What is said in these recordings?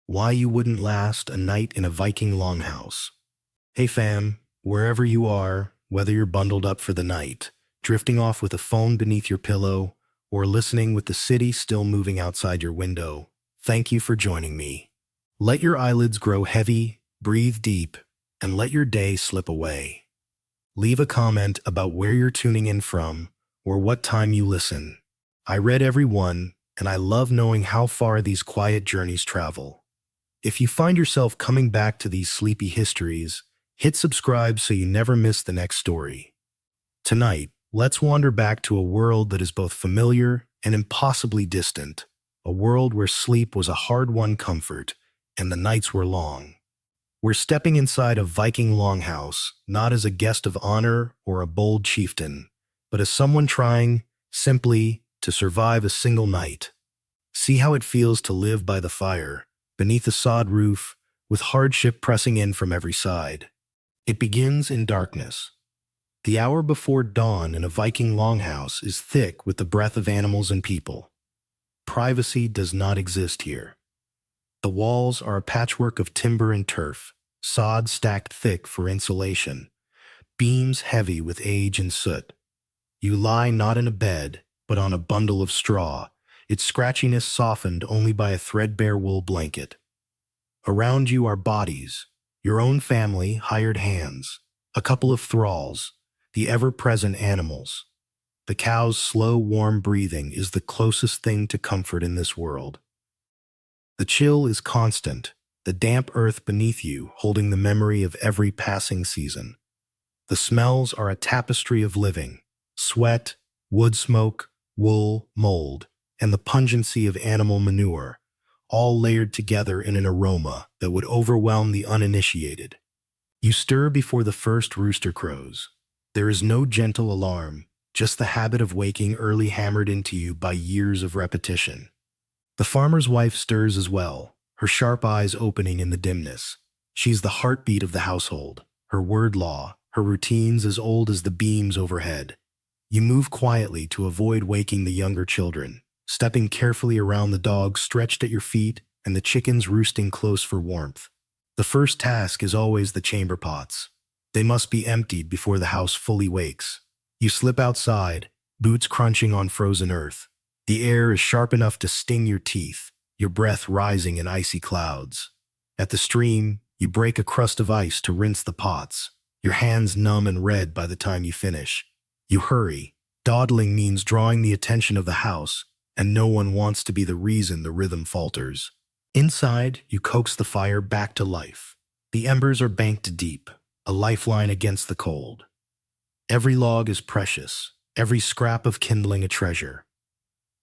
Why you wouldn't last a night in a Viking longhouse. Hey fam, wherever you are, whether you're bundled up for the night, drifting off with a phone beneath your pillow, or listening with the city still moving outside your window, thank you for joining me. Let your eyelids grow heavy, breathe deep, and let your day slip away. Leave a comment about where you're tuning in from or what time you listen. I read every one, and I love knowing how far these quiet journeys travel. If you find yourself coming back to these sleepy histories, hit subscribe so you never miss the next story. Tonight, let's wander back to a world that is both familiar and impossibly distant, a world where sleep was a hard-won comfort and the nights were long. We're stepping inside a Viking longhouse, not as a guest of honor or a bold chieftain, but as someone trying, simply, to survive a single night. See how it feels to live by the fire, beneath a sod roof, with hardship pressing in from every side. It begins in darkness. The hour before dawn in a Viking longhouse is thick with the breath of animals and people. Privacy does not exist here. The walls are a patchwork of timber and turf, sod stacked thick for insulation, beams heavy with age and soot. You lie not in a bed, but on a bundle of straw, its scratchiness softened only by a threadbare wool blanket. Around you are bodies, your own family, hired hands, a couple of thralls, the ever-present animals. The cow's slow, warm breathing is the closest thing to comfort in this world. The chill is constant, the damp earth beneath you holding the memory of every passing season. The smells are a tapestry of living, sweat, wood smoke, wool, mold, and the pungency of animal manure, all layered together in an aroma that would overwhelm the uninitiated. You stir before the first rooster crows. There is no gentle alarm, just the habit of waking early hammered into you by years of repetition. The farmer's wife stirs as well, her sharp eyes opening in the dimness. She's the heartbeat of the household, her word law, her routines as old as the beams overhead. You move quietly to avoid waking the younger children, stepping carefully around the dogs stretched at your feet and the chickens roosting close for warmth. The first task is always the chamber pots. They must be emptied before the house fully wakes. You slip outside, boots crunching on frozen earth. The air is sharp enough to sting your teeth, your breath rising in icy clouds. At the stream, you break a crust of ice to rinse the pots, your hands numb and red by the time you finish. You hurry. Dawdling means drawing the attention of the house, and no one wants to be the reason the rhythm falters. Inside, you coax the fire back to life. The embers are banked deep, a lifeline against the cold. Every log is precious, every scrap of kindling a treasure.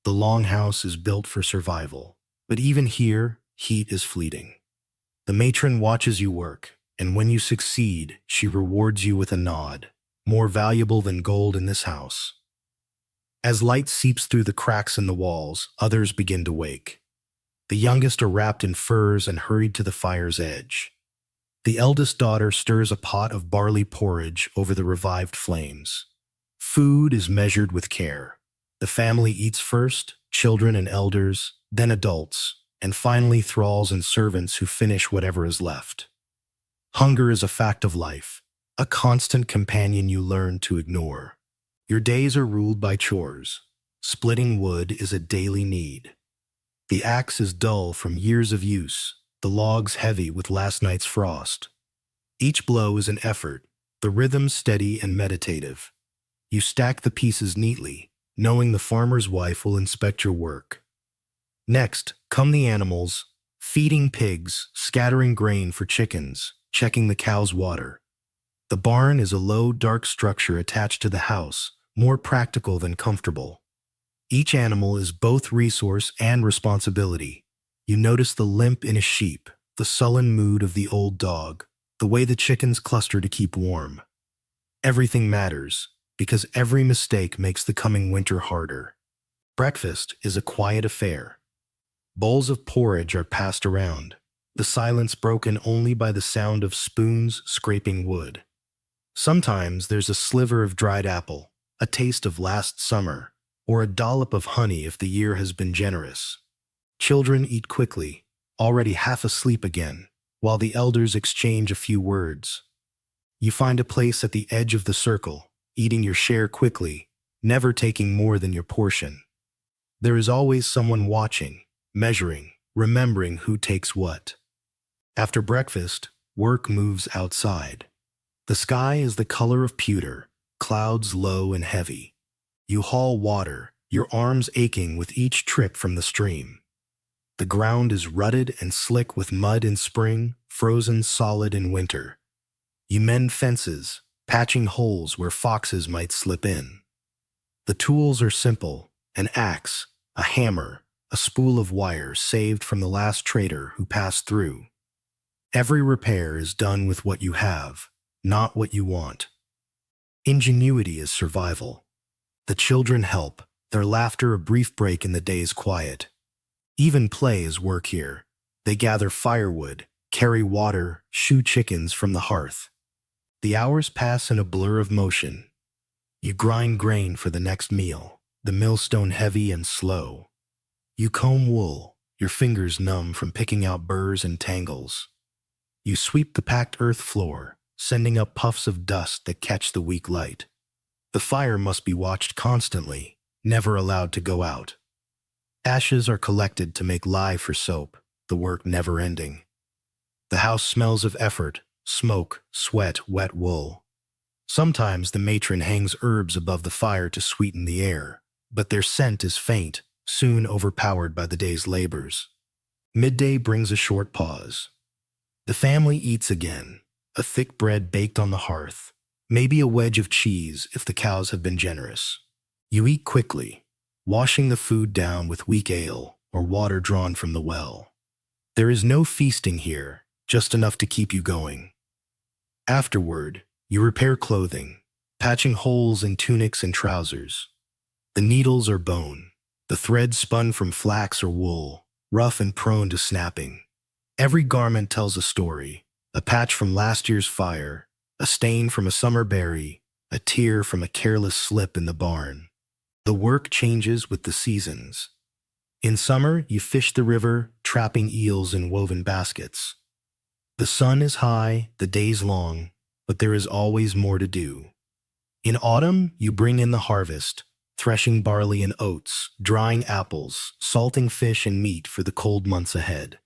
The longhouse is built for survival, but even here, heat is fleeting. The matron watches you work, and when you succeed, she rewards you with a nod, more valuable than gold in this house. As light seeps through the cracks in the walls, others begin to wake. The youngest are wrapped in furs and hurried to the fire's edge. The eldest daughter stirs a pot of barley porridge over the revived flames. Food is measured with care. The family eats first, children and elders, then adults, and finally thralls and servants who finish whatever is left. Hunger is a fact of life, a constant companion you learn to ignore. Your days are ruled by chores. Splitting wood is a daily need. The axe is dull from years of use, the logs heavy with last night's frost. Each blow is an effort, the rhythm steady and meditative. You stack the pieces neatly, knowing the farmer's wife will inspect your work. Next, come the animals, feeding pigs, scattering grain for chickens, checking the cow's water. The barn is a low, dark structure attached to the house, more practical than comfortable. Each animal is both resource and responsibility. You notice the limp in a sheep, the sullen mood of the old dog, the way the chickens cluster to keep warm. Everything matters, because every mistake makes the coming winter harder. Breakfast is a quiet affair. Bowls of porridge are passed around, the silence broken only by the sound of spoons scraping wood. Sometimes there's a sliver of dried apple, a taste of last summer, or a dollop of honey if the year has been generous. Children eat quickly, already half asleep again, while the elders exchange a few words. You find a place at the edge of the circle, eating your share quickly, never taking more than your portion. There is always someone watching, measuring, remembering who takes what. After breakfast, work moves outside. The sky is the color of pewter, clouds low and heavy. You haul water, your arms aching with each trip from the stream. The ground is rutted and slick with mud in spring, frozen solid in winter. You mend fences, patching holes where foxes might slip in. The tools are simple: an axe, a hammer, a spool of wire saved from the last trader who passed through. Every repair is done with what you have, not what you want. Ingenuity is survival. The children help, their laughter a brief break in the day's quiet. Even play is work here. They gather firewood, carry water, shoo chickens from the hearth. The hours pass in a blur of motion. You grind grain for the next meal, the millstone heavy and slow. You comb wool, your fingers numb from picking out burrs and tangles. You sweep the packed earth floor, sending up puffs of dust that catch the weak light. The fire must be watched constantly, never allowed to go out. Ashes are collected to make lye for soap, the work never ending. The house smells of effort, smoke, sweat, wet wool. Sometimes the matron hangs herbs above the fire to sweeten the air, but their scent is faint, soon overpowered by the day's labors. Midday brings a short pause. The family eats again, a thick bread baked on the hearth, maybe a wedge of cheese if the cows have been generous. You eat quickly, washing the food down with weak ale or water drawn from the well. There is no feasting here, just enough to keep you going. Afterward, you repair clothing, patching holes in tunics and trousers. The needles are bone, the thread spun from flax or wool, rough and prone to snapping. Every garment tells a story: a patch from last year's fire, a stain from a summer berry, a tear from a careless slip in the barn. The work changes with the seasons. In summer, you fish the river, trapping eels in woven baskets. The sun is high, the days long, but there is always more to do. In autumn, you bring in the harvest, threshing barley and oats, drying apples, salting fish and meat for the cold months ahead.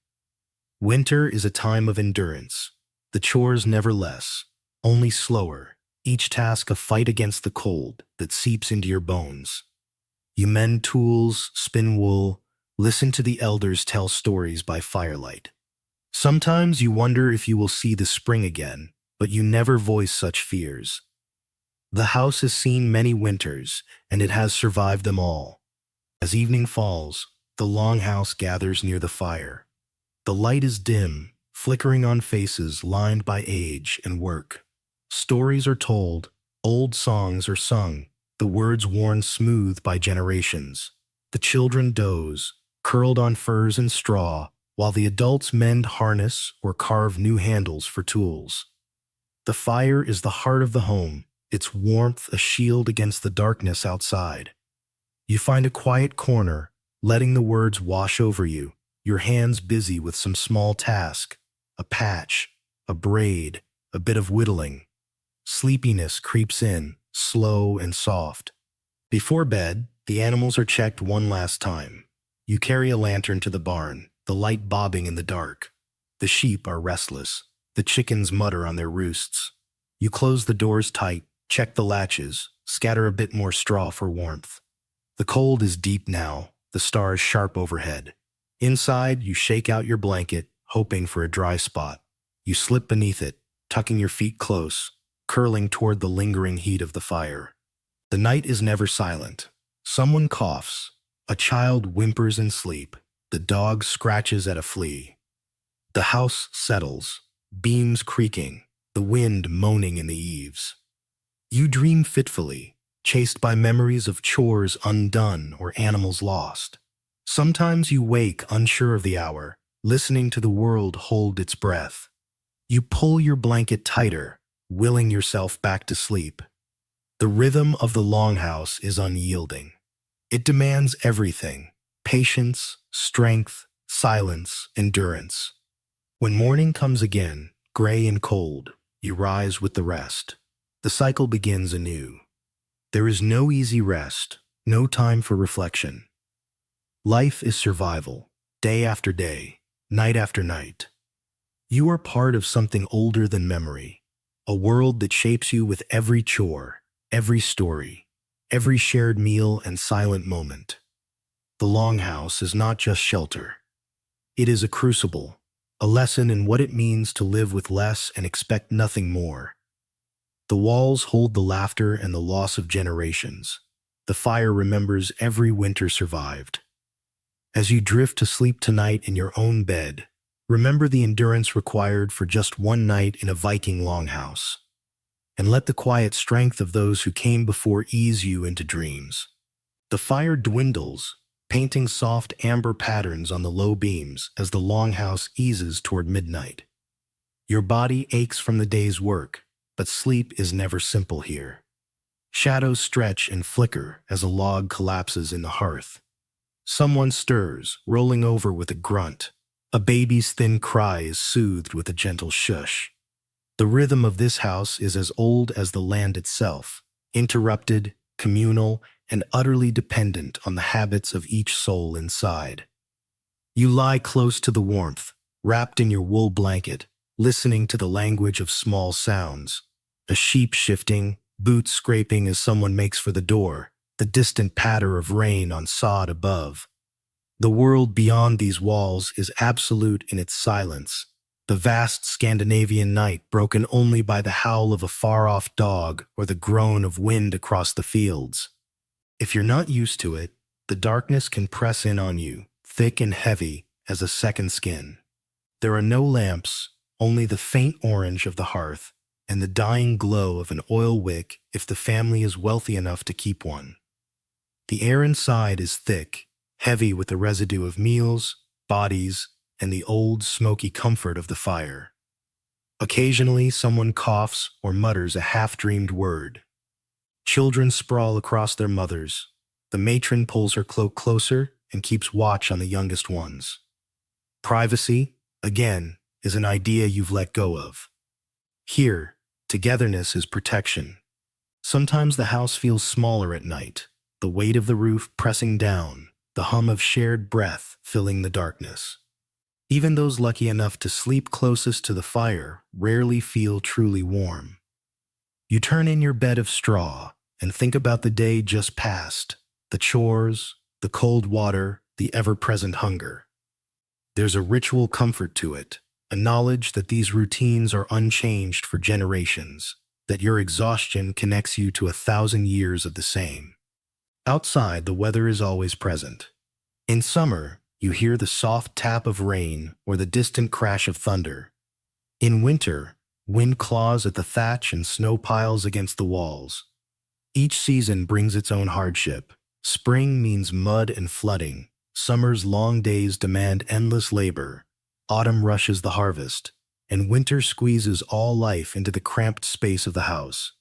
Winter is a time of endurance. The chores never less, only slower, each task a fight against the cold that seeps into your bones. You mend tools, spin wool, listen to the elders tell stories by firelight. Sometimes you wonder if you will see the spring again, but you never voice such fears. The house has seen many winters, and it has survived them all. As evening falls, the Longhouse gathers near the fire. The light is dim, flickering on faces lined by age and work. Stories are told, old songs are sung, the words worn smooth by generations. The children doze, curled on furs and straw, while the adults mend harness or carve new handles for tools. The fire is the heart of the home, its warmth a shield against the darkness outside. You find a quiet corner, letting the words wash over you, your hands busy with some small task, a patch, a braid, a bit of whittling. Sleepiness creeps in, slow and soft. Before bed, the animals are checked one last time. You carry a lantern to the barn, the light bobbing in the dark. The sheep are restless. The chickens mutter on their roosts. You close the doors tight, check the latches, scatter a bit more straw for warmth. The cold is deep now, the stars sharp overhead. Inside, you shake out your blanket, hoping for a dry spot. You slip beneath it, tucking your feet close, curling toward the lingering heat of the fire. The night is never silent. Someone coughs. A child whimpers in sleep. The dog scratches at a flea. The house settles, beams creaking, the wind moaning in the eaves. You dream fitfully, chased by memories of chores undone or animals lost. Sometimes you wake unsure of the hour, listening to the world hold its breath. You pull your blanket tighter, willing yourself back to sleep. The rhythm of the Longhouse is unyielding. It demands everything: patience, strength, silence, endurance. When morning comes again, gray and cold, you rise with the rest. The cycle begins anew. There is no easy rest, no time for reflection. Life is survival, day after day, night after night. You are part of something older than memory, a world that shapes you with every chore, every story, every shared meal and silent moment. The Longhouse is not just shelter. It is a crucible, a lesson in what it means to live with less and expect nothing more. The walls hold the laughter and the loss of generations. The fire remembers every winter survived. As you drift to sleep tonight in your own bed, remember the endurance required for just one night in a Viking longhouse. And let the quiet strength of those who came before ease you into dreams. The fire dwindles, painting soft amber patterns on the low beams as the longhouse eases toward midnight. Your body aches from the day's work, but sleep is never simple here. Shadows stretch and flicker as a log collapses in the hearth. Someone stirs, rolling over with a grunt. A baby's thin cry is soothed with a gentle shush. The rhythm of this house is as old as the land itself, interrupted, communal, and utterly dependent on the habits of each soul inside. You lie close to the warmth, wrapped in your wool blanket, listening to the language of small sounds. A sheep shifting, boots scraping as someone makes for the door, the distant patter of rain on sod above. The world beyond these walls is absolute in its silence, the vast Scandinavian night broken only by the howl of a far-off dog or the groan of wind across the fields. If you're not used to it, the darkness can press in on you, thick and heavy as a second skin. There are no lamps, only the faint orange of the hearth and the dying glow of an oil wick if the family is wealthy enough to keep one. The air inside is thick, heavy with the residue of meals, bodies, and the old, smoky comfort of the fire. Occasionally, someone coughs or mutters a half-dreamed word. Children sprawl across their mothers. The matron pulls her cloak closer and keeps watch on the youngest ones. Privacy, again, is an idea you've let go of. Here, togetherness is protection. Sometimes the house feels smaller at night, the weight of the roof pressing down, the hum of shared breath filling the darkness. Even those lucky enough to sleep closest to the fire rarely feel truly warm. You turn in your bed of straw and think about the day just past, the chores, the cold water, the ever-present hunger. There's a ritual comfort to it, a knowledge that these routines are unchanged for generations, that your exhaustion connects you to 1,000 years of the same. Outside, the weather is always present. In summer, you hear the soft tap of rain or the distant crash of thunder. In winter, wind claws at the thatch and snow piles against the walls. Each season brings its own hardship. Spring means mud and flooding. Summer's long days demand endless labor. Autumn rushes the harvest, and winter squeezes all life into the cramped space of the house.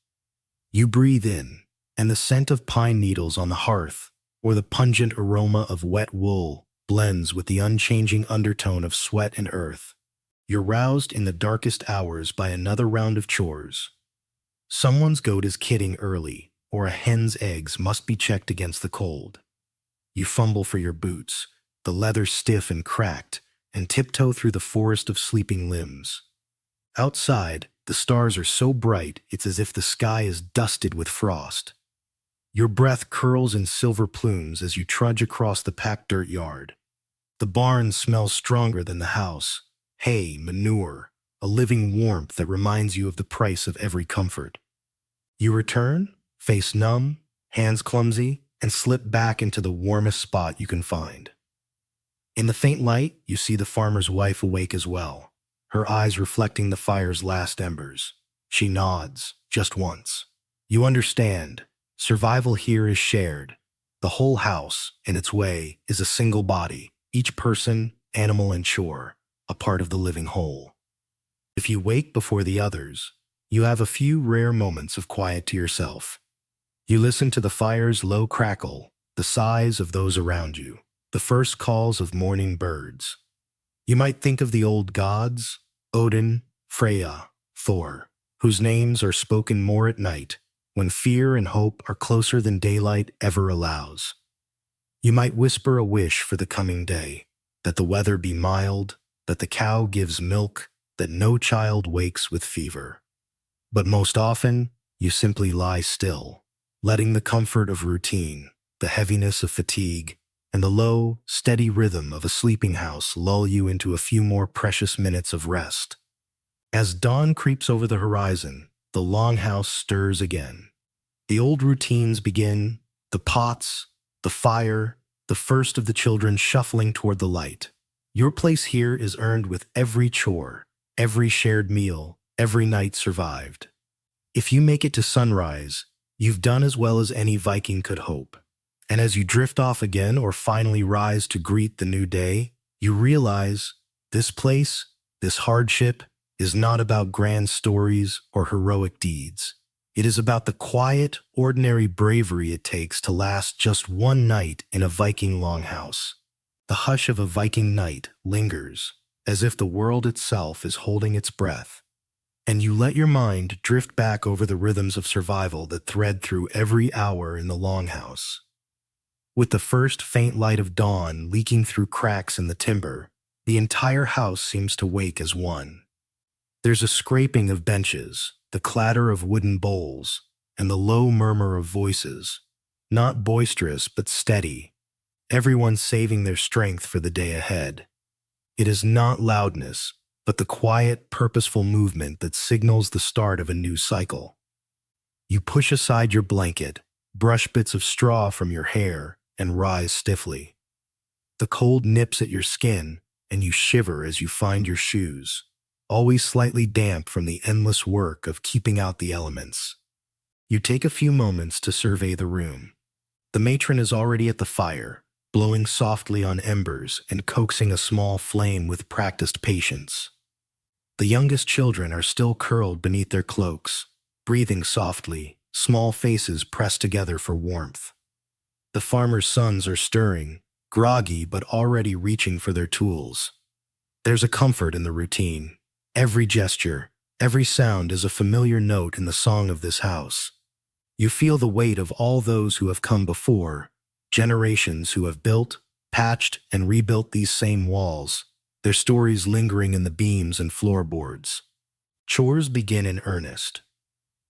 You breathe in, and the scent of pine needles on the hearth, or the pungent aroma of wet wool, blends with the unchanging undertone of sweat and earth. You're roused in the darkest hours by another round of chores. Someone's goat is kidding early, or a hen's eggs must be checked against the cold. You fumble for your boots, the leather stiff and cracked, and tiptoe through the forest of sleeping limbs. Outside, the stars are so bright it's as if the sky is dusted with frost. Your breath curls in silver plumes as you trudge across the packed dirt yard. The barn smells stronger than the house. Hay, manure, a living warmth that reminds you of the price of every comfort. You return, face numb, hands clumsy, and slip back into the warmest spot you can find. In the faint light, you see the farmer's wife awake as well, her eyes reflecting the fire's last embers. She nods, just once. You understand. Survival here is shared. The whole house, in its way, is a single body, each person, animal, and chore, a part of the living whole. If you wake before the others, you have a few rare moments of quiet to yourself. You listen to the fire's low crackle, the sighs of those around you. The first calls of morning birds. You might think of the old gods, Odin, Freya, Thor, whose names are spoken more at night, when fear and hope are closer than daylight ever allows. You might whisper a wish for the coming day, that the weather be mild, that the cow gives milk, that no child wakes with fever. But most often, you simply lie still, letting the comfort of routine, the heaviness of fatigue, and the low, steady rhythm of a sleeping house lull you into a few more precious minutes of rest. As dawn creeps over the horizon, the Longhouse stirs again. The old routines begin, the pots, the fire, the first of the children shuffling toward the light. Your place here is earned with every chore, every shared meal, every night survived. If you make it to sunrise, you've done as well as any Viking could hope. And as you drift off again or finally rise to greet the new day, you realize this place, this hardship, is not about grand stories or heroic deeds. It is about the quiet, ordinary bravery it takes to last just one night in a Viking longhouse. The hush of a Viking night lingers, as if the world itself is holding its breath, and you let your mind drift back over the rhythms of survival that thread through every hour in the longhouse. With the first faint light of dawn leaking through cracks in the timber, the entire house seems to wake as one. There's a scraping of benches, the clatter of wooden bowls, and the low murmur of voices, not boisterous but steady, everyone saving their strength for the day ahead. It is not loudness, but the quiet, purposeful movement that signals the start of a new cycle. You push aside your blanket, brush bits of straw from your hair, and rise stiffly. The cold nips at your skin, and you shiver as you find your shoes, always slightly damp from the endless work of keeping out the elements. You take a few moments to survey the room. The matron is already at the fire, blowing softly on embers and coaxing a small flame with practiced patience. The youngest children are still curled beneath their cloaks, breathing softly, small faces pressed together for warmth. The farmer's sons are stirring, groggy but already reaching for their tools. There's a comfort in the routine. Every gesture, every sound is a familiar note in the song of this house. You feel the weight of all those who have come before, generations who have built, patched, and rebuilt these same walls, their stories lingering in the beams and floorboards. Chores begin in earnest.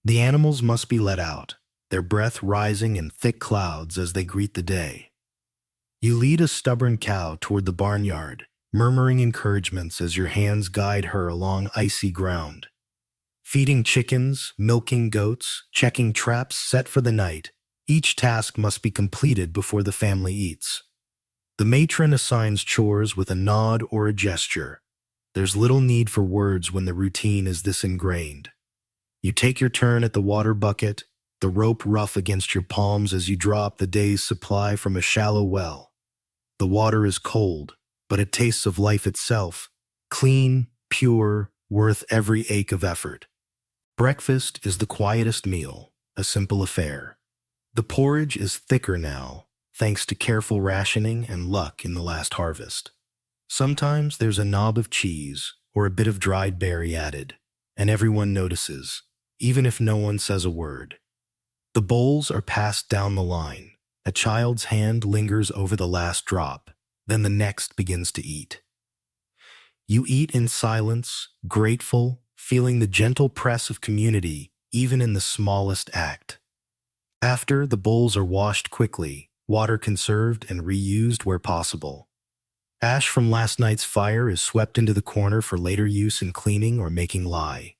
The animals must be let out, their breath rising in thick clouds as they greet the day. You lead a stubborn cow toward the barnyard, murmuring encouragements as your hands guide her along icy ground. Feeding chickens, milking goats, checking traps set for the night, each task must be completed before the family eats. The matron assigns chores with a nod or a gesture. There's little need for words when the routine is this ingrained. You take your turn at the water bucket, the rope rough against your palms as you draw up the day's supply from a shallow well. The water is cold, but it tastes of life itself, clean, pure, worth every ache of effort. Breakfast is the quietest meal, a simple affair. The porridge is thicker now, thanks to careful rationing and luck in the last harvest. Sometimes there's a knob of cheese or a bit of dried berry added, and everyone notices, even if no one says a word. The bowls are passed down the line. A child's hand lingers over the last drop, then the next begins to eat. You eat in silence, grateful, feeling the gentle press of community even in the smallest act. After, the bowls are washed quickly, water conserved and reused where possible. Ash from last night's fire is swept into the corner for later use in cleaning or making lye.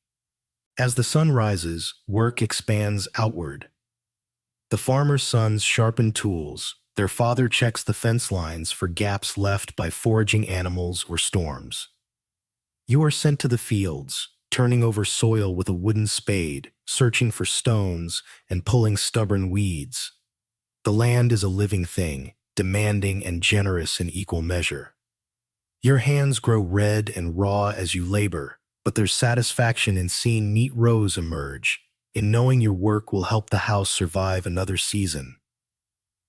As the sun rises, work expands outward. The farmer's sons sharpen tools. Their father checks the fence lines for gaps left by foraging animals or storms. You are sent to the fields, turning over soil with a wooden spade, searching for stones, and pulling stubborn weeds. The land is a living thing, demanding and generous in equal measure. Your hands grow red and raw as you labor, but there's satisfaction in seeing neat rows emerge, in knowing your work will help the house survive another season.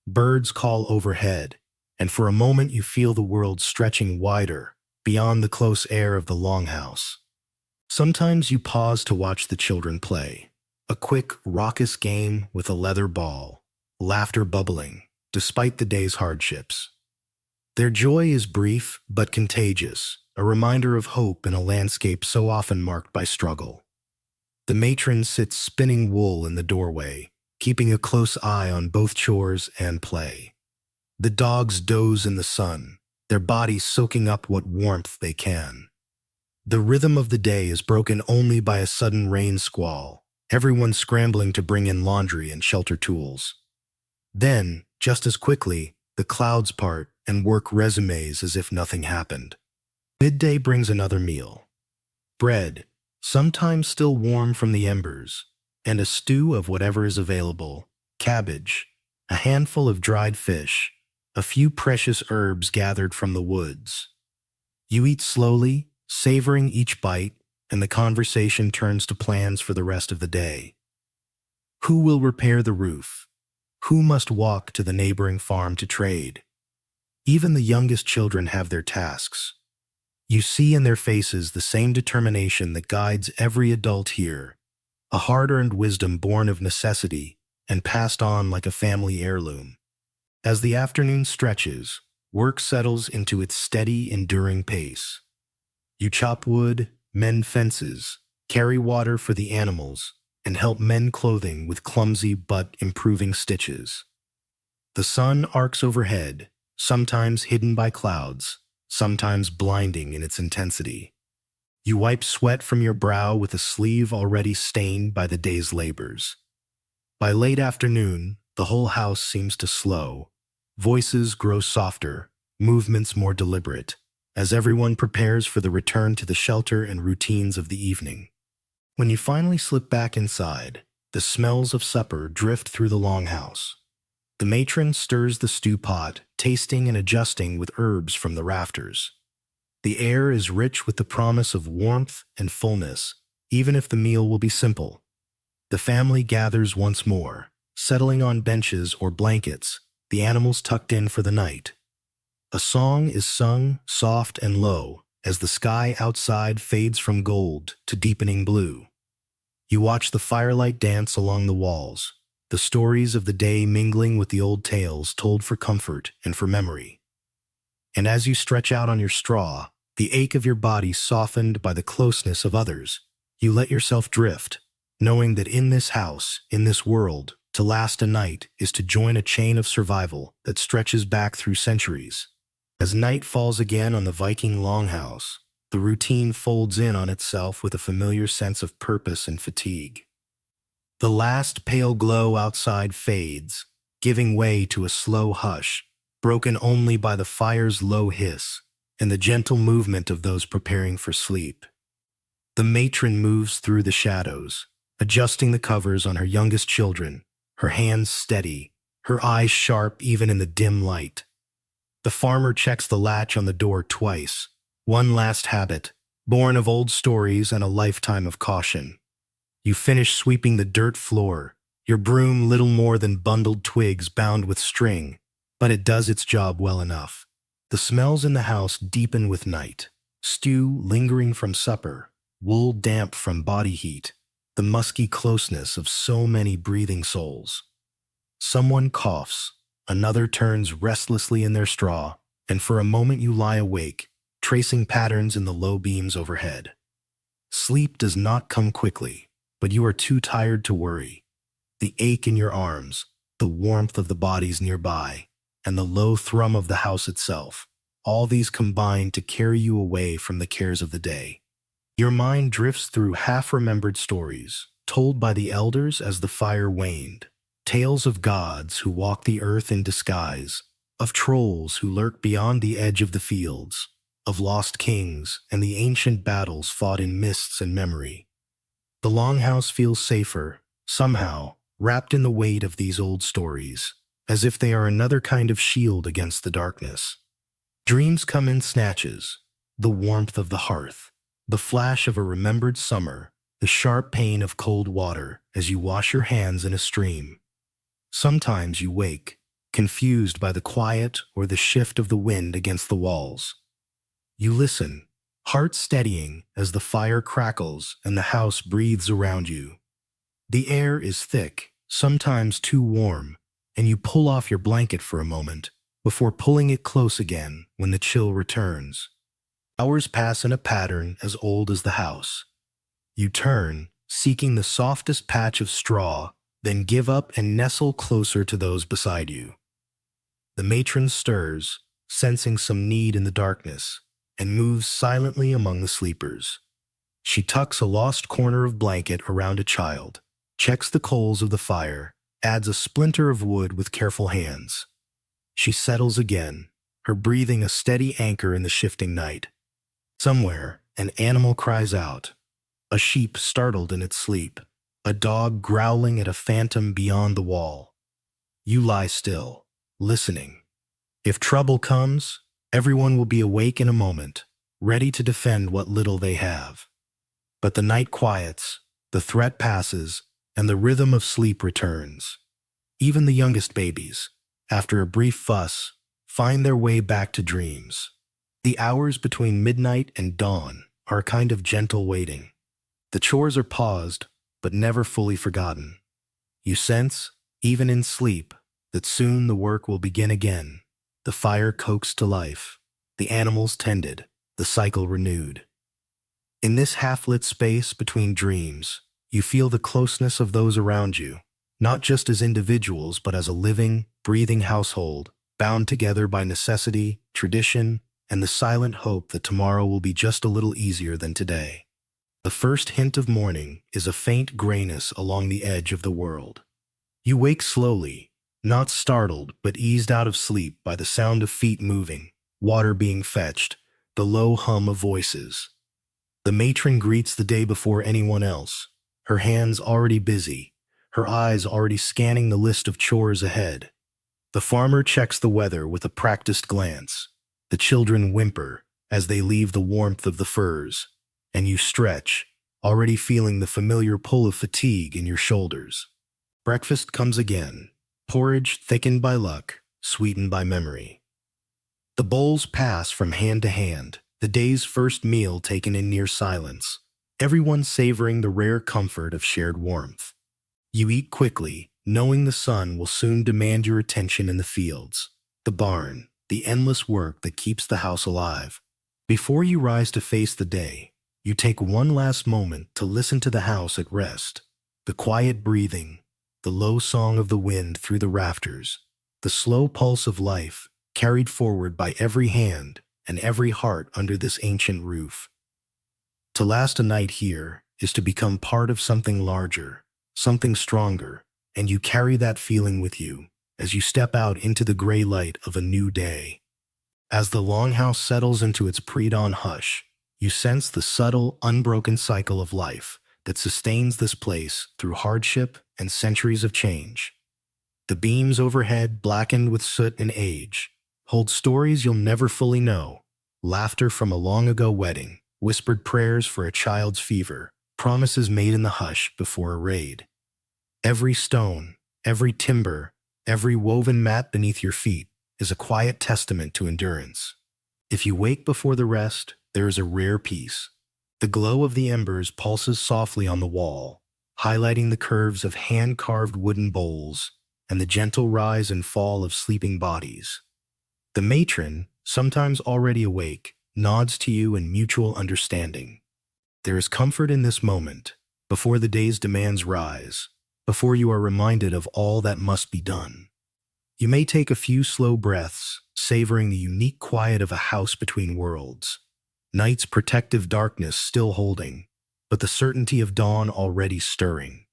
Birds call overhead, and for a moment you feel the world stretching wider, beyond the close air of the Longhouse. Sometimes you pause to watch the children play. A quick, raucous game with a leather ball, laughter bubbling, despite the day's hardships. Their joy is brief but contagious, a reminder of hope in a landscape so often marked by struggle. The matron sits spinning wool in the doorway, keeping a close eye on both chores and play. The dogs doze in the sun, their bodies soaking up what warmth they can. The rhythm of the day is broken only by a sudden rain squall, everyone scrambling to bring in laundry and shelter tools. Then, just as quickly, the clouds part and work resumes as if nothing happened. Midday brings another meal. Bread, sometimes still warm from the embers, and a stew of whatever is available, cabbage, a handful of dried fish, a few precious herbs gathered from the woods. You eat slowly, savoring each bite, and the conversation turns to plans for the rest of the day. Who will repair the roof? Who must walk to the neighboring farm to trade? Even the youngest children have their tasks. You see in their faces the same determination that guides every adult here, a hard-earned wisdom born of necessity and passed on like a family heirloom. As the afternoon stretches, work settles into its steady, enduring pace. You chop wood, mend fences, carry water for the animals, and help mend clothing with clumsy but improving stitches. The sun arcs overhead, sometimes hidden by clouds, sometimes blinding in its intensity. You wipe sweat from your brow with a sleeve already stained by the day's labors. By late afternoon, the whole house seems to slow. Voices grow softer, movements more deliberate, as everyone prepares for the return to the shelter and routines of the evening. When you finally slip back inside, the smells of supper drift through the Longhouse. The matron stirs the stew pot, tasting and adjusting with herbs from the rafters. The air is rich with the promise of warmth and fullness, even if the meal will be simple. The family gathers once more, settling on benches or blankets, the animals tucked in for the night. A song is sung soft and low as the sky outside fades from gold to deepening blue. You watch the firelight dance along the walls, the stories of the day mingling with the old tales told for comfort and for memory. And as you stretch out on your straw, the ache of your body softened by the closeness of others, you let yourself drift, knowing that in this house, in this world, to last a night is to join a chain of survival that stretches back through centuries. As night falls again on the Viking Longhouse, the routine folds in on itself with a familiar sense of purpose and fatigue. The last pale glow outside fades, giving way to a slow hush, broken only by the fire's low hiss and the gentle movement of those preparing for sleep. The matron moves through the shadows, adjusting the covers on her youngest children, her hands steady, her eyes sharp even in the dim light. The farmer checks the latch on the door twice, one last habit, born of old stories and a lifetime of caution. You finish sweeping the dirt floor, your broom little more than bundled twigs bound with string, but it does its job well enough. The smells in the house deepen with night, stew lingering from supper, wool damp from body heat, the musky closeness of so many breathing souls. Someone coughs, another turns restlessly in their straw, and for a moment you lie awake, tracing patterns in the low beams overhead. Sleep does not come quickly, but you are too tired to worry. The ache in your arms, the warmth of the bodies nearby, and the low thrum of the house itself, all these combine to carry you away from the cares of the day. Your mind drifts through half-remembered stories, told by the elders as the fire waned, tales of gods who walk the earth in disguise, of trolls who lurk beyond the edge of the fields, of lost kings and the ancient battles fought in mists and memory. The Longhouse feels safer, somehow, wrapped in the weight of these old stories, as if they are another kind of shield against the darkness. Dreams come in snatches, the warmth of the hearth, the flash of a remembered summer, the sharp pain of cold water as you wash your hands in a stream. Sometimes you wake, confused by the quiet or the shift of the wind against the walls. You listen, heart steadying as the fire crackles and the house breathes around you. The air is thick, sometimes too warm, and you pull off your blanket for a moment before pulling it close again when the chill returns. Hours pass in a pattern as old as the house. You turn, seeking the softest patch of straw, then give up and nestle closer to those beside you. The matron stirs, sensing some need in the darkness, and moves silently among the sleepers. She tucks a lost corner of blanket around a child, checks the coals of the fire, adds a splinter of wood with careful hands. She settles again, her breathing a steady anchor in the shifting night. Somewhere, an animal cries out. A sheep startled in its sleep, a dog growling at a phantom beyond the wall. You lie still, listening. If trouble comes, everyone will be awake in a moment, ready to defend what little they have. But the night quiets, the threat passes, and the rhythm of sleep returns. Even the youngest babies, after a brief fuss, find their way back to dreams. The hours between midnight and dawn are a kind of gentle waiting. The chores are paused, but never fully forgotten. You sense, even in sleep, that soon the work will begin again. The fire coaxed to life, the animals tended, the cycle renewed. In this half-lit space between dreams, you feel the closeness of those around you, not just as individuals but as a living, breathing household, bound together by necessity, tradition, and the silent hope that tomorrow will be just a little easier than today. The first hint of morning is a faint grayness along the edge of the world. You wake slowly, not startled but eased out of sleep by the sound of feet moving, water being fetched, the low hum of voices. The matron greets the day before anyone else, her hands already busy, her eyes already scanning the list of chores ahead. The farmer checks the weather with a practiced glance. The children whimper as they leave the warmth of the furs, and you stretch, already feeling the familiar pull of fatigue in your shoulders. Breakfast comes again, porridge thickened by luck, sweetened by memory. The bowls pass from hand to hand, the day's first meal taken in near silence, everyone savoring the rare comfort of shared warmth. You eat quickly, knowing the sun will soon demand your attention in the fields, the barn, the endless work that keeps the house alive. Before you rise to face the day, you take one last moment to listen to the house at rest, the quiet breathing, the low song of the wind through the rafters, the slow pulse of life carried forward by every hand and every heart under this ancient roof. To last a night here is to become part of something larger, something stronger, and you carry that feeling with you as you step out into the gray light of a new day. As the Longhouse settles into its pre-dawn hush, you sense the subtle, unbroken cycle of life that sustains this place through hardship and centuries of change. The beams overhead, blackened with soot and age, hold stories you'll never fully know, laughter from a long-ago wedding, whispered prayers for a child's fever, promises made in the hush before a raid. Every stone, every timber, every woven mat beneath your feet is a quiet testament to endurance. If you wake before the rest, there is a rare peace. The glow of the embers pulses softly on the wall, highlighting the curves of hand-carved wooden bowls and the gentle rise and fall of sleeping bodies. The matron, sometimes already awake, nods to you in mutual understanding. There is comfort in this moment, before the day's demands rise, before you are reminded of all that must be done. You may take a few slow breaths, savoring the unique quiet of a house between worlds. Night's protective darkness still holding, but the certainty of dawn already stirring.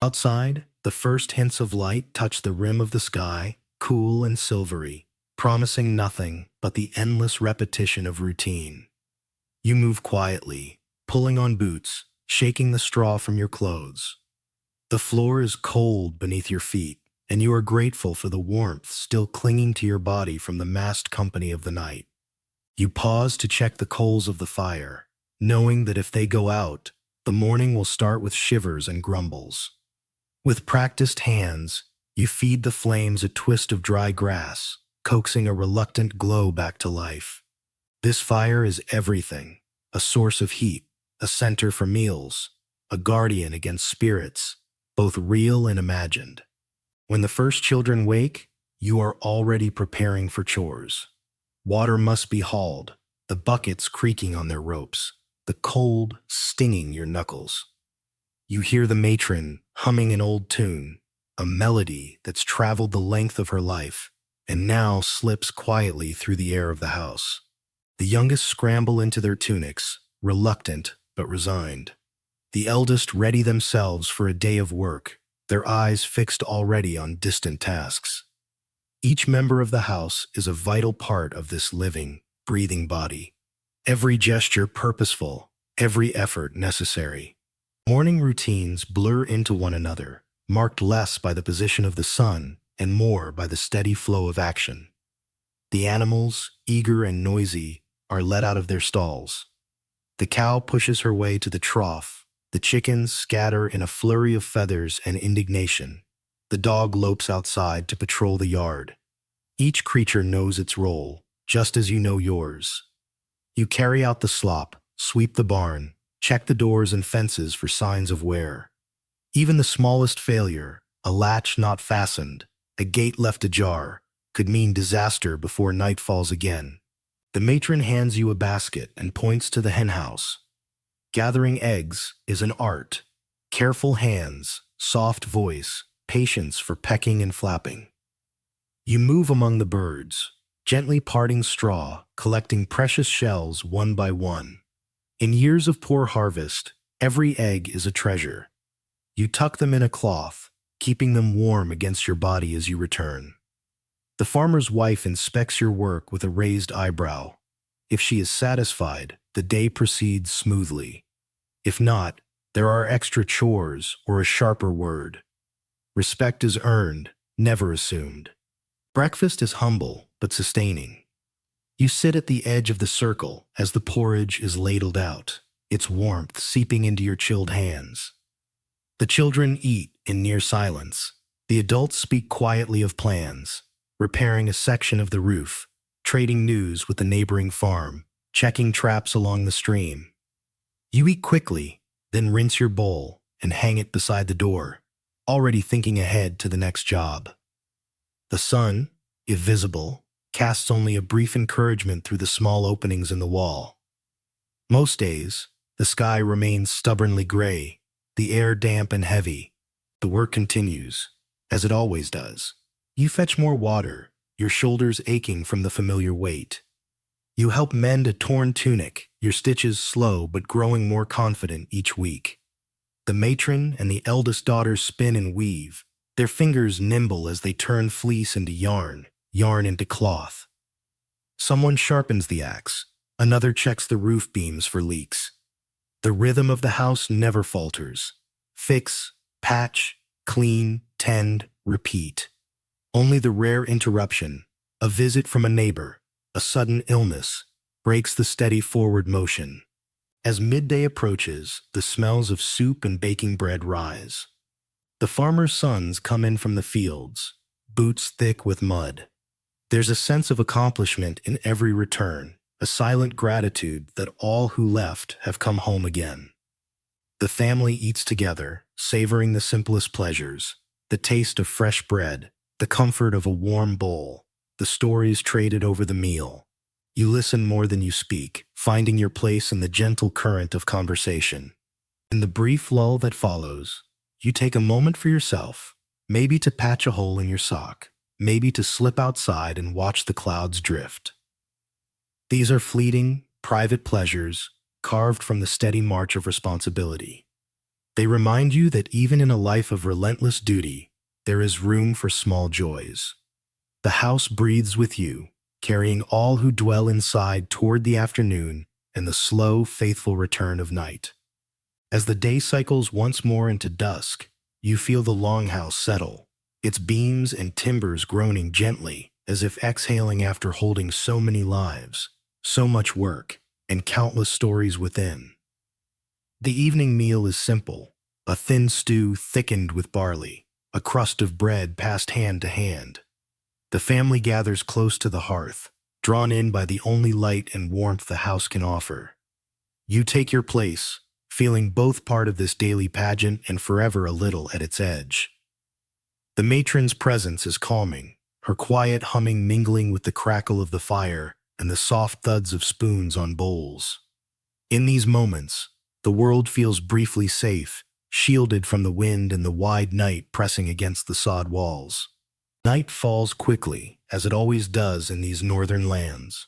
Outside, the first hints of light touch the rim of the sky, cool and silvery, promising nothing but the endless repetition of routine. You move quietly, pulling on boots, shaking the straw from your clothes. The floor is cold beneath your feet, and you are grateful for the warmth still clinging to your body from the massed company of the night. You pause to check the coals of the fire, knowing that if they go out, the morning will start with shivers and grumbles. With practiced hands, You feed the flames a twist of dry grass, coaxing a reluctant glow back to life. This fire is everything: a source of heat, a center for meals, a guardian against spirits, both real and imagined. When the first children wake, you are already preparing for chores. Water must be hauled, the buckets creaking on their ropes, the cold stinging your knuckles. You hear the matron humming an old tune, a melody that's traveled the length of her life and now slips quietly through the air of the house. The youngest scramble into their tunics, reluctant but resigned. The eldest ready themselves for a day of work, their eyes fixed already on distant tasks. Each member of the house is a vital part of this living, breathing body. Every gesture purposeful, every effort necessary. Morning routines blur into one another, marked less by the position of the sun and more by the steady flow of action. The animals, eager and noisy, are let out of their stalls. The cow pushes her way to the trough. The chickens scatter in a flurry of feathers and indignation. The dog lopes outside to patrol the yard. Each creature knows its role, just as you know yours. You carry out the slop, sweep the barn, check the doors and fences for signs of wear. Even the smallest failure, a latch not fastened, a gate left ajar, could mean disaster before night falls again. The matron hands you a basket and points to the henhouse. Gathering eggs is an art. Careful hands, soft voice, patience for pecking and flapping. You move among the birds, gently parting straw, collecting precious shells one by one. In years of poor harvest, every egg is a treasure. You tuck them in a cloth, keeping them warm against your body as you return. The farmer's wife inspects your work with a raised eyebrow. If she is satisfied, the day proceeds smoothly. If not, there are extra chores or a sharper word. Respect is earned, never assumed. Breakfast is humble but sustaining. You sit at the edge of the circle as the porridge is ladled out, its warmth seeping into your chilled hands. The children eat in near silence. The adults speak quietly of plans, repairing a section of the roof, trading news with the neighboring farm, checking traps along the stream. You eat quickly, then rinse your bowl and hang it beside the door, already thinking ahead to the next job. The sun, if visible, casts only a brief encouragement through the small openings in the wall. Most days, the sky remains stubbornly gray, the air damp and heavy. The work continues, as it always does. You fetch more water, your shoulders aching from the familiar weight. You help mend a torn tunic, your stitches slow but growing more confident each week. The matron and the eldest daughter spin and weave, their fingers nimble as they turn fleece into yarn, yarn into cloth. Someone sharpens the axe, another checks the roof beams for leaks. The rhythm of the house never falters. Fix, patch, clean, tend, repeat. Only the rare interruption, a visit from a neighbor, a sudden illness, breaks the steady forward motion. As midday approaches, the smells of soup and baking bread rise. The farmers' sons come in from the fields, boots thick with mud. There's a sense of accomplishment in every return, a silent gratitude that all who left have come home again. The family eats together, savoring the simplest pleasures, the taste of fresh bread, the comfort of a warm bowl, the stories traded over the meal. You listen more than you speak, finding your place in the gentle current of conversation. In the brief lull that follows, you take a moment for yourself, maybe to patch a hole in your sock, maybe to slip outside and watch the clouds drift. These are fleeting, private pleasures, carved from the steady march of responsibility. They remind you that even in a life of relentless duty, there is room for small joys. The house breathes with you, carrying all who dwell inside toward the afternoon and the slow, faithful return of night. As the day cycles once more into dusk, you feel the Longhouse settle, its beams and timbers groaning gently as if exhaling after holding so many lives, so much work, and countless stories within. The evening meal is simple, a thin stew thickened with barley, a crust of bread passed hand to hand. The family gathers close to the hearth, drawn in by the only light and warmth the house can offer. You take your place, feeling both part of this daily pageant and forever a little at its edge. The matron's presence is calming, her quiet humming mingling with the crackle of the fire and the soft thuds of spoons on bowls. In these moments, the world feels briefly safe, shielded from the wind and the wide night pressing against the sod walls. Night falls quickly, as it always does in these northern lands.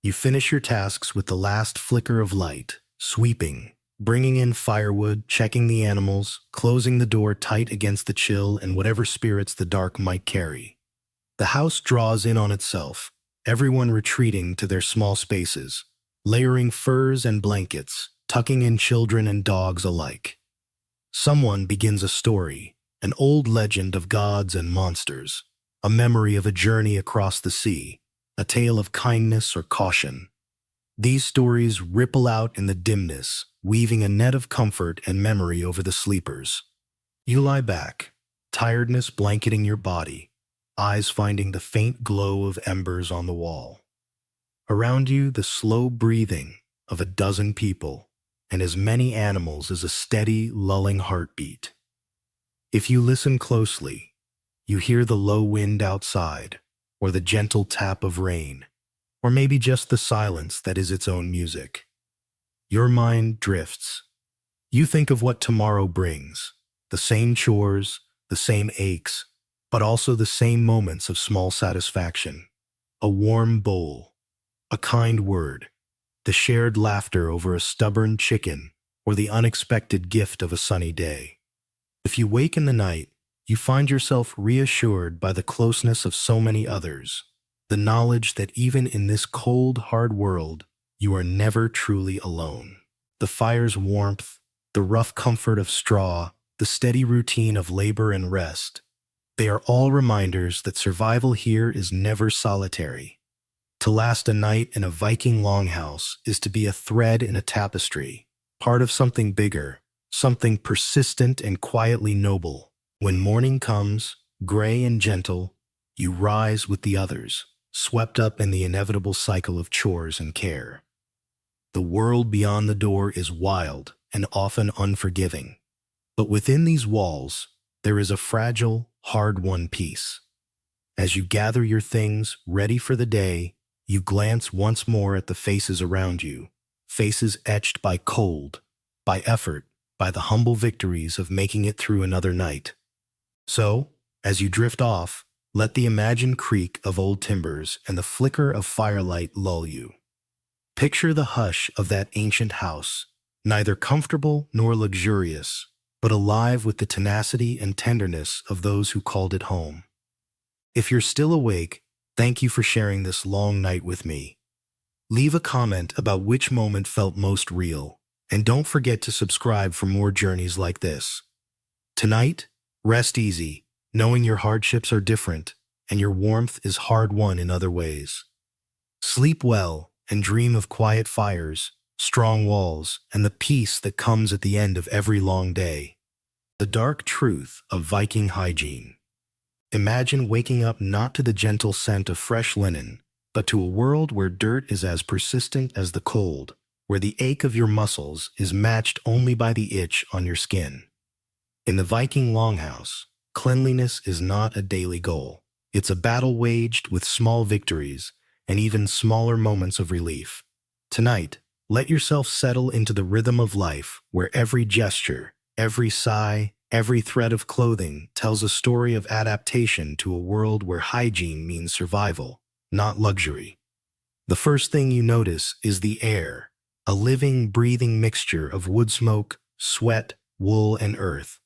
You finish your tasks with the last flicker of light, sweeping, bringing in firewood, checking the animals, closing the door tight against the chill and whatever spirits the dark might carry. The house draws in on itself, everyone retreating to their small spaces, layering furs and blankets, tucking in children and dogs alike. Someone begins a story, an old legend of gods and monsters, a memory of a journey across the sea, a tale of kindness or caution. These stories ripple out in the dimness, weaving a net of comfort and memory over the sleepers. You lie back, tiredness blanketing your body, eyes finding the faint glow of embers on the wall. Around you, the slow breathing of a dozen people, and as many animals as a steady, lulling heartbeat. If you listen closely, you hear the low wind outside, or the gentle tap of rain, or maybe just the silence that is its own music. Your mind drifts. You think of what tomorrow brings, the same chores, the same aches, but also the same moments of small satisfaction. A warm bowl, a kind word, the shared laughter over a stubborn chicken, or the unexpected gift of a sunny day. If you wake in the night, you find yourself reassured by the closeness of so many others, the knowledge that even in this cold, hard world, you are never truly alone. The fire's warmth, the rough comfort of straw, the steady routine of labor and rest, they are all reminders that survival here is never solitary. To last a night in a Viking longhouse is to be a thread in a tapestry, part of something bigger, something persistent and quietly noble. When morning comes, gray and gentle, you rise with the others, swept up in the inevitable cycle of chores and care. The world beyond the door is wild and often unforgiving. But within these walls, there is a fragile, hard-won peace. As you gather your things, ready for the day, you glance once more at the faces around you, faces etched by cold, by effort, by the humble victories of making it through another night. So, as you drift off, let the imagined creak of old timbers and the flicker of firelight lull you. Picture the hush of that ancient house, neither comfortable nor luxurious, but alive with the tenacity and tenderness of those who called it home. If you're still awake, thank you for sharing this long night with me. Leave a comment about which moment felt most real, and don't forget to subscribe for more journeys like this. Tonight, rest easy, knowing your hardships are different and your warmth is hard-won in other ways. Sleep well and dream of quiet fires, strong walls, and the peace that comes at the end of every long day. The dark truth of Viking hygiene. Imagine waking up not to the gentle scent of fresh linen, but to a world where dirt is as persistent as the cold, where the ache of your muscles is matched only by the itch on your skin. In the Viking longhouse, cleanliness is not a daily goal. It's a battle waged with small victories and even smaller moments of relief. Tonight, let yourself settle into the rhythm of life where every gesture, every sigh, every thread of clothing tells a story of adaptation to a world where hygiene means survival, not luxury. The first thing you notice is the air, a living, breathing mixture of wood smoke, sweat, wool, and earth.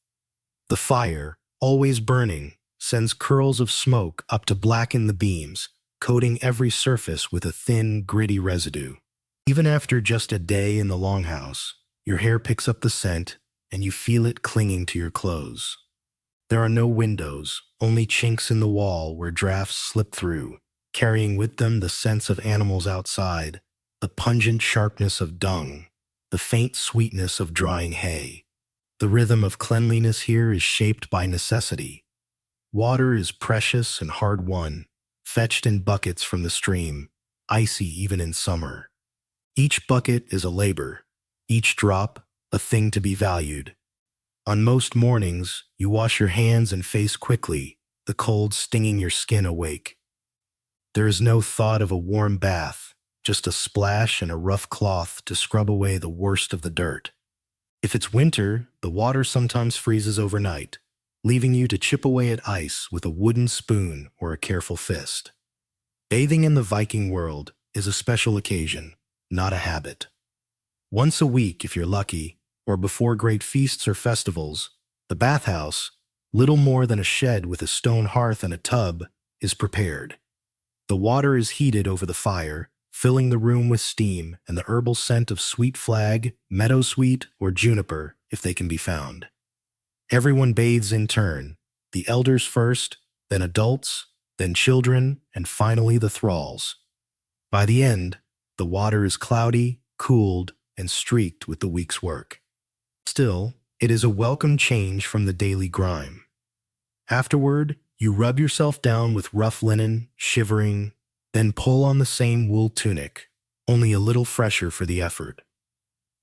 The fire, always burning, sends curls of smoke up to blacken the beams, coating every surface with a thin, gritty residue. Even after just a day in the longhouse, your hair picks up the scent and you feel it clinging to your clothes. There are no windows, only chinks in the wall where drafts slip through, carrying with them the scents of animals outside, the pungent sharpness of dung, the faint sweetness of drying hay. The rhythm of cleanliness here is shaped by necessity. Water is precious and hard-won, fetched in buckets from the stream, icy even in summer. Each bucket is a labor, each drop a thing to be valued. On most mornings, you wash your hands and face quickly, the cold stinging your skin awake. There is no thought of a warm bath, just a splash and a rough cloth to scrub away the worst of the dirt. If it's winter, the water sometimes freezes overnight, leaving you to chip away at ice with a wooden spoon or a careful fist. Bathing in the Viking world is a special occasion, not a habit. Once a week, if you're lucky, or before great feasts or festivals, the bathhouse, little more than a shed with a stone hearth and a tub, is prepared. The water is heated over the fire, filling the room with steam and the herbal scent of sweet flag, meadowsweet, or juniper, if they can be found. Everyone bathes in turn, the elders first, then adults, then children, and finally the thralls. By the end, the water is cloudy, cooled, and streaked with the week's work. Still, it is a welcome change from the daily grime. Afterward, you rub yourself down with rough linen, shivering, then pull on the same wool tunic, only a little fresher for the effort.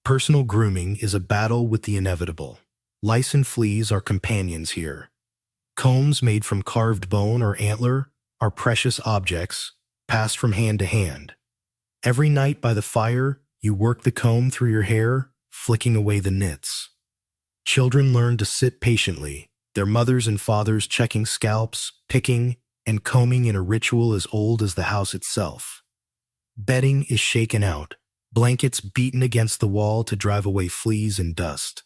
Personal grooming is a battle with the inevitable. Lice and fleas are companions here. Combs made from carved bone or antler are precious objects, passed from hand to hand. Every night by the fire, you work the comb through your hair, flicking away the nits. Children learn to sit patiently, their mothers and fathers checking scalps, picking, and combing in a ritual as old as the house itself. Bedding is shaken out, blankets beaten against the wall to drive away fleas and dust.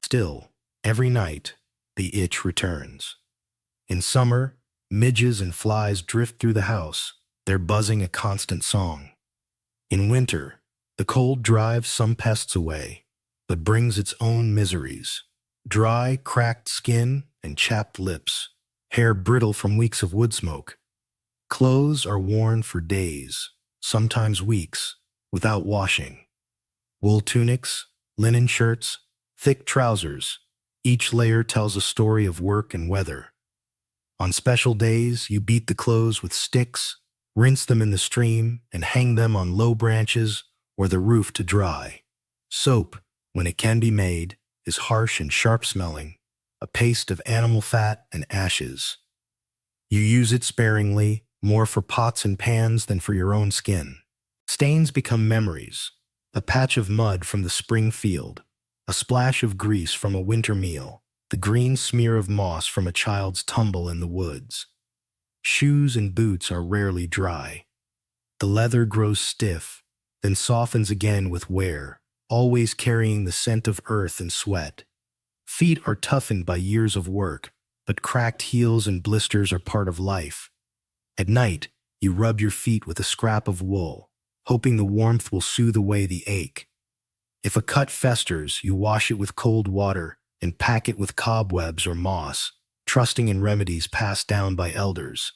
Still, every night, the itch returns. In summer, midges and flies drift through the house, their buzzing a constant song. In winter, the cold drives some pests away, but brings its own miseries. Dry, cracked skin and chapped lips, hair brittle from weeks of wood smoke. Clothes are worn for days, sometimes weeks, without washing. Wool tunics, linen shirts, thick trousers, each layer tells a story of work and weather. On special days, you beat the clothes with sticks, rinse them in the stream, and hang them on low branches or the roof to dry. Soap, when it can be made, is harsh and sharp-smelling, a paste of animal fat and ashes. You use it sparingly, more for pots and pans than for your own skin. Stains become memories, a patch of mud from the spring field, a splash of grease from a winter meal, the green smear of moss from a child's tumble in the woods. Shoes and boots are rarely dry. The leather grows stiff, then softens again with wear, always carrying the scent of earth and sweat. Feet are toughened by years of work, but cracked heels and blisters are part of life. At night, you rub your feet with a scrap of wool, hoping the warmth will soothe away the ache. If a cut festers, you wash it with cold water and pack it with cobwebs or moss, trusting in remedies passed down by elders.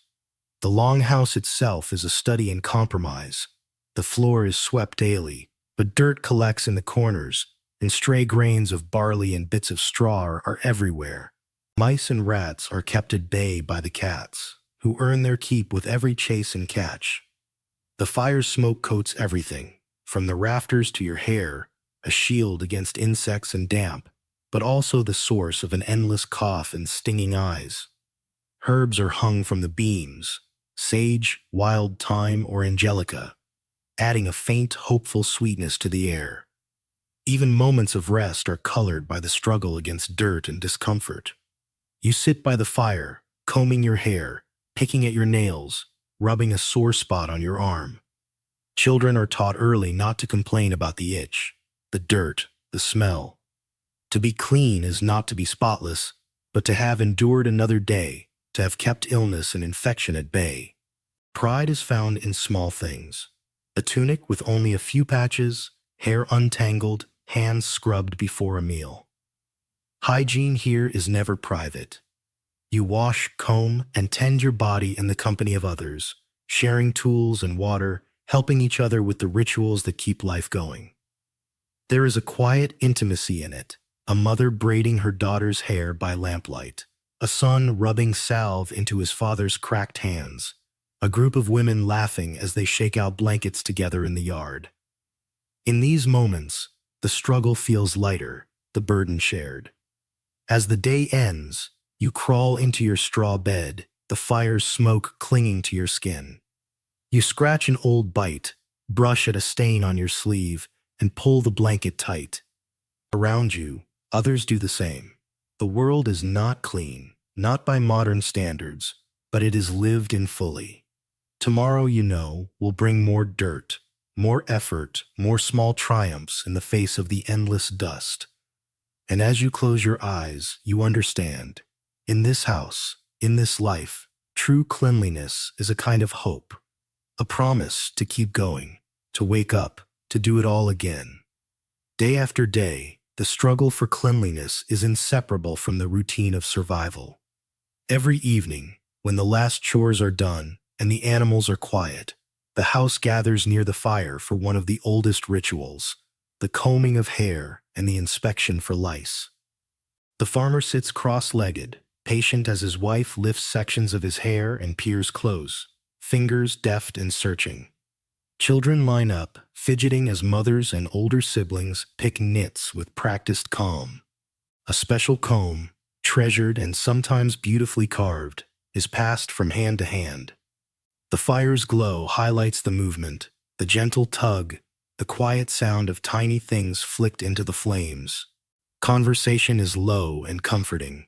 The Longhouse itself is a study in compromise. The floor is swept daily, but dirt collects in the corners, and stray grains of barley and bits of straw are everywhere. Mice and rats are kept at bay by the cats, who earn their keep with every chase and catch. The fire's smoke coats everything, from the rafters to your hair, a shield against insects and damp, but also the source of an endless cough and stinging eyes. Herbs are hung from the beams, sage, wild thyme, or angelica, adding a faint, hopeful sweetness to the air. Even moments of rest are colored by the struggle against dirt and discomfort. You sit by the fire, combing your hair, picking at your nails, rubbing a sore spot on your arm. Children are taught early not to complain about the itch, the dirt, the smell. To be clean is not to be spotless, but to have endured another day, to have kept illness and infection at bay. Pride is found in small things. A tunic with only a few patches, hair untangled, hands scrubbed before a meal. Hygiene here is never private. You wash, comb, and tend your body in the company of others, sharing tools and water, helping each other with the rituals that keep life going. There is a quiet intimacy in it, a mother braiding her daughter's hair by lamplight, a son rubbing salve into his father's cracked hands, a group of women laughing as they shake out blankets together in the yard. In these moments, the struggle feels lighter, the burden shared. As the day ends, you crawl into your straw bed, the fire's smoke clinging to your skin. You scratch an old bite, brush at a stain on your sleeve, and pull the blanket tight. Around you, others do the same. The world is not clean, not by modern standards, but it is lived in fully. Tomorrow, you know, will bring more dirt, more effort, more small triumphs in the face of the endless dust. And as you close your eyes, you understand. In this house, in this life, true cleanliness is a kind of hope, a promise to keep going, to wake up, to do it all again. Day after day, the struggle for cleanliness is inseparable from the routine of survival. Every evening, when the last chores are done and the animals are quiet, the house gathers near the fire for one of the oldest rituals, the combing of hair and the inspection for lice. The farmer sits cross-legged, patient as his wife lifts sections of his hair and peers close, fingers deft and searching. Children line up, fidgeting as mothers and older siblings pick nits with practiced calm. A special comb, treasured and sometimes beautifully carved, is passed from hand to hand. The fire's glow highlights the movement, the gentle tug, the quiet sound of tiny things flicked into the flames. Conversation is low and comforting,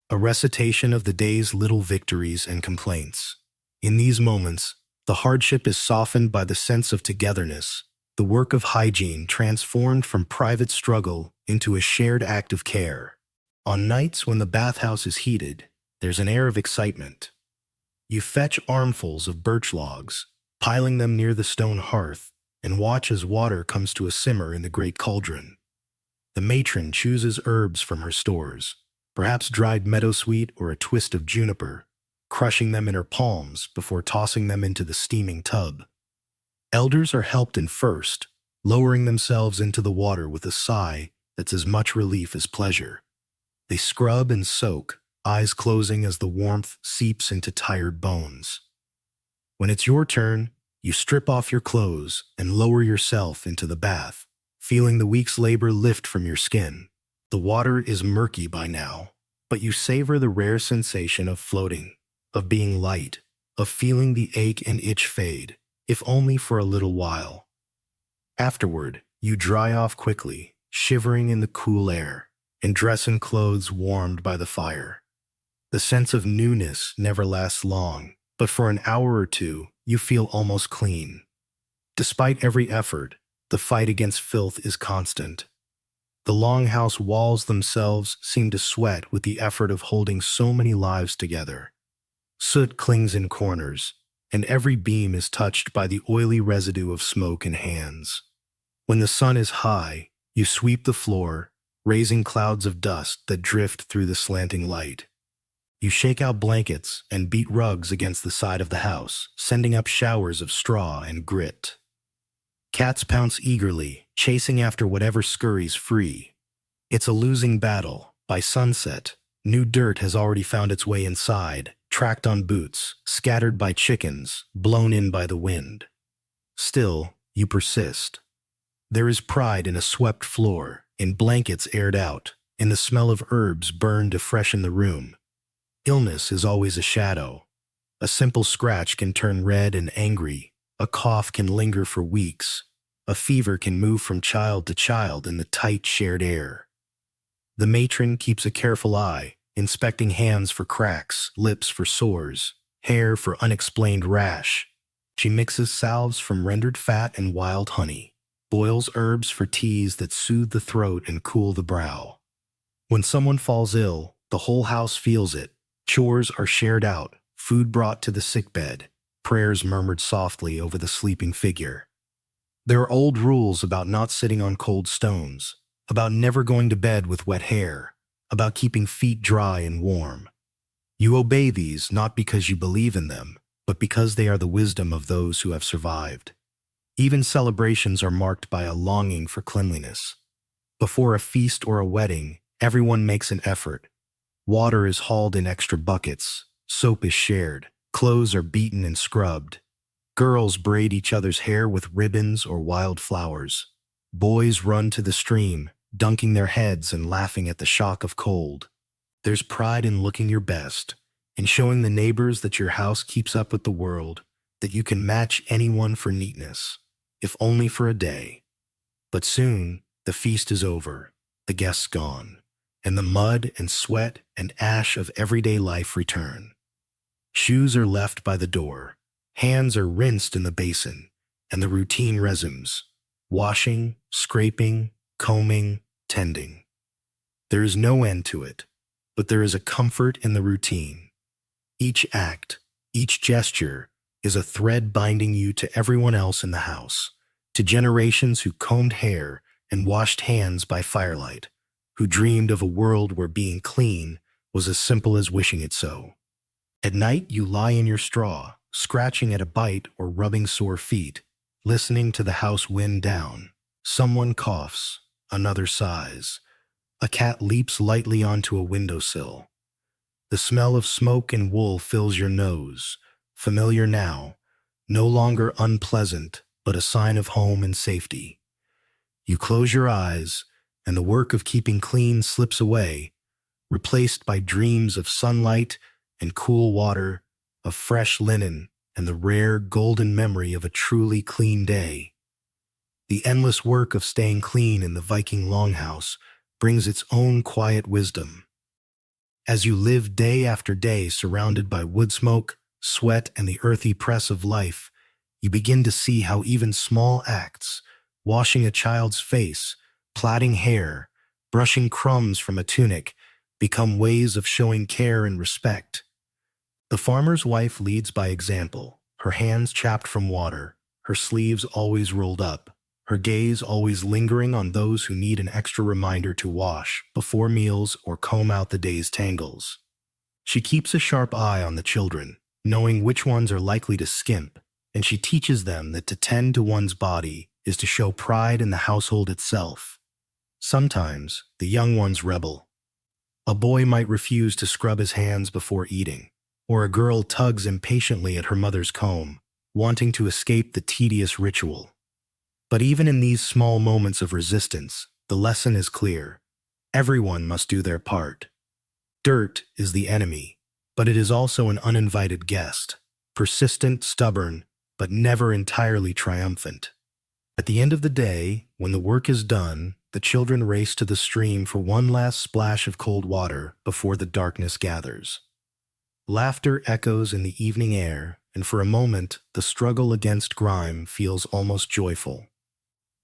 a recitation of the day's little victories and complaints. In these moments, the hardship is softened by the sense of togetherness, the work of hygiene transformed from private struggle into a shared act of care. On nights when the bathhouse is heated, there's an air of excitement. You fetch armfuls of birch logs, piling them near the stone hearth, and watch as water comes to a simmer in the great cauldron. The matron chooses herbs from her stores, perhaps dried meadowsweet or a twist of juniper, crushing them in her palms before tossing them into the steaming tub. Elders are helped in first, lowering themselves into the water with a sigh that's as much relief as pleasure. They scrub and soak, eyes closing as the warmth seeps into tired bones. When it's your turn, you strip off your clothes and lower yourself into the bath, feeling the week's labor lift from your skin. The water is murky by now, but you savor the rare sensation of floating, of being light, of feeling the ache and itch fade, if only for a little while. Afterward, you dry off quickly, shivering in the cool air, and dress in clothes warmed by the fire. The sense of newness never lasts long, but for an hour or two, you feel almost clean. Despite every effort, the fight against filth is constant. The Longhouse walls themselves seem to sweat with the effort of holding so many lives together. Soot clings in corners, and every beam is touched by the oily residue of smoke and hands. When the sun is high, you sweep the floor, raising clouds of dust that drift through the slanting light. You shake out blankets and beat rugs against the side of the house, sending up showers of straw and grit. Cats pounce eagerly, chasing after whatever scurries free. It's a losing battle. By sunset, new dirt has already found its way inside, tracked on boots, scattered by chickens, blown in by the wind. Still, you persist. There is pride in a swept floor, in blankets aired out, in the smell of herbs burned to freshen the room. Illness is always a shadow. A simple scratch can turn red and angry. A cough can linger for weeks. A fever can move from child to child in the tight shared air. The matron keeps a careful eye, inspecting hands for cracks, lips for sores, hair for unexplained rash. She mixes salves from rendered fat and wild honey, boils herbs for teas that soothe the throat and cool the brow. When someone falls ill, the whole house feels it. Chores are shared out, food brought to the sickbed, prayers murmured softly over the sleeping figure. There are old rules about not sitting on cold stones, about never going to bed with wet hair, about keeping feet dry and warm. You obey these not because you believe in them, but because they are the wisdom of those who have survived. Even celebrations are marked by a longing for cleanliness. Before a feast or a wedding, everyone makes an effort. Water is hauled in extra buckets, soap is shared, clothes are beaten and scrubbed. Girls braid each other's hair with ribbons or wild flowers. Boys run to the stream, dunking their heads and laughing at the shock of cold. There's pride in looking your best, in showing the neighbors that your house keeps up with the world, that you can match anyone for neatness, if only for a day. But soon, the feast is over, the guests gone, and the mud and sweat and ash of everyday life return. Shoes are left by the door, hands are rinsed in the basin, and the routine resumes. Washing, scraping, combing, tending. There is no end to it, but there is a comfort in the routine. Each act, each gesture, is a thread binding you to everyone else in the house, to generations who combed hair and washed hands by firelight, who dreamed of a world where being clean was as simple as wishing it so. At night, you lie in your straw, scratching at a bite or rubbing sore feet, listening to the house wind down. Someone coughs, another sighs. A cat leaps lightly onto a windowsill. The smell of smoke and wool fills your nose, familiar now, no longer unpleasant, but a sign of home and safety. You close your eyes, and the work of keeping clean slips away, replaced by dreams of sunlight and cool water, of fresh linen, and the rare golden memory of a truly clean day. The endless work of staying clean in the Viking Longhouse brings its own quiet wisdom. As you live day after day surrounded by wood smoke, sweat, and the earthy press of life, you begin to see how even small acts, washing a child's face, plaiting hair, brushing crumbs from a tunic, become ways of showing care and respect. The farmer's wife leads by example, her hands chapped from water, her sleeves always rolled up, her gaze always lingering on those who need an extra reminder to wash before meals or comb out the day's tangles. She keeps a sharp eye on the children, knowing which ones are likely to skimp, and she teaches them that to tend to one's body is to show pride in the household itself. Sometimes, the young ones rebel. A boy might refuse to scrub his hands before eating, or a girl tugs impatiently at her mother's comb, wanting to escape the tedious ritual. But even in these small moments of resistance, the lesson is clear. Everyone must do their part. Dirt is the enemy, but it is also an uninvited guest, persistent, stubborn, but never entirely triumphant. At the end of the day, when the work is done, the children race to the stream for one last splash of cold water before the darkness gathers. Laughter echoes in the evening air, and for a moment, the struggle against grime feels almost joyful.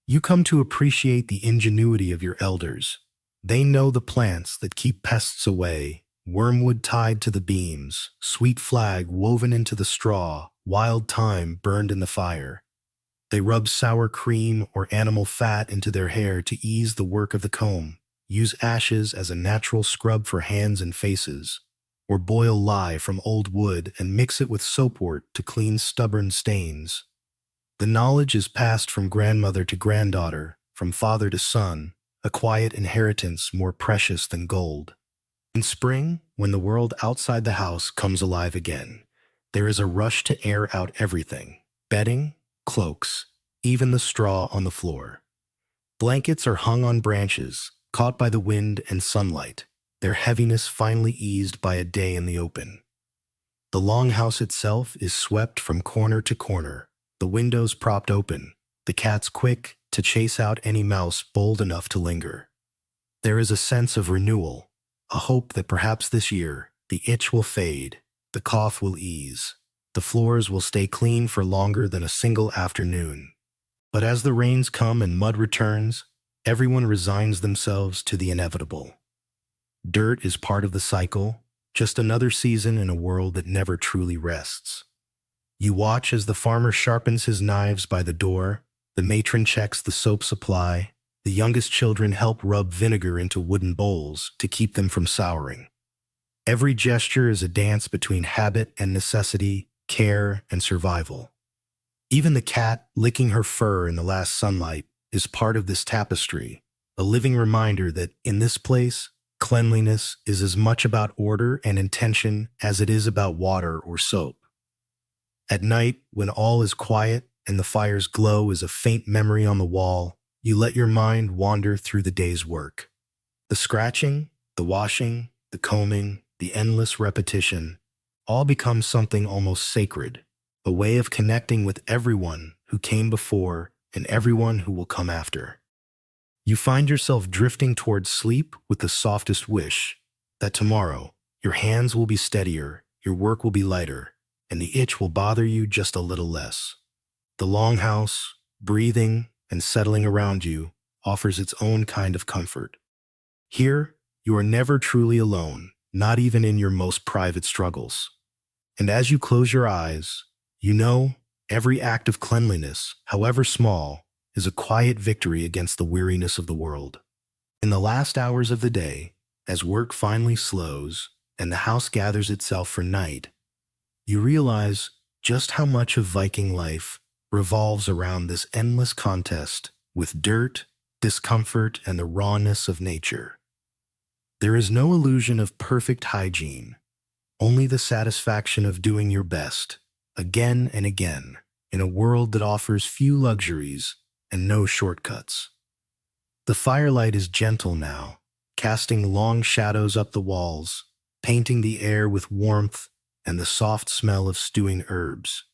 You come to appreciate the ingenuity of your elders. They know the plants that keep pests away, wormwood tied to the beams, sweet flag woven into the straw, wild thyme burned in the fire. They rub sour cream or animal fat into their hair to ease the work of the comb, use ashes as a natural scrub for hands and faces, or boil lye from old wood and mix it with soapwort to clean stubborn stains. The knowledge is passed from grandmother to granddaughter, from father to son, a quiet inheritance more precious than gold. In spring, when the world outside the house comes alive again, there is a rush to air out everything: bedding, cloaks, even the straw on the floor. Blankets are hung on branches, caught by the wind and sunlight, their heaviness finally eased by a day in the open. The longhouse itself is swept from corner to corner, the windows propped open, the cats quick to chase out any mouse bold enough to linger. There is a sense of renewal, a hope that perhaps this year the itch will fade, the cough will ease, the floors will stay clean for longer than a single afternoon. But as the rains come and mud returns, everyone resigns themselves to the inevitable. Dirt is part of the cycle, just another season in a world that never truly rests. You watch as the farmer sharpens his knives by the door, the matron checks the soap supply, the youngest children help rub vinegar into wooden bowls to keep them from souring. Every gesture is a dance between habit and necessity, care and survival. Even the cat, licking her fur in the last sunlight, is part of this tapestry, a living reminder that in this place, cleanliness is as much about order and intention as it is about water or soap. At night, when all is quiet and the fire's glow is a faint memory on the wall, you let your mind wander through the day's work. The scratching, the washing, the combing, the endless repetition all become something almost sacred, a way of connecting with everyone who came before and everyone who will come after. You find yourself drifting towards sleep with the softest wish that tomorrow your hands will be steadier, your work will be lighter, and the itch will bother you just a little less. The Longhouse, breathing and settling around you, offers its own kind of comfort. Here, you are never truly alone, not even in your most private struggles. And as you close your eyes, you know every act of cleanliness, however small, is a quiet victory against the weariness of the world. In the last hours of the day, as work finally slows and the house gathers itself for night, you realize just how much of Viking life revolves around this endless contest with dirt, discomfort, and the rawness of nature. There is no illusion of perfect hygiene, only the satisfaction of doing your best, again and again, in a world that offers few luxuries and no shortcuts. The firelight is gentle now, casting long shadows up the walls, painting the air with warmth and the soft smell of stewing herbs.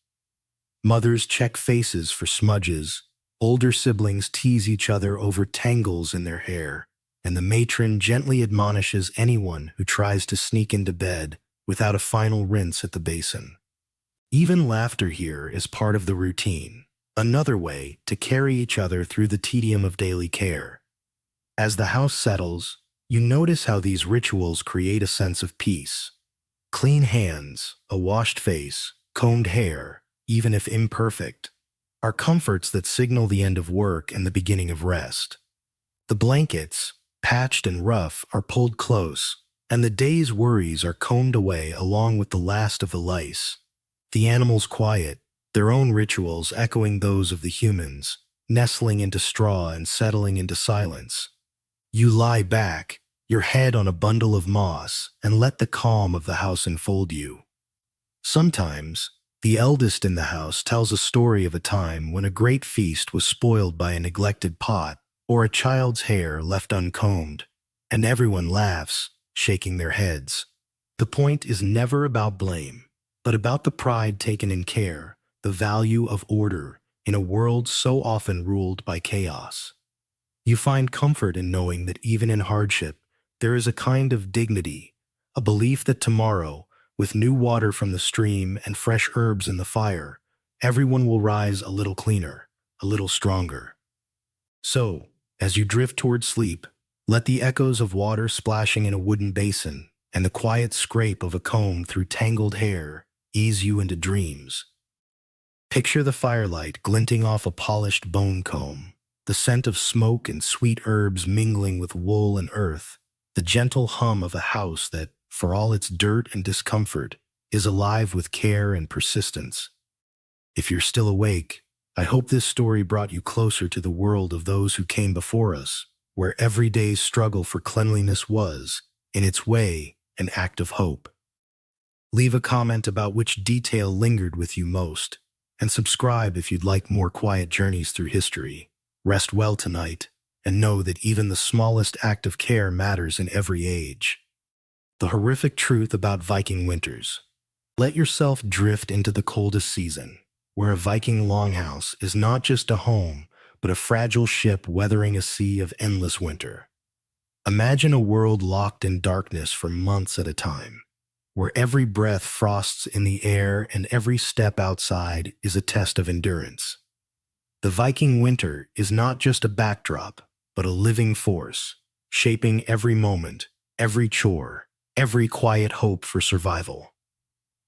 Mothers check faces for smudges, older siblings tease each other over tangles in their hair, and the matron gently admonishes anyone who tries to sneak into bed without a final rinse at the basin. Even laughter here is part of the routine, another way to carry each other through the tedium of daily care. As the house settles, you notice how these rituals create a sense of peace. Clean hands, a washed face, combed hair, even if imperfect, are comforts that signal the end of work and the beginning of rest. The blankets, patched and rough, are pulled close, and the day's worries are combed away along with the last of the lice. The animals quiet, their own rituals echoing those of the humans, nestling into straw and settling into silence. You lie back, your head on a bundle of moss, and let the calm of the house enfold you. Sometimes, the eldest in the house tells a story of a time when a great feast was spoiled by a neglected pot or a child's hair left uncombed, and everyone laughs, shaking their heads. The point is never about blame, but about the pride taken in care, the value of order in a world so often ruled by chaos. You find comfort in knowing that even in hardship, there is a kind of dignity, a belief that tomorrow, with new water from the stream and fresh herbs in the fire, everyone will rise a little cleaner, a little stronger. So, as you drift toward sleep, let the echoes of water splashing in a wooden basin and the quiet scrape of a comb through tangled hair ease you into dreams. Picture the firelight glinting off a polished bone comb, the scent of smoke and sweet herbs mingling with wool and earth, the gentle hum of a house that, for all its dirt and discomfort, is alive with care and persistence. If you're still awake, I hope this story brought you closer to the world of those who came before us, where every day's struggle for cleanliness was, in its way, an act of hope. Leave a comment about which detail lingered with you most, and subscribe if you'd like more quiet journeys through history. Rest well tonight, and know that even the smallest act of care matters in every age. The horrific truth about Viking winters. Let yourself drift into the coldest season, where a Viking longhouse is not just a home, but a fragile ship weathering a sea of endless winter. Imagine a world locked in darkness for months at a time, where every breath frosts in the air and every step outside is a test of endurance. The Viking winter is not just a backdrop, but a living force, shaping every moment, every chore, every quiet hope for survival.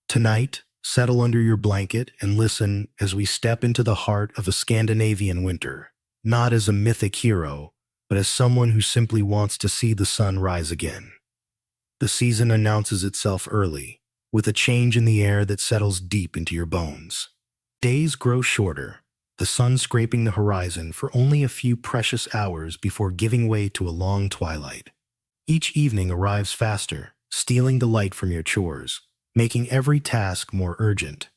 Tonight, settle under your blanket and listen as we step into the heart of a Scandinavian winter, not as a mythic hero, but as someone who simply wants to see the sun rise again. The season announces itself early, with a change in the air that settles deep into your bones. Days grow shorter, the sun scraping the horizon for only a few precious hours before giving way to a long twilight. Each evening arrives faster, stealing the light from your chores, making every task more urgent.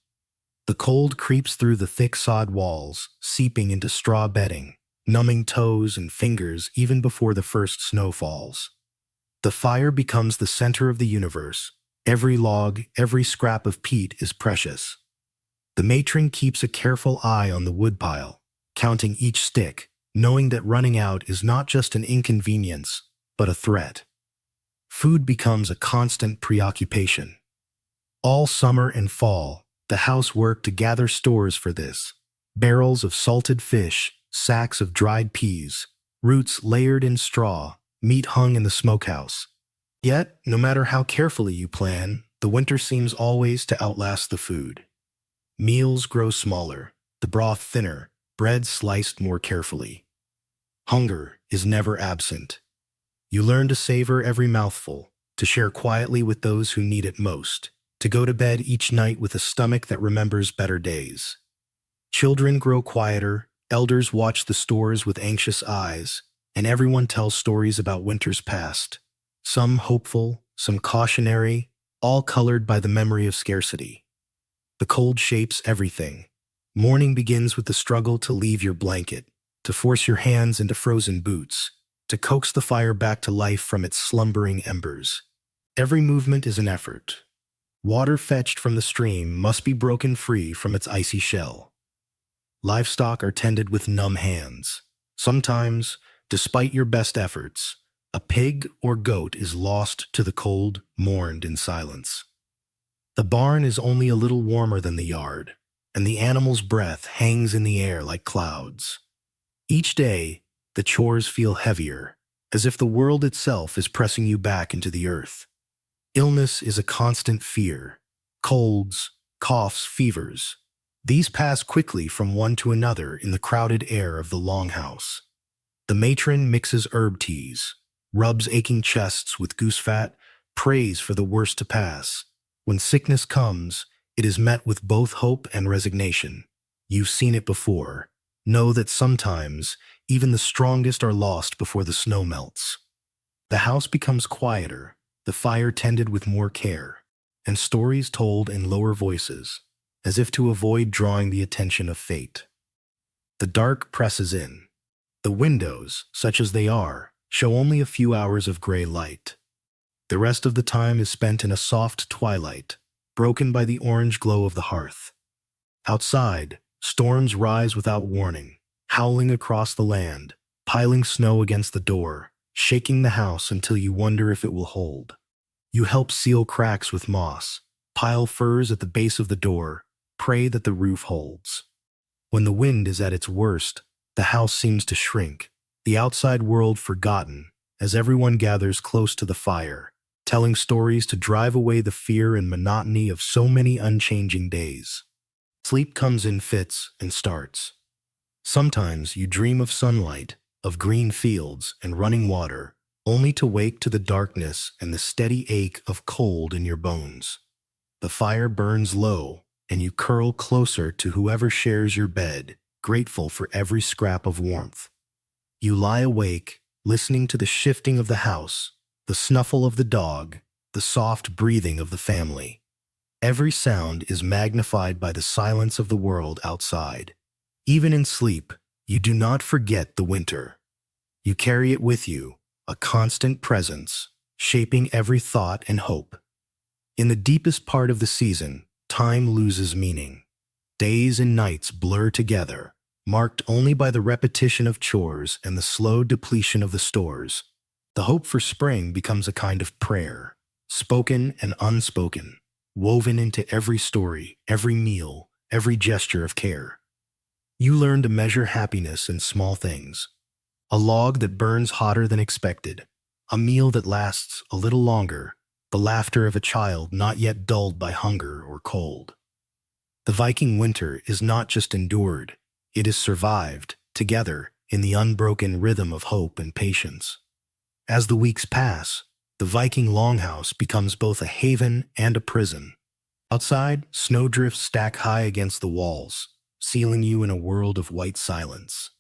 The cold creeps through the thick sod walls, seeping into straw bedding, numbing toes and fingers even before the first snow falls. The fire becomes the center of the universe. Every log, every scrap of peat is precious. The matron keeps a careful eye on the woodpile, counting each stick, knowing that running out is not just an inconvenience, but a threat. Food becomes a constant preoccupation. All summer and fall, the house worked to gather stores for this. Barrels of salted fish, sacks of dried peas, roots layered in straw, meat hung in the smokehouse. Yet, no matter how carefully you plan, the winter seems always to outlast the food. Meals grow smaller, the broth thinner, bread sliced more carefully. Hunger is never absent. You learn to savor every mouthful, to share quietly with those who need it most, to go to bed each night with a stomach that remembers better days. Children grow quieter, elders watch the stores with anxious eyes, and everyone tells stories about winters past. Some hopeful, some cautionary, all colored by the memory of scarcity. The cold shapes everything. Morning begins with the struggle to leave your blanket, to force your hands into frozen boots, to coax the fire back to life from its slumbering embers. Every movement is an effort. Water fetched from the stream must be broken free from its icy shell. Livestock are tended with numb hands. Sometimes, despite your best efforts, a pig or goat is lost to the cold, mourned in silence. The barn is only a little warmer than the yard, and the animal's breath hangs in the air like clouds. Each day, the chores feel heavier, as if the world itself is pressing you back into the earth. Illness is a constant fear. Colds, coughs, fevers. These pass quickly from one to another in the crowded air of the Longhouse. The matron mixes herb teas, rubs aching chests with goose fat, prays for the worst to pass. When sickness comes, it is met with both hope and resignation. You've seen it before. Know that sometimes even the strongest are lost before the snow melts. The house becomes quieter, the fire tended with more care, and stories told in lower voices, as if to avoid drawing the attention of fate. The dark presses in. The windows, such as they are, show only a few hours of gray light. The rest of the time is spent in a soft twilight, broken by the orange glow of the hearth. Outside, storms rise without warning, howling across the land, piling snow against the door, shaking the house until you wonder if it will hold. You help seal cracks with moss, pile furs at the base of the door, pray that the roof holds. When the wind is at its worst, the house seems to shrink, the outside world forgotten, as everyone gathers close to the fire, telling stories to drive away the fear and monotony of so many unchanging days. Sleep comes in fits and starts. Sometimes you dream of sunlight, of green fields and running water, only to wake to the darkness and the steady ache of cold in your bones. The fire burns low, and you curl closer to whoever shares your bed, grateful for every scrap of warmth. You lie awake, listening to the shifting of the house, the snuffle of the dog, the soft breathing of the family. Every sound is magnified by the silence of the world outside. Even in sleep, you do not forget the winter. You carry it with you, a constant presence, shaping every thought and hope. In the deepest part of the season, time loses meaning. Days and nights blur together, marked only by the repetition of chores and the slow depletion of the stores. The hope for spring becomes a kind of prayer, spoken and unspoken, woven into every story, every meal, every gesture of care. You learn to measure happiness in small things. A log that burns hotter than expected, a meal that lasts a little longer, the laughter of a child not yet dulled by hunger or cold. The Viking winter is not just endured, it is survived, together, in the unbroken rhythm of hope and patience. As the weeks pass, the Viking Longhouse becomes both a haven and a prison. Outside, snowdrifts stack high against the walls. sealing you in a world of white silence.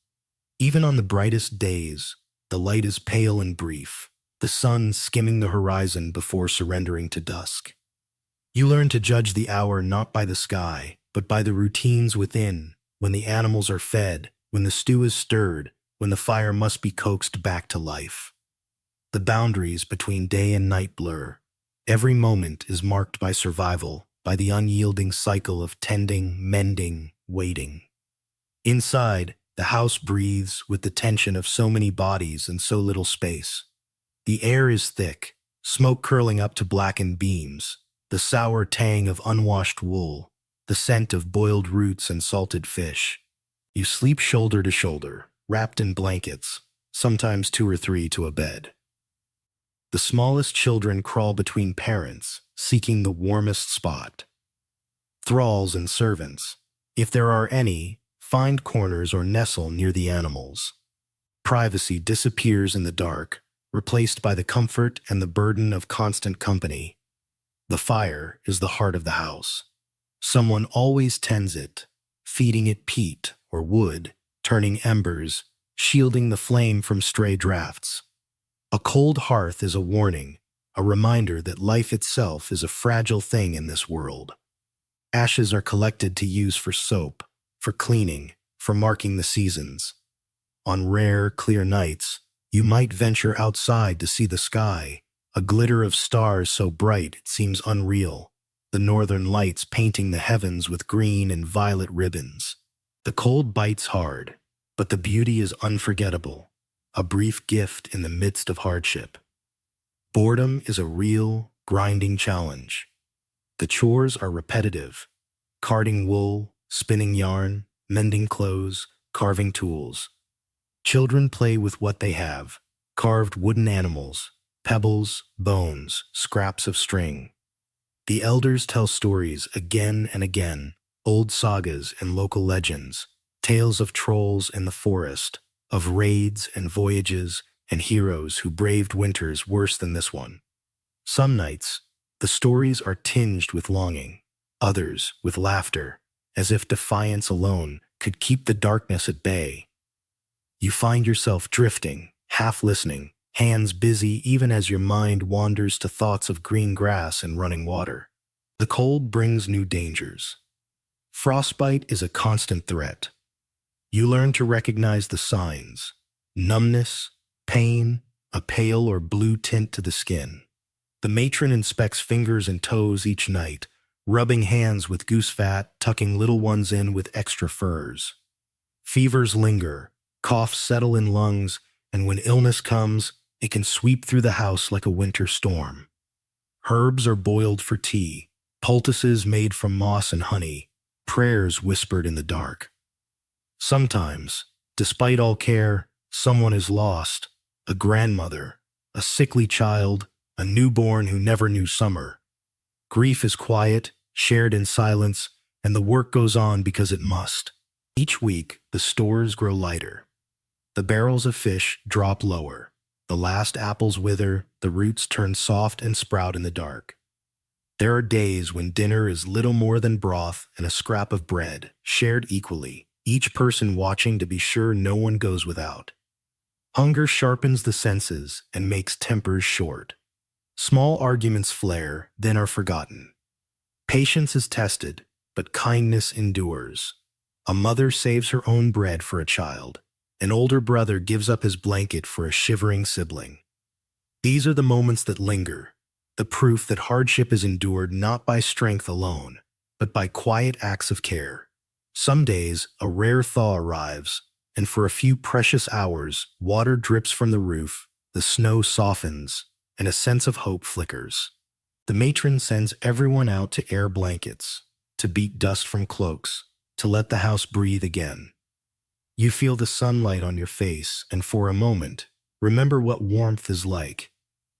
Even on the brightest days, the light is pale and brief, the sun skimming the horizon before surrendering to dusk. You learn to judge the hour not by the sky, but by the routines within, when the animals are fed, when the stew is stirred, when the fire must be coaxed back to life. The boundaries between day and night blur. Every moment is marked by survival, by the unyielding cycle of tending, mending, waiting. Inside, the house breathes with the tension of so many bodies and so little space. The air is thick, smoke curling up to blackened beams, the sour tang of unwashed wool, the scent of boiled roots and salted fish. You sleep shoulder to shoulder, wrapped in blankets, sometimes two or three to a bed. The smallest children crawl between parents, seeking the warmest spot. Thralls and servants, if there are any, find corners or nestle near the animals. Privacy disappears in the dark, replaced by the comfort and the burden of constant company. The fire is the heart of the house. Someone always tends it, feeding it peat or wood, turning embers, shielding the flame from stray drafts. A cold hearth is a warning, a reminder that life itself is a fragile thing in this world. Ashes are collected to use for soap, for cleaning, for marking the seasons. On rare, clear nights, you might venture outside to see the sky, a glitter of stars so bright it seems unreal, the northern lights painting the heavens with green and violet ribbons. The cold bites hard, but the beauty is unforgettable, a brief gift in the midst of hardship. Boredom is a real, grinding challenge. The chores are repetitive: carding wool, spinning yarn, mending clothes, carving tools. Children play with what they have: carved wooden animals, pebbles, bones, scraps of string. The elders tell stories again and again, old sagas and local legends, tales of trolls in the forest, of raids and voyages and heroes who braved winters worse than this one. Some nights, the stories are tinged with longing, others with laughter, as if defiance alone could keep the darkness at bay. You find yourself drifting, half listening, hands busy even as your mind wanders to thoughts of green grass and running water. The cold brings new dangers. Frostbite is a constant threat. You learn to recognize the signs: numbness, pain, a pale or blue tint to the skin. The matron inspects fingers and toes each night, rubbing hands with goose fat, tucking little ones in with extra furs. Fevers linger, coughs settle in lungs, and when illness comes, it can sweep through the house like a winter storm. Herbs are boiled for tea, poultices made from moss and honey, prayers whispered in the dark. Sometimes, despite all care, someone is lost: a grandmother, a sickly child, a newborn who never knew summer. Grief is quiet, shared in silence, and the work goes on because it must. Each week, the stores grow lighter. The barrels of fish drop lower. The last apples wither, the roots turn soft and sprout in the dark. There are days when dinner is little more than broth and a scrap of bread, shared equally, each person watching to be sure no one goes without. Hunger sharpens the senses and makes tempers short. Small arguments flare, then are forgotten. Patience is tested, but kindness endures. A mother saves her own bread for a child. An older brother gives up his blanket for a shivering sibling. These are the moments that linger, the proof that hardship is endured not by strength alone, but by quiet acts of care. Some days, a rare thaw arrives, and for a few precious hours, water drips from the roof, the snow softens, and a sense of hope flickers. The matron sends everyone out to air blankets, to beat dust from cloaks, to let the house breathe again. You feel the sunlight on your face, and for a moment, remember what warmth is like.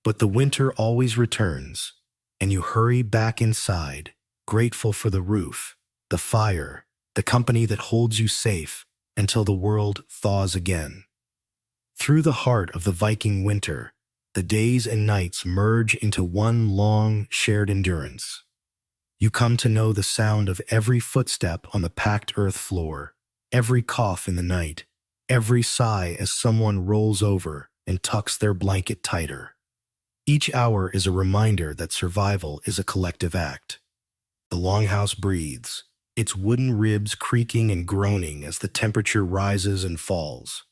But the winter always returns, and you hurry back inside, grateful for the roof, the fire, the company that holds you safe until the world thaws again. Through the heart of the Viking winter, the days and nights merge into one long, shared endurance. You come to know the sound of every footstep on the packed earth floor, every cough in the night, every sigh as someone rolls over and tucks their blanket tighter. Each hour is a reminder that survival is a collective act. The longhouse breathes, its wooden ribs creaking and groaning as the temperature rises and falls.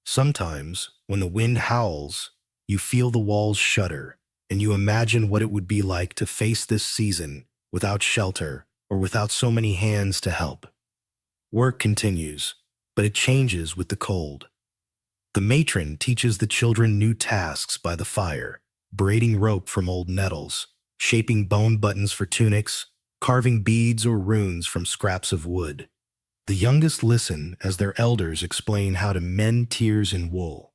Sometimes, when the wind howls, you feel the walls shudder, and you imagine what it would be like to face this season without shelter or without so many hands to help. Work continues, but it changes with the cold. The matron teaches the children new tasks by the fire, braiding rope from old nettles, shaping bone buttons for tunics, carving beads or runes from scraps of wood. The youngest listen as their elders explain how to mend tears in wool,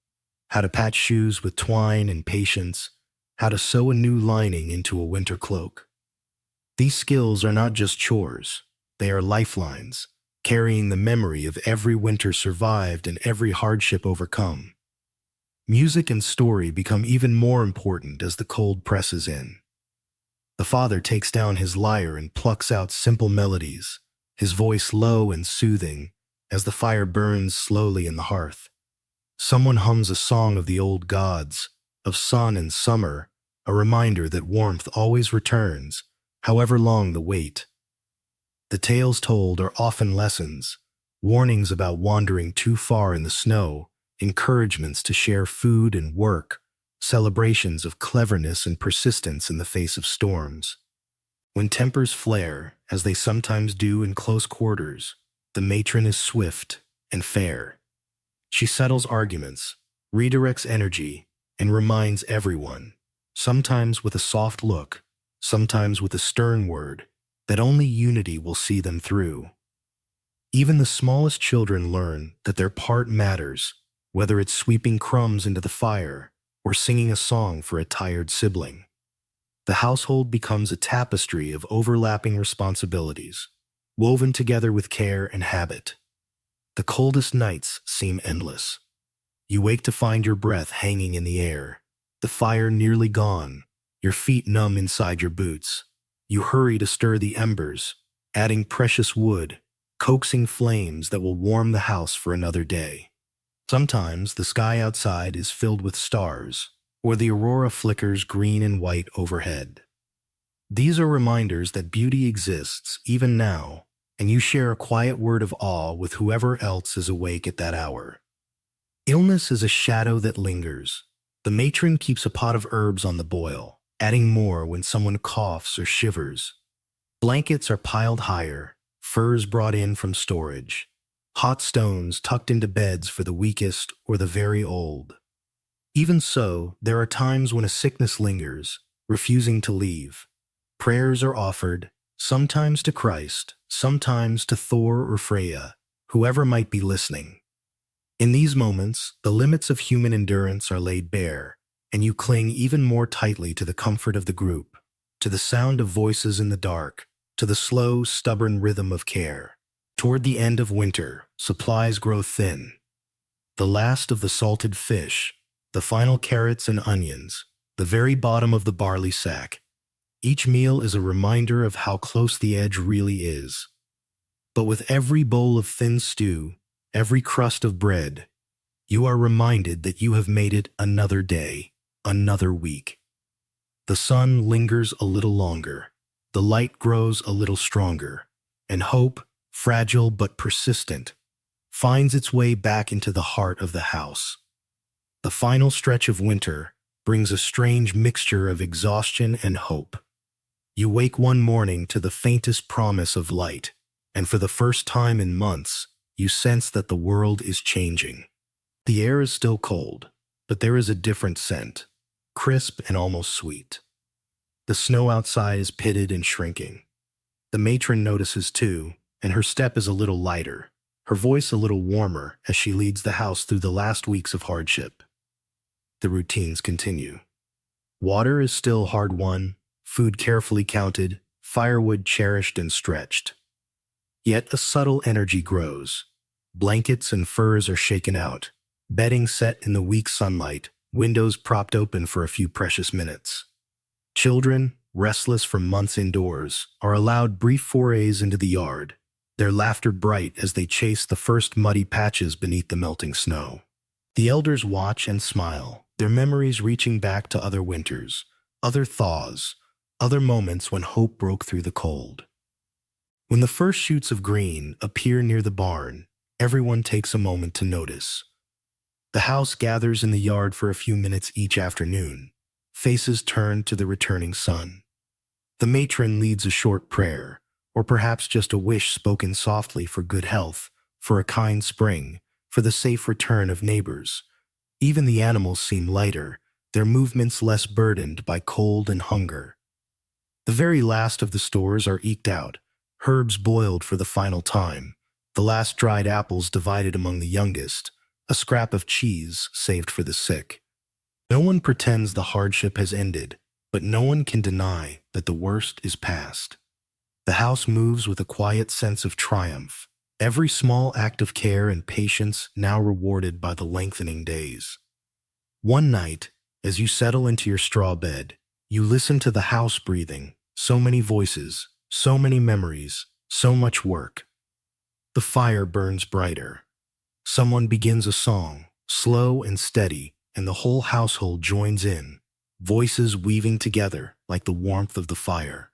how to patch shoes with twine and patience, how to sew a new lining into a winter cloak. These skills are not just chores, they are lifelines, carrying the memory of every winter survived and every hardship overcome. Music and story become even more important as the cold presses in. The father takes down his lyre and plucks out simple melodies, his voice low and soothing as the fire burns slowly in the hearth. Someone hums a song of the old gods, of sun and summer, a reminder that warmth always returns, however long the wait. The tales told are often lessons, warnings about wandering too far in the snow, encouragements to share food and work, celebrations of cleverness and persistence in the face of storms. When tempers flare, as they sometimes do in close quarters, the matron is swift and fair. She settles arguments, redirects energy, and reminds everyone, sometimes with a soft look, sometimes with a stern word, that only unity will see them through. Even the smallest children learn that their part matters, whether it's sweeping crumbs into the fire or singing a song for a tired sibling. The household becomes a tapestry of overlapping responsibilities, woven together with care and habit. The coldest nights seem endless. You wake to find your breath hanging in the air, the fire nearly gone, your feet numb inside your boots. You hurry to stir the embers, adding precious wood, coaxing flames that will warm the house for another day. Sometimes the sky outside is filled with stars, or the aurora flickers green and white overhead. These are reminders that beauty exists even now, and you share a quiet word of awe with whoever else is awake at that hour. Illness is a shadow that lingers. The matron keeps a pot of herbs on the boil, adding more when someone coughs or shivers. Blankets are piled higher, furs brought in from storage, hot stones tucked into beds for the weakest or the very old. Even so, there are times when a sickness lingers, refusing to leave. Prayers are offered, sometimes to Christ, sometimes to Thor or Freya, whoever might be listening. In these moments, the limits of human endurance are laid bare, and you cling even more tightly to the comfort of the group, to the sound of voices in the dark, to the slow, stubborn rhythm of care. Toward the end of winter, supplies grow thin. The last of the salted fish, the final carrots and onions, the very bottom of the barley sack. Each meal is a reminder of how close the edge really is. But with every bowl of thin stew, every crust of bread, you are reminded that you have made it another day, another week. The sun lingers a little longer, the light grows a little stronger, and hope, fragile but persistent, finds its way back into the heart of the house. The final stretch of winter brings a strange mixture of exhaustion and hope. You wake one morning to the faintest promise of light, and for the first time in months, you sense that the world is changing. The air is still cold, but there is a different scent, crisp and almost sweet. The snow outside is pitted and shrinking. The matron notices too, and her step is a little lighter, her voice a little warmer as she leads the house through the last weeks of hardship. The routines continue. Water is still hard-won, food carefully counted, firewood cherished and stretched. Yet a subtle energy grows. Blankets and furs are shaken out, bedding set in the weak sunlight, windows propped open for a few precious minutes. Children, restless from months indoors, are allowed brief forays into the yard, their laughter bright as they chase the first muddy patches beneath the melting snow. The elders watch and smile, their memories reaching back to other winters, other thaws, other moments when hope broke through the cold. When the first shoots of green appear near the barn, everyone takes a moment to notice. The house gathers in the yard for a few minutes each afternoon, faces turned to the returning sun. The matron leads a short prayer, or perhaps just a wish spoken softly for good health, for a kind spring, for the safe return of neighbors. Even the animals seem lighter, their movements less burdened by cold and hunger. The very last of the stores are eked out, herbs boiled for the final time, the last dried apples divided among the youngest, a scrap of cheese saved for the sick. No one pretends the hardship has ended, but no one can deny that the worst is past. The house moves with a quiet sense of triumph, every small act of care and patience now rewarded by the lengthening days. One night, as you settle into your straw bed, you listen to the house breathing, so many voices, so many memories, so much work. The fire burns brighter. Someone begins a song, slow and steady, and the whole household joins in, voices weaving together like the warmth of the fire.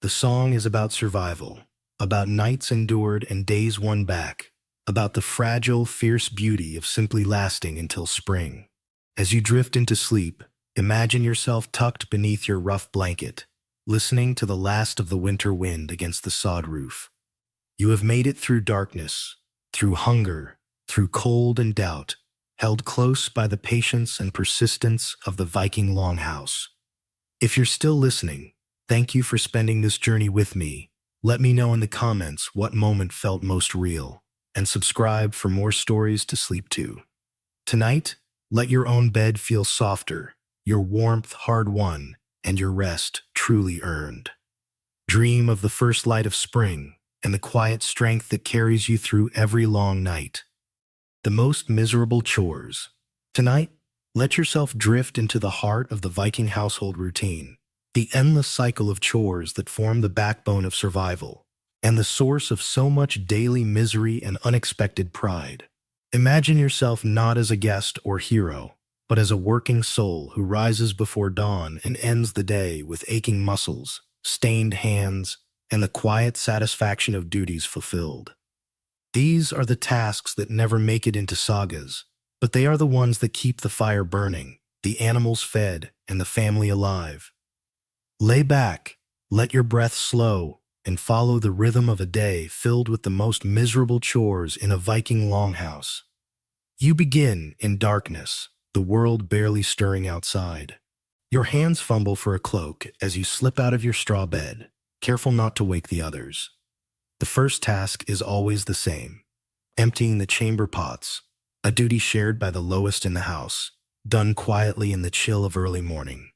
The song is about survival, about nights endured and days won back, about the fragile, fierce beauty of simply lasting until spring. As you drift into sleep, imagine yourself tucked beneath your rough blanket, listening to the last of the winter wind against the sod roof. You have made it through darkness, through hunger, through cold and doubt, held close by the patience and persistence of the Viking Longhouse. If you're still listening, thank you for spending this journey with me. Let me know in the comments what moment felt most real, and subscribe for more stories to sleep to. Tonight, let your own bed feel softer, your warmth hard-won, and your rest truly earned. Dream of the first light of spring and the quiet strength that carries you through every long night. The most miserable chores. Tonight, let yourself drift into the heart of the Viking household routine, the endless cycle of chores that form the backbone of survival, and the source of so much daily misery and unexpected pride. Imagine yourself not as a guest or hero, but as a working soul who rises before dawn and ends the day with aching muscles, stained hands, and the quiet satisfaction of duties fulfilled. These are the tasks that never make it into sagas, but they are the ones that keep the fire burning, the animals fed, and the family alive. Lay back, let your breath slow, and follow the rhythm of a day filled with the most miserable chores in a Viking longhouse. You begin in darkness, the world barely stirring outside. Your hands fumble for a cloak as you slip out of your straw bed, careful not to wake the others. The first task is always the same: emptying the chamber pots, a duty shared by the lowest in the house, done quietly in the chill of early morning.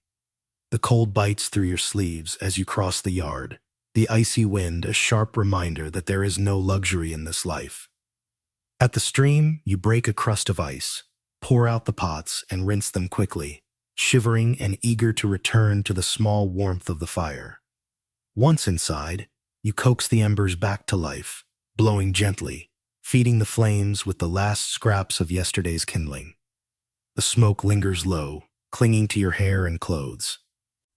The cold bites through your sleeves as you cross the yard, the icy wind a sharp reminder that there is no luxury in this life. At the stream, you break a crust of ice, pour out the pots, and rinse them quickly, shivering and eager to return to the small warmth of the fire. Once inside, you coax the embers back to life, blowing gently, feeding the flames with the last scraps of yesterday's kindling. The smoke lingers low, clinging to your hair and clothes.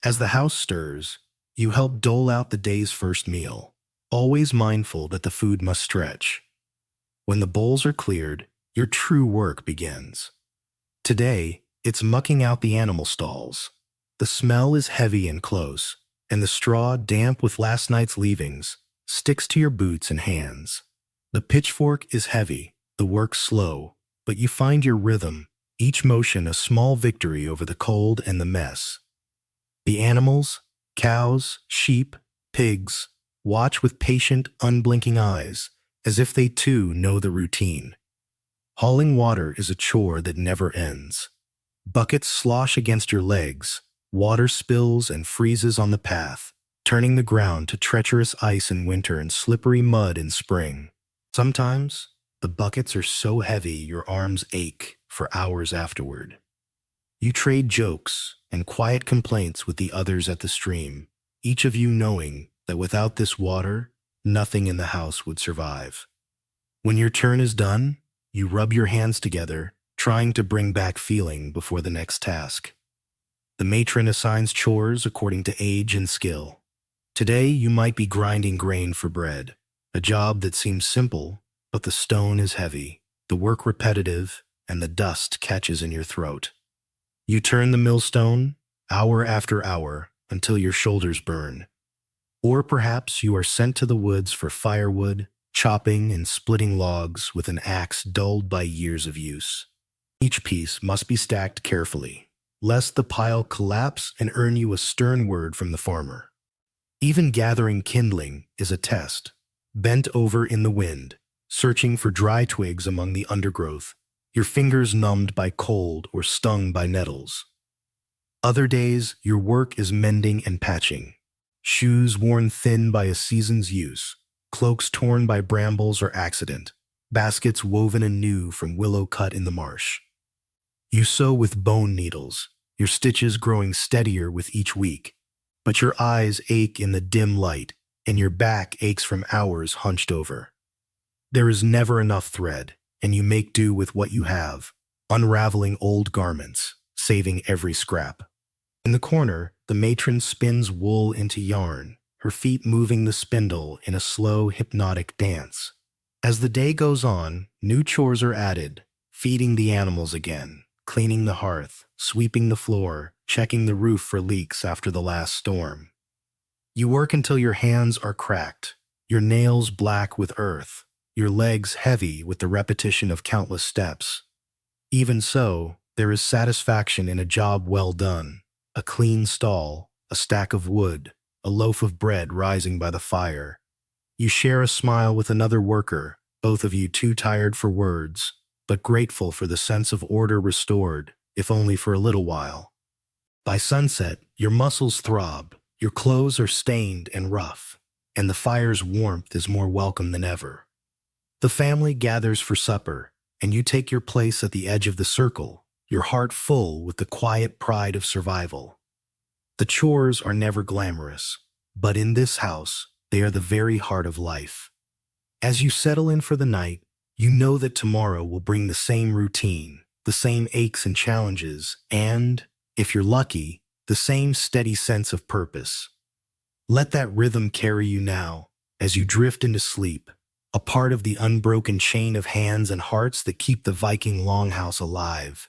As the house stirs, you help dole out the day's first meal, always mindful that the food must stretch. When the bowls are cleared, your true work begins. Today, it's mucking out the animal stalls. The smell is heavy and close, and the straw, damp with last night's leavings, sticks to your boots and hands. The pitchfork is heavy, the work slow, but you find your rhythm, each motion a small victory over the cold and the mess. The animals, cows, sheep, pigs, watch with patient, unblinking eyes, as if they too know the routine. Hauling water is a chore that never ends. Buckets slosh against your legs, water spills and freezes on the path, turning the ground to treacherous ice in winter and slippery mud in spring. Sometimes, the buckets are so heavy your arms ache for hours afterward. You trade jokes and quiet complaints with the others at the stream, each of you knowing that without this water, nothing in the house would survive. When your turn is done, you rub your hands together, trying to bring back feeling before the next task. The matron assigns chores according to age and skill. Today, you might be grinding grain for bread, a job that seems simple, but the stone is heavy, the work repetitive, and the dust catches in your throat. You turn the millstone, hour after hour, until your shoulders burn. Or perhaps you are sent to the woods for firewood, chopping and splitting logs with an axe dulled by years of use. Each piece must be stacked carefully, lest the pile collapse and earn you a stern word from the farmer. Even gathering kindling is a test, bent over in the wind, searching for dry twigs among the undergrowth, your fingers numbed by cold or stung by nettles. Other days, your work is mending and patching, shoes worn thin by a season's use, cloaks torn by brambles or accident, baskets woven anew from willow cut in the marsh. You sew with bone needles, your stitches growing steadier with each week, but your eyes ache in the dim light, and your back aches from hours hunched over. There is never enough thread, and you make do with what you have, unraveling old garments, saving every scrap. In the corner, the matron spins wool into yarn, her feet moving the spindle in a slow, hypnotic dance. As the day goes on, new chores are added, feeding the animals again, cleaning the hearth, sweeping the floor, checking the roof for leaks after the last storm. You work until your hands are cracked, your nails black with earth, your legs heavy with the repetition of countless steps. Even so, there is satisfaction in a job well done, a clean stall, a stack of wood, a loaf of bread rising by the fire. You share a smile with another worker, both of you too tired for words, but grateful for the sense of order restored, if only for a little while. By sunset, your muscles throb, your clothes are stained and rough, and the fire's warmth is more welcome than ever. The family gathers for supper, and you take your place at the edge of the circle, your heart full with the quiet pride of survival. The chores are never glamorous, but in this house, they are the very heart of life. As you settle in for the night, you know that tomorrow will bring the same routine, the same aches and challenges, and, if you're lucky, the same steady sense of purpose. Let that rhythm carry you now, as you drift into sleep, a part of the unbroken chain of hands and hearts that keep the Viking Longhouse alive.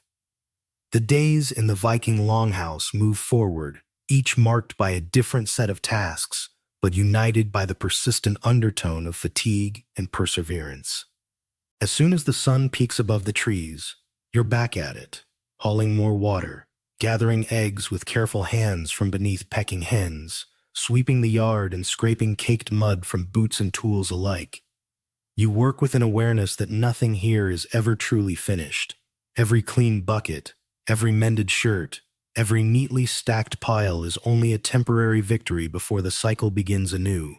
The days in the Viking Longhouse move forward, each marked by a different set of tasks, but united by the persistent undertone of fatigue and perseverance. As soon as the sun peaks above the trees, you're back at it, hauling more water, gathering eggs with careful hands from beneath pecking hens, sweeping the yard and scraping caked mud from boots and tools alike. You work with an awareness that nothing here is ever truly finished. Every clean bucket, every mended shirt, every neatly stacked pile is only a temporary victory before the cycle begins anew.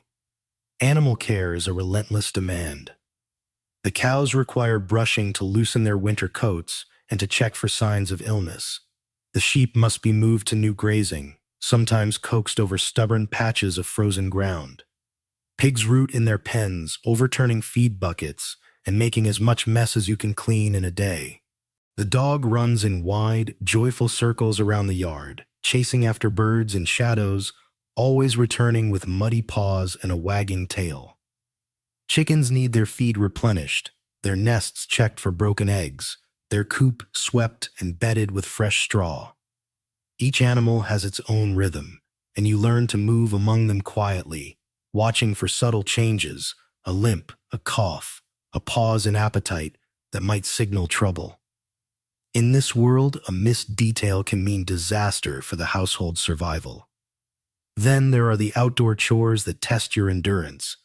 Animal care is a relentless demand. The cows require brushing to loosen their winter coats and to check for signs of illness. The sheep must be moved to new grazing, sometimes coaxed over stubborn patches of frozen ground. Pigs root in their pens, overturning feed buckets and making as much mess as you can clean in a day. The dog runs in wide, joyful circles around the yard, chasing after birds in shadows, always returning with muddy paws and a wagging tail. Chickens need their feed replenished, their nests checked for broken eggs, their coop swept and bedded with fresh straw. Each animal has its own rhythm, and you learn to move among them quietly, watching for subtle changes, a limp, a cough, a pause in appetite that might signal trouble. In this world, a missed detail can mean disaster for the household's survival. Then there are the outdoor chores that test your endurance.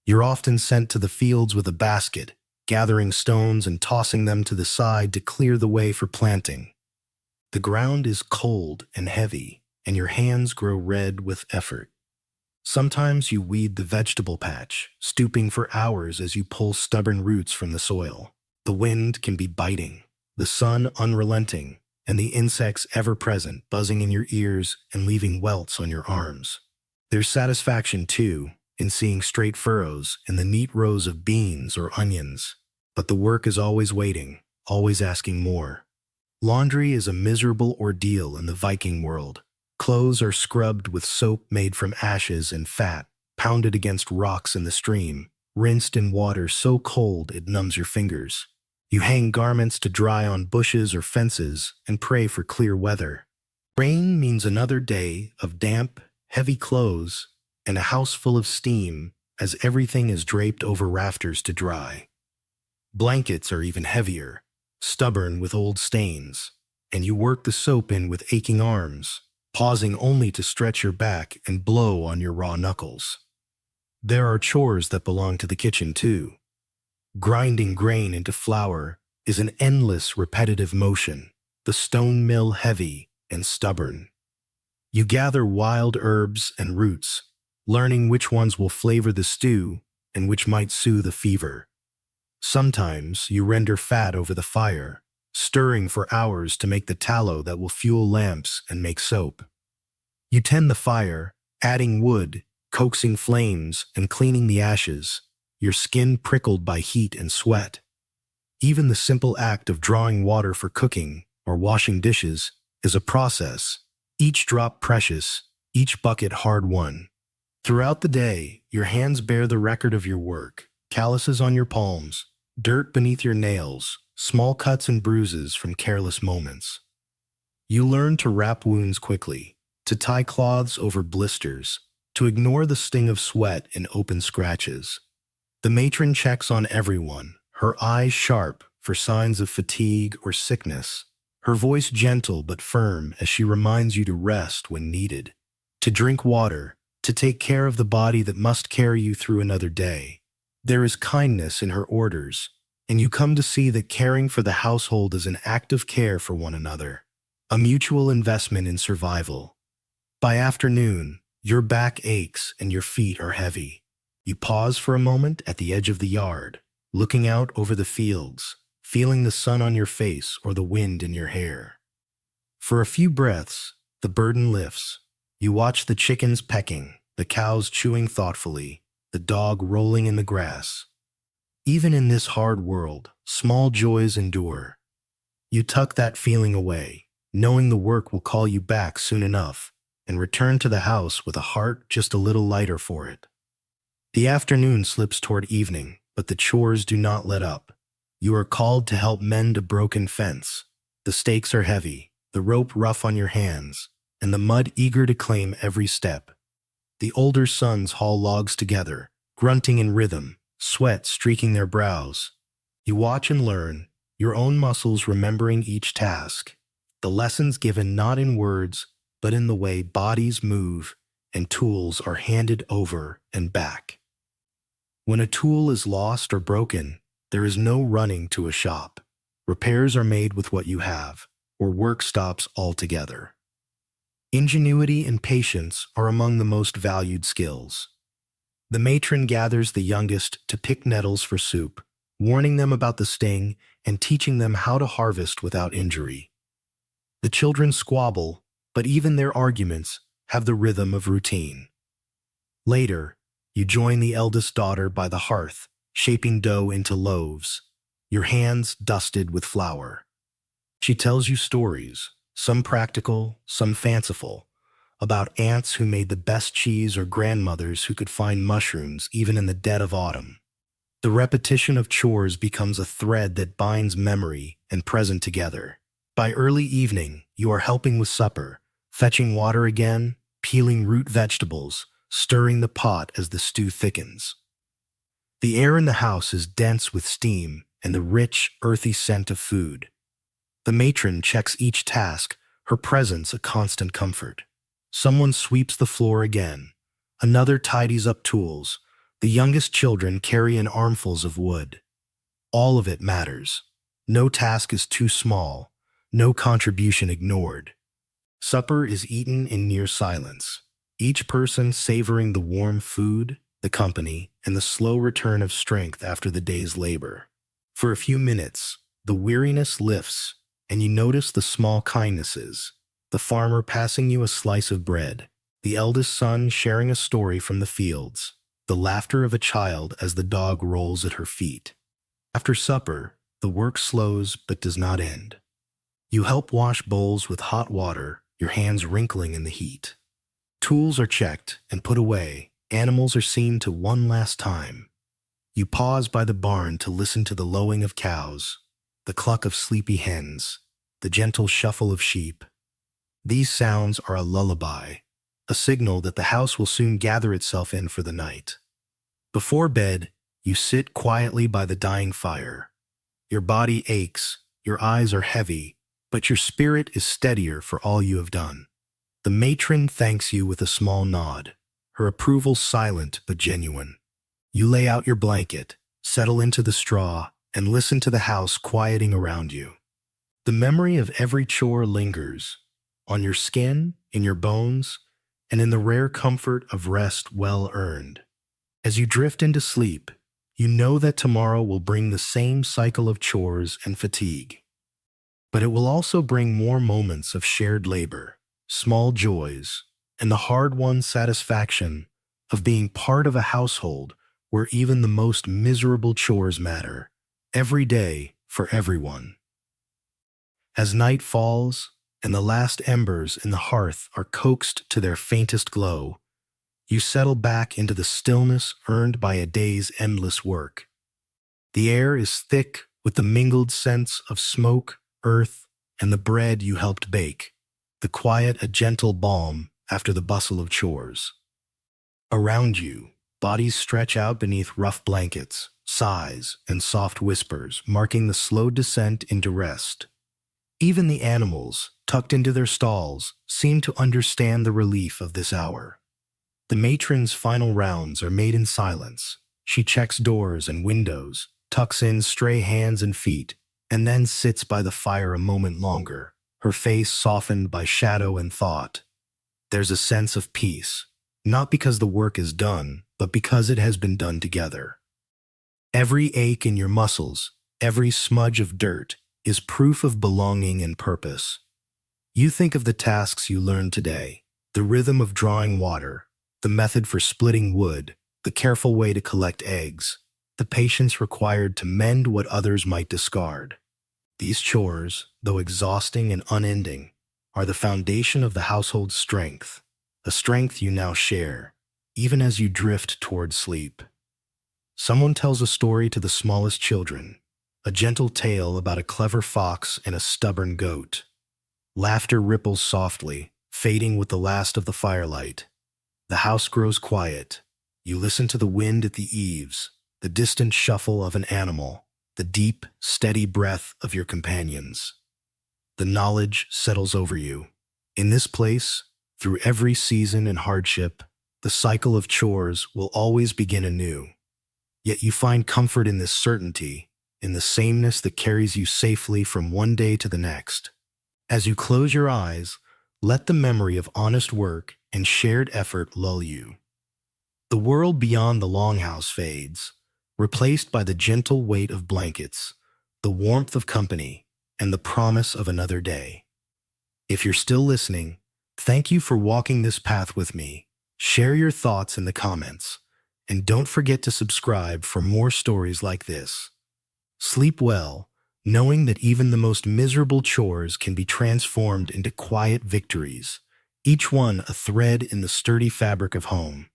You're often sent to the fields with a basket, gathering stones and tossing them to the side to clear the way for planting. The ground is cold and heavy, and your hands grow red with effort. Sometimes you weed the vegetable patch, stooping for hours as you pull stubborn roots from the soil. The wind can be biting, the sun unrelenting, and the insects ever present buzzing in your ears and leaving welts on your arms. There's satisfaction, too, in seeing straight furrows in the neat rows of beans or onions. But the work is always waiting, always asking more. Laundry is a miserable ordeal in the Viking world. Clothes are scrubbed with soap made from ashes and fat, pounded against rocks in the stream, rinsed in water so cold it numbs your fingers. You hang garments to dry on bushes or fences and pray for clear weather. Rain means another day of damp, heavy clothes and a house full of steam as everything is draped over rafters to dry. Blankets are even heavier, stubborn with old stains, and you work the soap in with aching arms, pausing only to stretch your back and blow on your raw knuckles. There are chores that belong to the kitchen, too. Grinding grain into flour is an endless, repetitive motion, the stone mill heavy and stubborn. You gather wild herbs and roots, learning which ones will flavor the stew and which might soothe a fever. Sometimes you render fat over the fire, stirring for hours to make the tallow that will fuel lamps and make soap. You tend the fire, adding wood, coaxing flames, and cleaning the ashes, your skin prickled by heat and sweat. Even the simple act of drawing water for cooking or washing dishes is a process, each drop precious, each bucket hard-won. Throughout the day, your hands bear the record of your work, calluses on your palms, dirt beneath your nails, small cuts and bruises from careless moments. You learn to wrap wounds quickly, to tie cloths over blisters, to ignore the sting of sweat in open scratches. The matron checks on everyone, her eyes sharp for signs of fatigue or sickness, her voice gentle but firm as she reminds you to rest when needed, to drink water, to take care of the body that must carry you through another day. There is kindness in her orders, and you come to see that caring for the household is an act of care for one another, a mutual investment in survival. By afternoon, your back aches and your feet are heavy. You pause for a moment at the edge of the yard, looking out over the fields, feeling the sun on your face or the wind in your hair. For a few breaths, the burden lifts. You watch the chickens pecking, the cows chewing thoughtfully, the dog rolling in the grass. Even in this hard world, small joys endure. You tuck that feeling away, knowing the work will call you back soon enough, and return to the house with a heart just a little lighter for it. The afternoon slips toward evening, but the chores do not let up. You are called to help mend a broken fence. The stakes are heavy, the rope rough on your hands, and the mud eager to claim every step. The older sons haul logs together, grunting in rhythm, sweat streaking their brows. You watch and learn, your own muscles remembering each task, the lessons given not in words, but in the way bodies move and tools are handed over and back. When a tool is lost or broken, there is no running to a shop. Repairs are made with what you have, or work stops altogether. Ingenuity and patience are among the most valued skills. The matron gathers the youngest to pick nettles for soup, warning them about the sting and teaching them how to harvest without injury. The children squabble, but even their arguments have the rhythm of routine. Later, you join the eldest daughter by the hearth, shaping dough into loaves, your hands dusted with flour. She tells you stories, some practical, some fanciful, about aunts who made the best cheese or grandmothers who could find mushrooms even in the dead of autumn. The repetition of chores becomes a thread that binds memory and present together. By early evening, you are helping with supper, fetching water again, peeling root vegetables, stirring the pot as the stew thickens. The air in the house is dense with steam and the rich, earthy scent of food. The matron checks each task, her presence a constant comfort. Someone sweeps the floor again. Another tidies up tools. The youngest children carry in armfuls of wood. All of it matters. No task is too small, no contribution ignored. Supper is eaten in near silence, each person savoring the warm food, the company, and the slow return of strength after the day's labor. For a few minutes, the weariness lifts, and you notice the small kindnesses, the farmer passing you a slice of bread, the eldest son sharing a story from the fields, the laughter of a child as the dog rolls at her feet. After supper, the work slows but does not end. You help wash bowls with hot water, your hands wrinkling in the heat. Tools are checked and put away, animals are seen to one last time. You pause by the barn to listen to the lowing of cows, the cluck of sleepy hens, the gentle shuffle of sheep. These sounds are a lullaby, a signal that the house will soon gather itself in for the night. Before bed, you sit quietly by the dying fire. Your body aches, your eyes are heavy, but your spirit is steadier for all you have done. The matron thanks you with a small nod, her approval silent but genuine. You lay out your blanket, settle into the straw, and listen to the house quieting around you. The memory of every chore lingers, on your skin, in your bones, and in the rare comfort of rest well earned. As you drift into sleep, you know that tomorrow will bring the same cycle of chores and fatigue. But it will also bring more moments of shared labor, small joys, and the hard-won satisfaction of being part of a household where even the most miserable chores matter, every day for everyone. As night falls and the last embers in the hearth are coaxed to their faintest glow, you settle back into the stillness earned by a day's endless work. The air is thick with the mingled scents of smoke, earth, and the bread you helped bake, the quiet a gentle balm after the bustle of chores. Around you, bodies stretch out beneath rough blankets, sighs, and soft whispers, marking the slow descent into rest. Even the animals, tucked into their stalls, seem to understand the relief of this hour. The matron's final rounds are made in silence. She checks doors and windows, tucks in stray hands and feet, and then sits by the fire a moment longer, her face softened by shadow and thought. There's a sense of peace, not because the work is done, but because it has been done together. Every ache in your muscles, every smudge of dirt, is proof of belonging and purpose. You think of the tasks you learned today, the rhythm of drawing water, the method for splitting wood, the careful way to collect eggs, the patience required to mend what others might discard. These chores, though exhausting and unending, are the foundation of the household's strength, a strength you now share, even as you drift toward sleep. Someone tells a story to the smallest children, a gentle tale about a clever fox and a stubborn goat. Laughter ripples softly, fading with the last of the firelight. The house grows quiet. You listen to the wind at the eaves, the distant shuffle of an animal, the deep, steady breath of your companions. The knowledge settles over you. In this place, through every season and hardship, the cycle of chores will always begin anew. Yet you find comfort in this certainty, in the sameness that carries you safely from one day to the next. As you close your eyes, let the memory of honest work and shared effort lull you. The world beyond the Longhouse fades, replaced by the gentle weight of blankets, the warmth of company, and the promise of another day. If you're still listening, thank you for walking this path with me. Share your thoughts in the comments, and don't forget to subscribe for more stories like this. Sleep well, knowing that even the most miserable chores can be transformed into quiet victories, each one a thread in the sturdy fabric of home.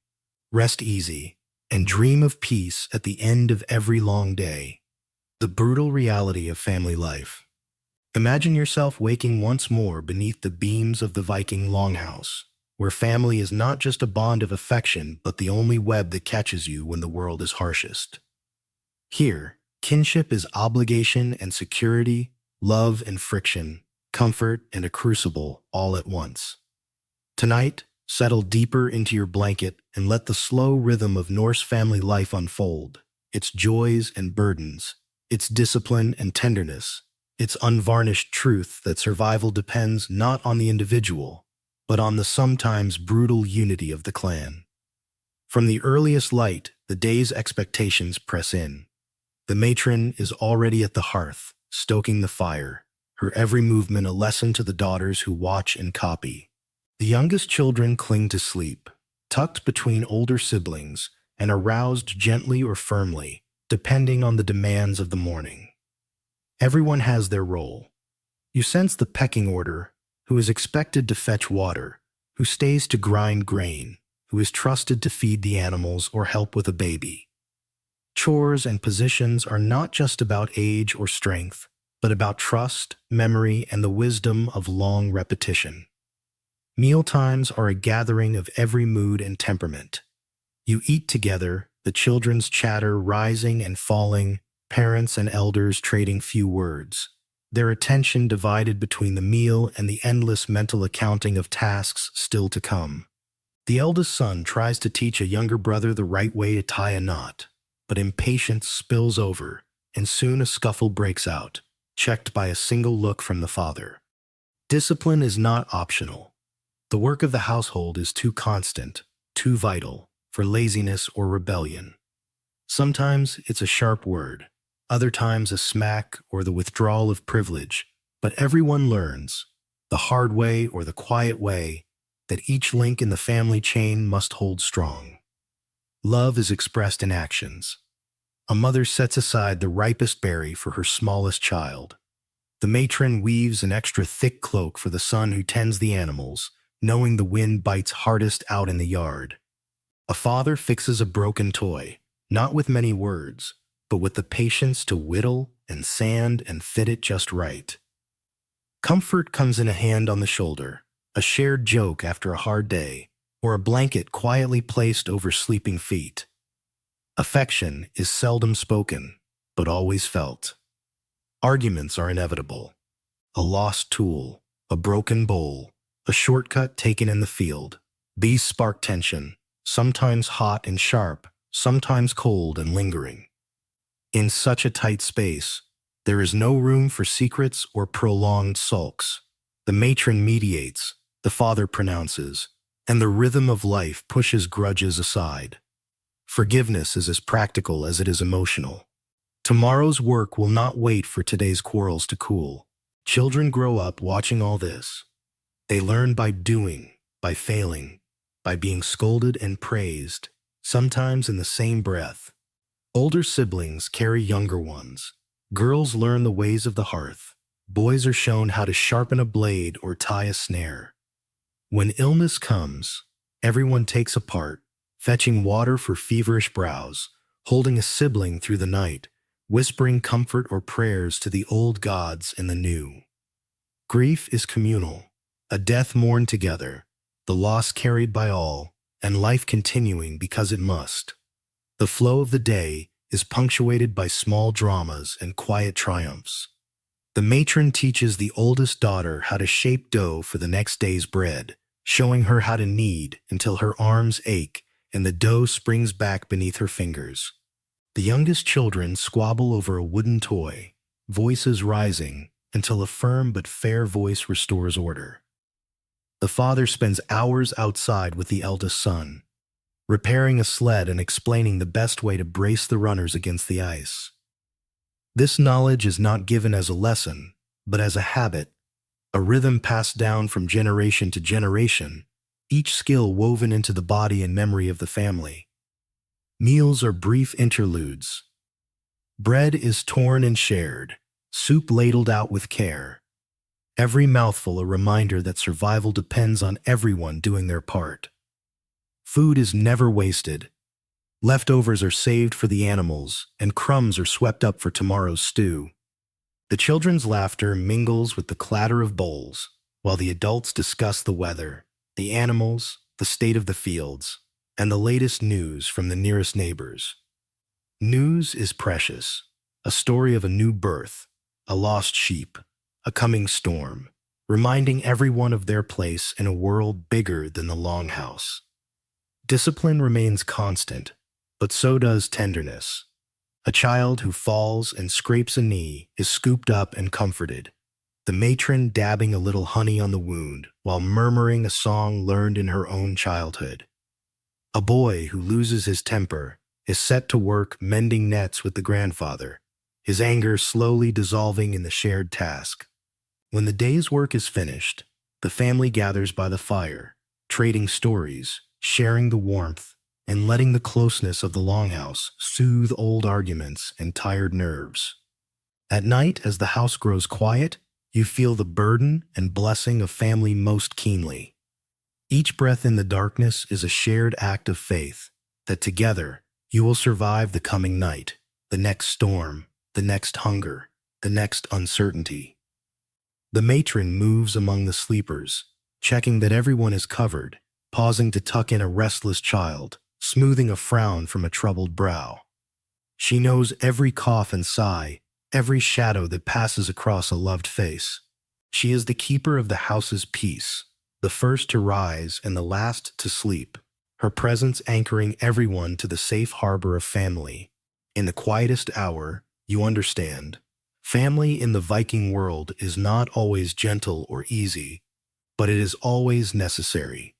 Rest easy, and dream of peace at the end of every long day. The brutal reality of family life. Imagine yourself waking once more beneath the beams of the Viking Longhouse, where family is not just a bond of affection, but the only web that catches you when the world is harshest. Here, kinship is obligation and security, love and friction, comfort and a crucible all at once. Tonight, settle deeper into your blanket and let the slow rhythm of Norse family life unfold, its joys and burdens, its discipline and tenderness, its unvarnished truth that survival depends not on the individual, but on the sometimes brutal unity of the clan. From the earliest light, the day's expectations press in. The matron is already at the hearth, stoking the fire, her every movement a lesson to the daughters who watch and copy. The youngest children cling to sleep, tucked between older siblings and aroused gently or firmly, depending on the demands of the morning. Everyone has their role. You sense the pecking order: who is expected to fetch water, who stays to grind grain, who is trusted to feed the animals or help with a baby. Chores and positions are not just about age or strength, but about trust, memory, and the wisdom of long repetition. Mealtimes are a gathering of every mood and temperament. You eat together, the children's chatter rising and falling, parents and elders trading few words, their attention divided between the meal and the endless mental accounting of tasks still to come. The eldest son tries to teach a younger brother the right way to tie a knot, but impatience spills over, and soon a scuffle breaks out, checked by a single look from the father. Discipline is not optional. The work of the household is too constant, too vital, for laziness or rebellion. Sometimes it's a sharp word, other times a smack or the withdrawal of privilege, but everyone learns, the hard way or the quiet way, that each link in the family chain must hold strong. Love is expressed in actions. A mother sets aside the ripest berry for her smallest child. The matron weaves an extra thick cloak for the son who tends the animals, knowing the wind bites hardest out in the yard. A father fixes a broken toy, not with many words, but with the patience to whittle and sand and fit it just right. Comfort comes in a hand on the shoulder, a shared joke after a hard day, or a blanket quietly placed over sleeping feet. Affection is seldom spoken, but always felt. Arguments are inevitable. A lost tool, a broken bowl, a shortcut taken in the field. These spark tension, sometimes hot and sharp, sometimes cold and lingering. In such a tight space, there is no room for secrets or prolonged sulks. The matron mediates, the father pronounces, and the rhythm of life pushes grudges aside. Forgiveness is as practical as it is emotional. Tomorrow's work will not wait for today's quarrels to cool. Children grow up watching all this. They learn by doing, by failing, by being scolded and praised, sometimes in the same breath. Older siblings carry younger ones. Girls learn the ways of the hearth. Boys are shown how to sharpen a blade or tie a snare. When illness comes, everyone takes a part, fetching water for feverish brows, holding a sibling through the night, whispering comfort or prayers to the old gods and the new. Grief is communal, a death mourned together, the loss carried by all, and life continuing because it must. The flow of the day is punctuated by small dramas and quiet triumphs. The matron teaches the oldest daughter how to shape dough for the next day's bread, showing her how to knead until her arms ache and the dough springs back beneath her fingers. The youngest children squabble over a wooden toy, voices rising until a firm but fair voice restores order. The father spends hours outside with the eldest son, repairing a sled and explaining the best way to brace the runners against the ice. This knowledge is not given as a lesson, but as a habit, a rhythm passed down from generation to generation, each skill woven into the body and memory of the family. Meals are brief interludes. Bread is torn and shared, soup ladled out with care. Every mouthful a reminder that survival depends on everyone doing their part. Food is never wasted. Leftovers are saved for the animals, and crumbs are swept up for tomorrow's stew. The children's laughter mingles with the clatter of bowls, while the adults discuss the weather, the animals, the state of the fields, and the latest news from the nearest neighbors. News is precious, a story of a new birth, a lost sheep, a coming storm, reminding everyone of their place in a world bigger than the Longhouse. Discipline remains constant, but so does tenderness. A child who falls and scrapes a knee is scooped up and comforted, the matron dabbing a little honey on the wound while murmuring a song learned in her own childhood. A boy who loses his temper is set to work mending nets with the grandfather, his anger slowly dissolving in the shared task. When the day's work is finished, The family gathers by the fire, trading stories, sharing the warmth, and letting the closeness of the longhouse soothe old arguments and tired nerves. At night, as the house grows quiet, you feel the burden and blessing of family most keenly. Each breath in the darkness is a shared act of faith that together you will survive the coming night, the next storm, the next hunger, the next uncertainty. The matron moves among the sleepers, checking that everyone is covered, pausing to tuck in a restless child, smoothing a frown from a troubled brow. She knows every cough and sigh, every shadow that passes across a loved face. She is the keeper of the house's peace, the first to rise and the last to sleep, her presence anchoring everyone to the safe harbor of family. In the quietest hour, you understand. Family in the Viking world is not always gentle or easy, but it is always necessary.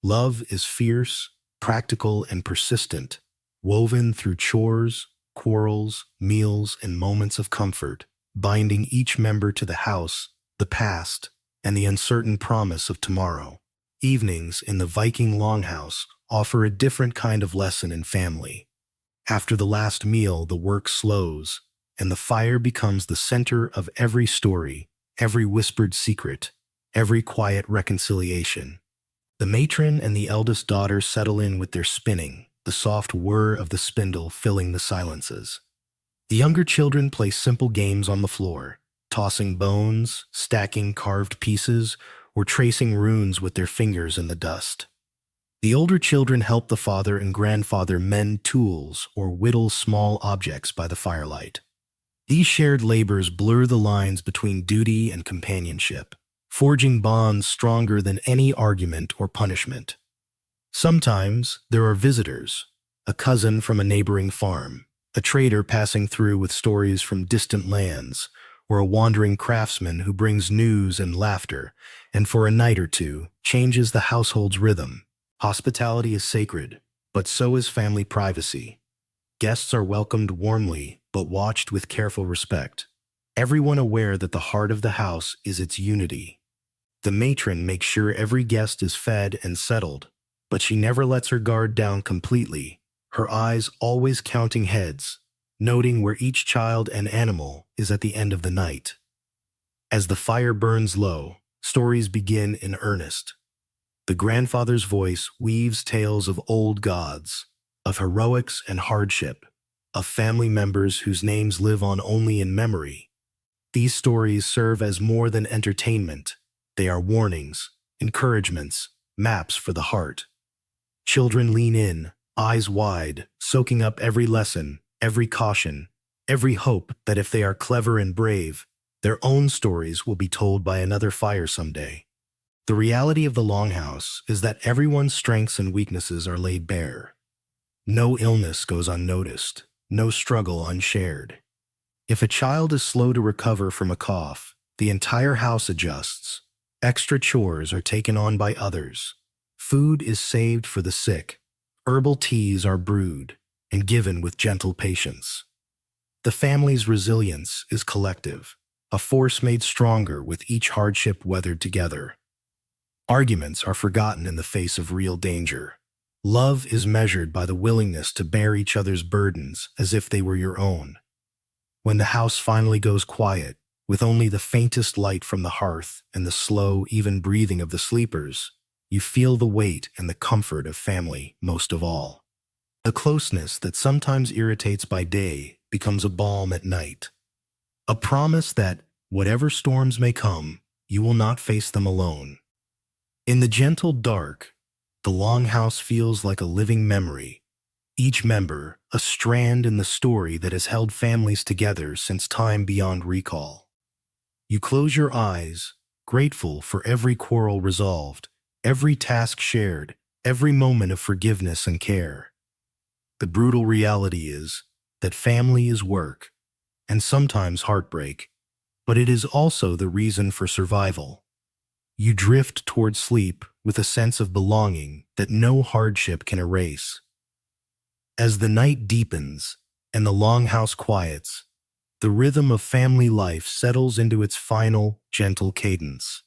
Love is fierce, practical, and persistent, woven through chores, quarrels, meals, and moments of comfort, binding each member to the house, the past, and the uncertain promise of tomorrow. Evenings in the Viking Longhouse offer a different kind of lesson in family. After the last meal, the work slows, and the fire becomes the center of every story, every whispered secret, every quiet reconciliation. The matron and the eldest daughter settle in with their spinning, the soft whir of the spindle filling the silences. The younger children play simple games on the floor, tossing bones, stacking carved pieces, or tracing runes with their fingers in the dust. The older children help the father and grandfather mend tools or whittle small objects by the firelight. These shared labors blur the lines between duty and companionship, forging bonds stronger than any argument or punishment. Sometimes there are visitors, a cousin from a neighboring farm, a trader passing through with stories from distant lands, or a wandering craftsman who brings news and laughter, and for a night or two changes the household's rhythm. Hospitality is sacred, but so is family privacy. Guests are welcomed warmly, but watched with careful respect. Everyone aware that the heart of the house is its unity. The matron makes sure every guest is fed and settled, but she never lets her guard down completely, her eyes always counting heads, noting where each child and animal is at the end of the night. As the fire burns low, stories begin in earnest. The grandfather's voice weaves tales of old gods, of heroics and hardship, of family members whose names live on only in memory. These stories serve as more than entertainment. They are warnings, encouragements, maps for the heart. Children lean in, eyes wide, soaking up every lesson, every caution, every hope that if they are clever and brave, their own stories will be told by another fire someday. The reality of the Longhouse is that everyone's strengths and weaknesses are laid bare. No illness goes unnoticed, no struggle unshared. If a child is slow to recover from a cough, the entire house adjusts. Extra chores are taken on by others. Food is saved for the sick. Herbal teas are brewed and given with gentle patience. The family's resilience is collective, a force made stronger with each hardship weathered together. Arguments are forgotten in the face of real danger. Love is measured by the willingness to bear each other's burdens as if they were your own. When the house finally goes quiet, with only the faintest light from the hearth and the slow, even breathing of the sleepers, you feel the weight and the comfort of family most of all. A closeness that sometimes irritates by day becomes a balm at night. A promise that, whatever storms may come, you will not face them alone. In the gentle dark, the Longhouse feels like a living memory, each member a strand in the story that has held families together since time beyond recall. You close your eyes, grateful for every quarrel resolved, every task shared, every moment of forgiveness and care. The brutal reality is that family is work, and sometimes heartbreak, but it is also the reason for survival. You drift toward sleep with a sense of belonging that no hardship can erase. As the night deepens and the Longhouse quiets, the rhythm of family life settles into its final, gentle cadence.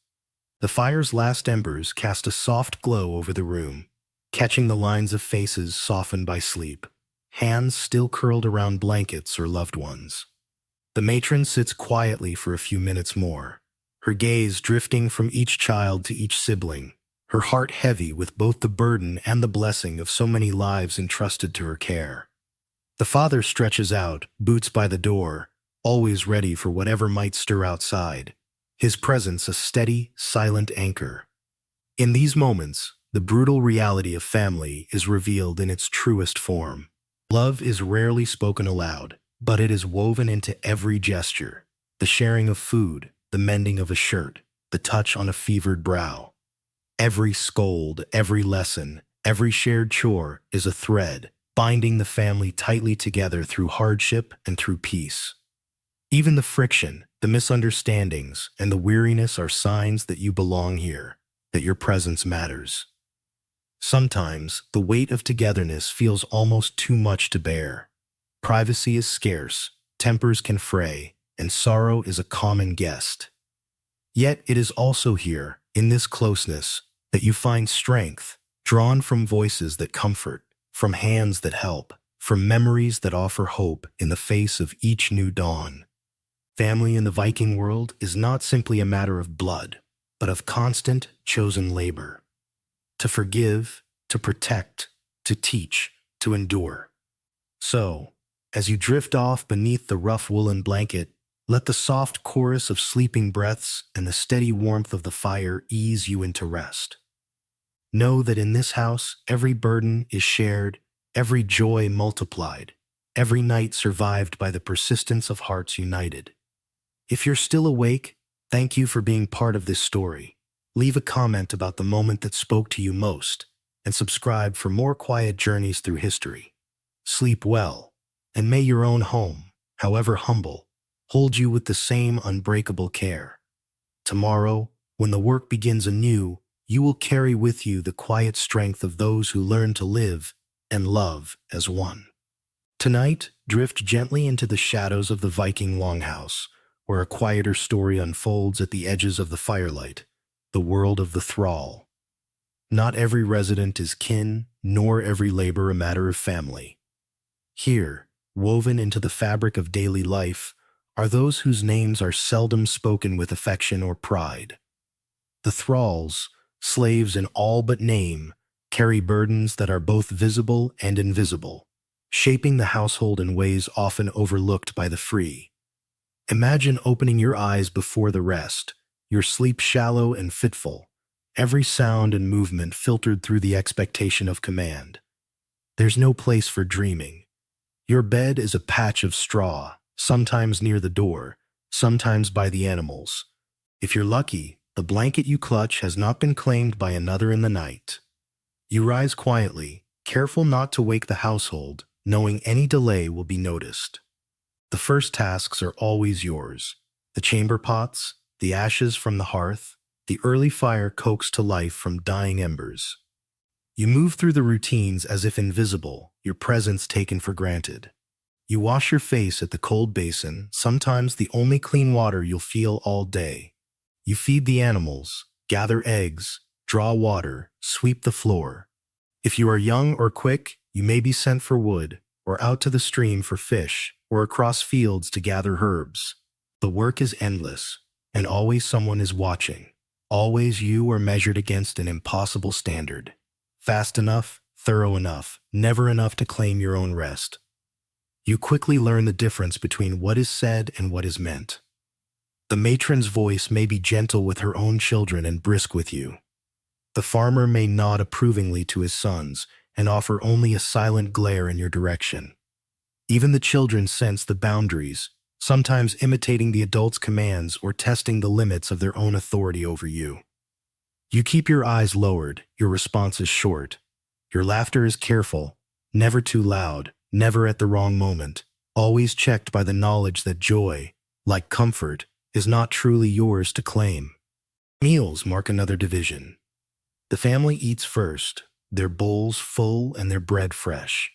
The fire's last embers cast a soft glow over the room, catching the lines of faces softened by sleep, hands still curled around blankets or loved ones. The matron sits quietly for a few minutes more, her gaze drifting from each child to each sibling, her heart heavy with both the burden and the blessing of so many lives entrusted to her care. The father stretches out, boots by the door, always ready for whatever might stir outside, his presence a steady, silent anchor. In these moments, the brutal reality of family is revealed in its truest form. Love is rarely spoken aloud, but it is woven into every gesture, the sharing of food, the mending of a shirt, the touch on a fevered brow. Every scold, every lesson, every shared chore is a thread, binding the family tightly together through hardship and through peace. Even the friction, the misunderstandings, and the weariness are signs that you belong here, that your presence matters. Sometimes, the weight of togetherness feels almost too much to bear. Privacy is scarce, tempers can fray, and sorrow is a common guest. Yet it is also here, in this closeness, that you find strength, drawn from voices that comfort, from hands that help, from memories that offer hope in the face of each new dawn. Family in the Viking world is not simply a matter of blood, but of constant, chosen labor. To forgive, to protect, to teach, to endure. So, as you drift off beneath the rough woolen blanket, let the soft chorus of sleeping breaths and the steady warmth of the fire ease you into rest. Know that in this house, every burden is shared, every joy multiplied, every night survived by the persistence of hearts united. If you're still awake, thank you for being part of this story. Leave a comment about the moment that spoke to you most, and subscribe for more quiet journeys through history. Sleep well, and may your own home, however humble, hold you with the same unbreakable care. Tomorrow, when the work begins anew, you will carry with you the quiet strength of those who learn to live and love as one. Tonight, drift gently into the shadows of the Viking Longhouse, where a quieter story unfolds at the edges of the firelight, the world of the thrall. Not every resident is kin, nor every labor a matter of family. Here, woven into the fabric of daily life, are those whose names are seldom spoken with affection or pride. The thralls, slaves in all but name, carry burdens that are both visible and invisible, shaping the household in ways often overlooked by the free. Imagine opening your eyes before the rest, your sleep shallow and fitful, every sound and movement filtered through the expectation of command. There's no place for dreaming. Your bed is a patch of straw, sometimes near the door, sometimes by the animals. If you're lucky, the blanket you clutch has not been claimed by another in the night. You rise quietly, careful not to wake the household, knowing any delay will be noticed. The first tasks are always yours. The chamber pots, the ashes from the hearth, the early fire coaxed to life from dying embers. You move through the routines as if invisible, your presence taken for granted. You wash your face at the cold basin, sometimes the only clean water you'll feel all day. You feed the animals, gather eggs, draw water, sweep the floor. If you are young or quick, you may be sent for wood, or out to the stream for fish, or across fields to gather herbs. The work is endless, and always someone is watching. Always you are measured against an impossible standard. Fast enough, thorough enough, never enough to claim your own rest. You quickly learn the difference between what is said and what is meant. The matron's voice may be gentle with her own children and brisk with you. The farmer may nod approvingly to his sons and offer only a silent glare in your direction. Even the children sense the boundaries, sometimes imitating the adult's commands or testing the limits of their own authority over you. You keep your eyes lowered, your response is short. Your laughter is careful, never too loud, never at the wrong moment, always checked by the knowledge that joy, like comfort, is not truly yours to claim. Meals mark another division. The family eats first, their bowls full and their bread fresh.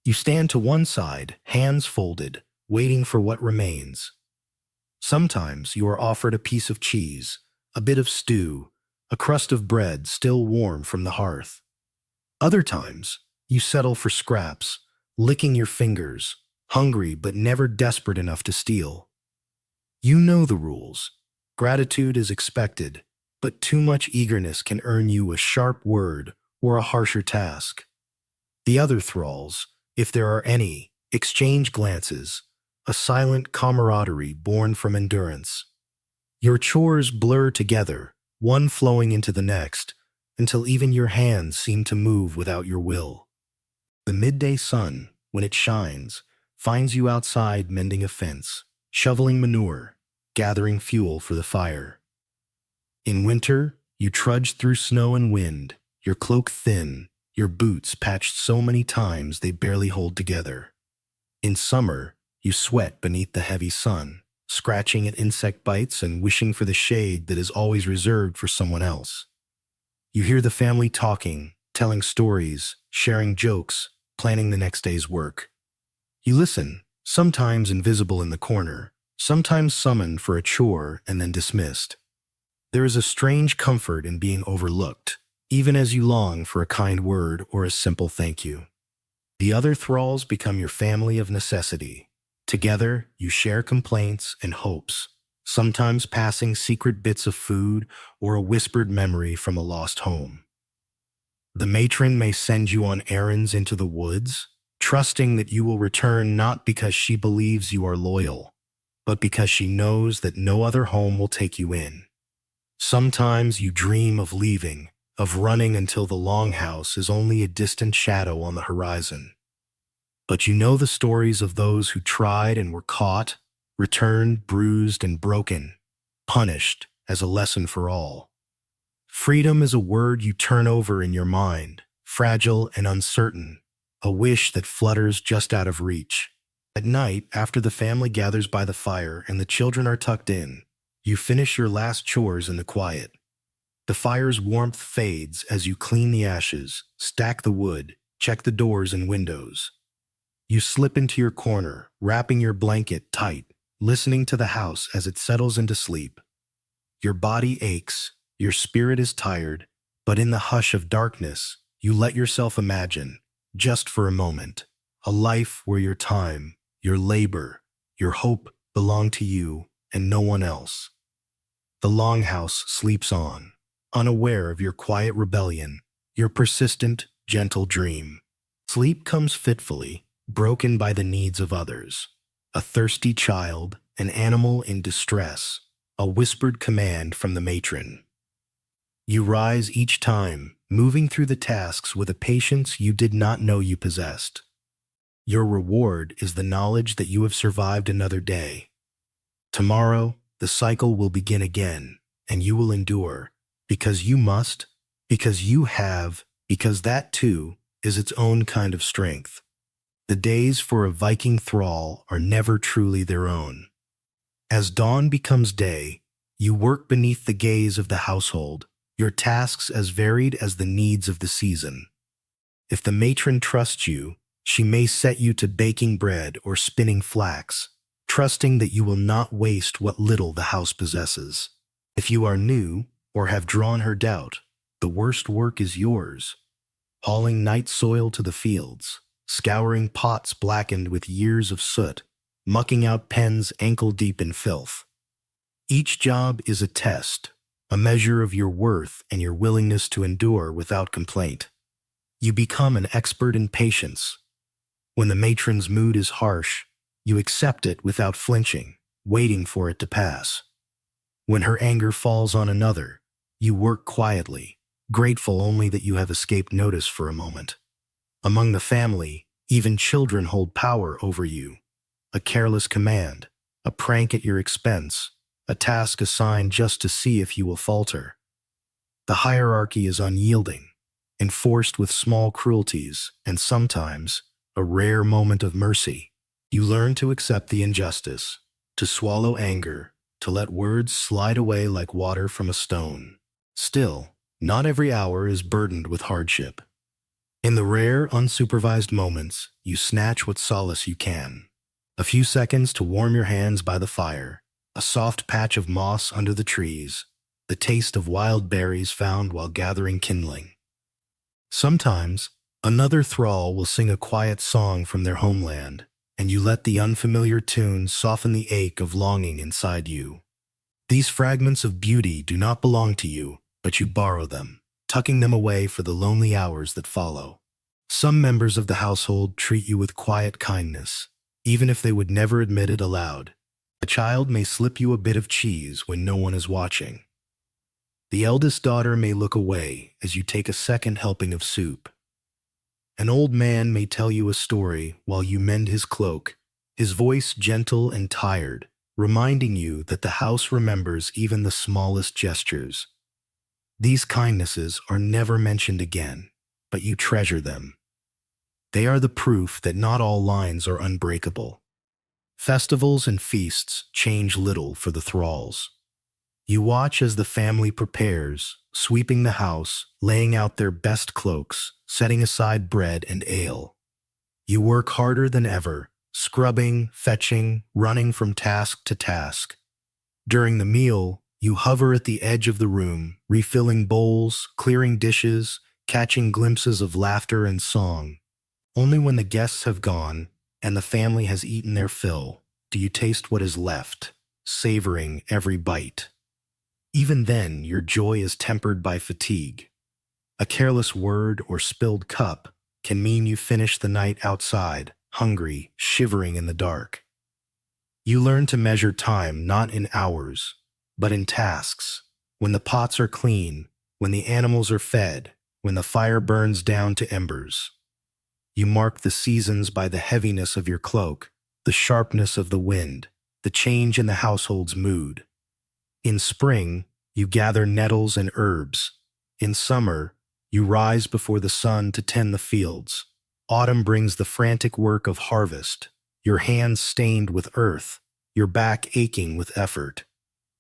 You stand to one side, hands folded, waiting for what remains. Sometimes you are offered a piece of cheese, a bit of stew, a crust of bread still warm from the hearth. Other times, you settle for scraps, licking your fingers, hungry but never desperate enough to steal. You know the rules. Gratitude is expected, but too much eagerness can earn you a sharp word or a harsher task. The other thralls, if there are any, exchange glances, a silent camaraderie born from endurance. Your chores blur together, one flowing into the next, until even your hands seem to move without your will. The midday sun, when it shines, finds you outside mending a fence, shoveling manure, gathering fuel for the fire. In winter, you trudge through snow and wind, your cloak thin, your boots patched so many times they barely hold together. In summer, you sweat beneath the heavy sun, scratching at insect bites and wishing for the shade that is always reserved for someone else. You hear the family talking, telling stories, sharing jokes, planning the next day's work. You listen, sometimes invisible in the corner, sometimes summoned for a chore and then dismissed. There is a strange comfort in being overlooked, even as you long for a kind word or a simple thank you. The other thralls become your family of necessity. Together, you share complaints and hopes, sometimes passing secret bits of food or a whispered memory from a lost home. The matron may send you on errands into the woods, trusting that you will return not because she believes you are loyal, but because she knows that no other home will take you in. Sometimes you dream of leaving, of running until the Longhouse is only a distant shadow on the horizon. But you know the stories of those who tried and were caught, returned bruised and broken, punished as a lesson for all. Freedom is a word you turn over in your mind, fragile and uncertain, a wish that flutters just out of reach. At night, after the family gathers by the fire and the children are tucked in, you finish your last chores in the quiet. The fire's warmth fades as you clean the ashes, stack the wood, check the doors and windows. You slip into your corner, wrapping your blanket tight, listening to the house as it settles into sleep. Your body aches, your spirit is tired, but in the hush of darkness, you let yourself imagine, just for a moment, a life where your time, your labor, your hope belong to you and no one else. The Longhouse sleeps on, unaware of your quiet rebellion, your persistent, gentle dream. Sleep comes fitfully, broken by the needs of others. A thirsty child, an animal in distress, a whispered command from the matron. You rise each time, moving through the tasks with a patience you did not know you possessed. Your reward is the knowledge that you have survived another day. Tomorrow, the cycle will begin again, and you will endure, because you must, because you have, because that too is its own kind of strength. The days for a Viking thrall are never truly their own. As dawn becomes day, you work beneath the gaze of the household, your tasks as varied as the needs of the season. If the matron trusts you, she may set you to baking bread or spinning flax, trusting that you will not waste what little the house possesses. If you are new or have drawn her doubt, the worst work is yours. Hauling night soil to the fields, scouring pots blackened with years of soot, mucking out pens ankle-deep in filth. Each job is a test, a measure of your worth and your willingness to endure without complaint. You become an expert in patience. When the matron's mood is harsh, you accept it without flinching, waiting for it to pass. When her anger falls on another, you work quietly, grateful only that you have escaped notice for a moment. Among the family, even children hold power over you. A careless command, a prank at your expense, a task assigned just to see if you will falter. The hierarchy is unyielding, enforced with small cruelties and sometimes a rare moment of mercy. You learn to accept the injustice, to swallow anger, to let words slide away like water from a stone. Still, not every hour is burdened with hardship. In the rare, unsupervised moments, you snatch what solace you can. A few seconds to warm your hands by the fire, a soft patch of moss under the trees, the taste of wild berries found while gathering kindling. Sometimes, another thrall will sing a quiet song from their homeland, and you let the unfamiliar tune soften the ache of longing inside you. These fragments of beauty do not belong to you, but you borrow them, tucking them away for the lonely hours that follow. Some members of the household treat you with quiet kindness, even if they would never admit it aloud. A child may slip you a bit of cheese when no one is watching. The eldest daughter may look away as you take a second helping of soup. An old man may tell you a story while you mend his cloak, his voice gentle and tired, reminding you that the house remembers even the smallest gestures. These kindnesses are never mentioned again, but you treasure them. They are the proof that not all lines are unbreakable. Festivals and feasts change little for the thralls. You watch as the family prepares, sweeping the house, laying out their best cloaks, setting aside bread and ale. You work harder than ever, scrubbing, fetching, running from task to task. During the meal, you hover at the edge of the room, refilling bowls, clearing dishes, catching glimpses of laughter and song. Only when the guests have gone and the family has eaten their fill do you taste what is left, savoring every bite. Even then, your joy is tempered by fatigue. A careless word or spilled cup can mean you finish the night outside, hungry, shivering in the dark. You learn to measure time not in hours, but in tasks. When the pots are clean, when the animals are fed, when the fire burns down to embers. You mark the seasons by the heaviness of your cloak, the sharpness of the wind, the change in the household's mood. In spring, you gather nettles and herbs. In summer, you rise before the sun to tend the fields. Autumn brings the frantic work of harvest, your hands stained with earth, your back aching with effort.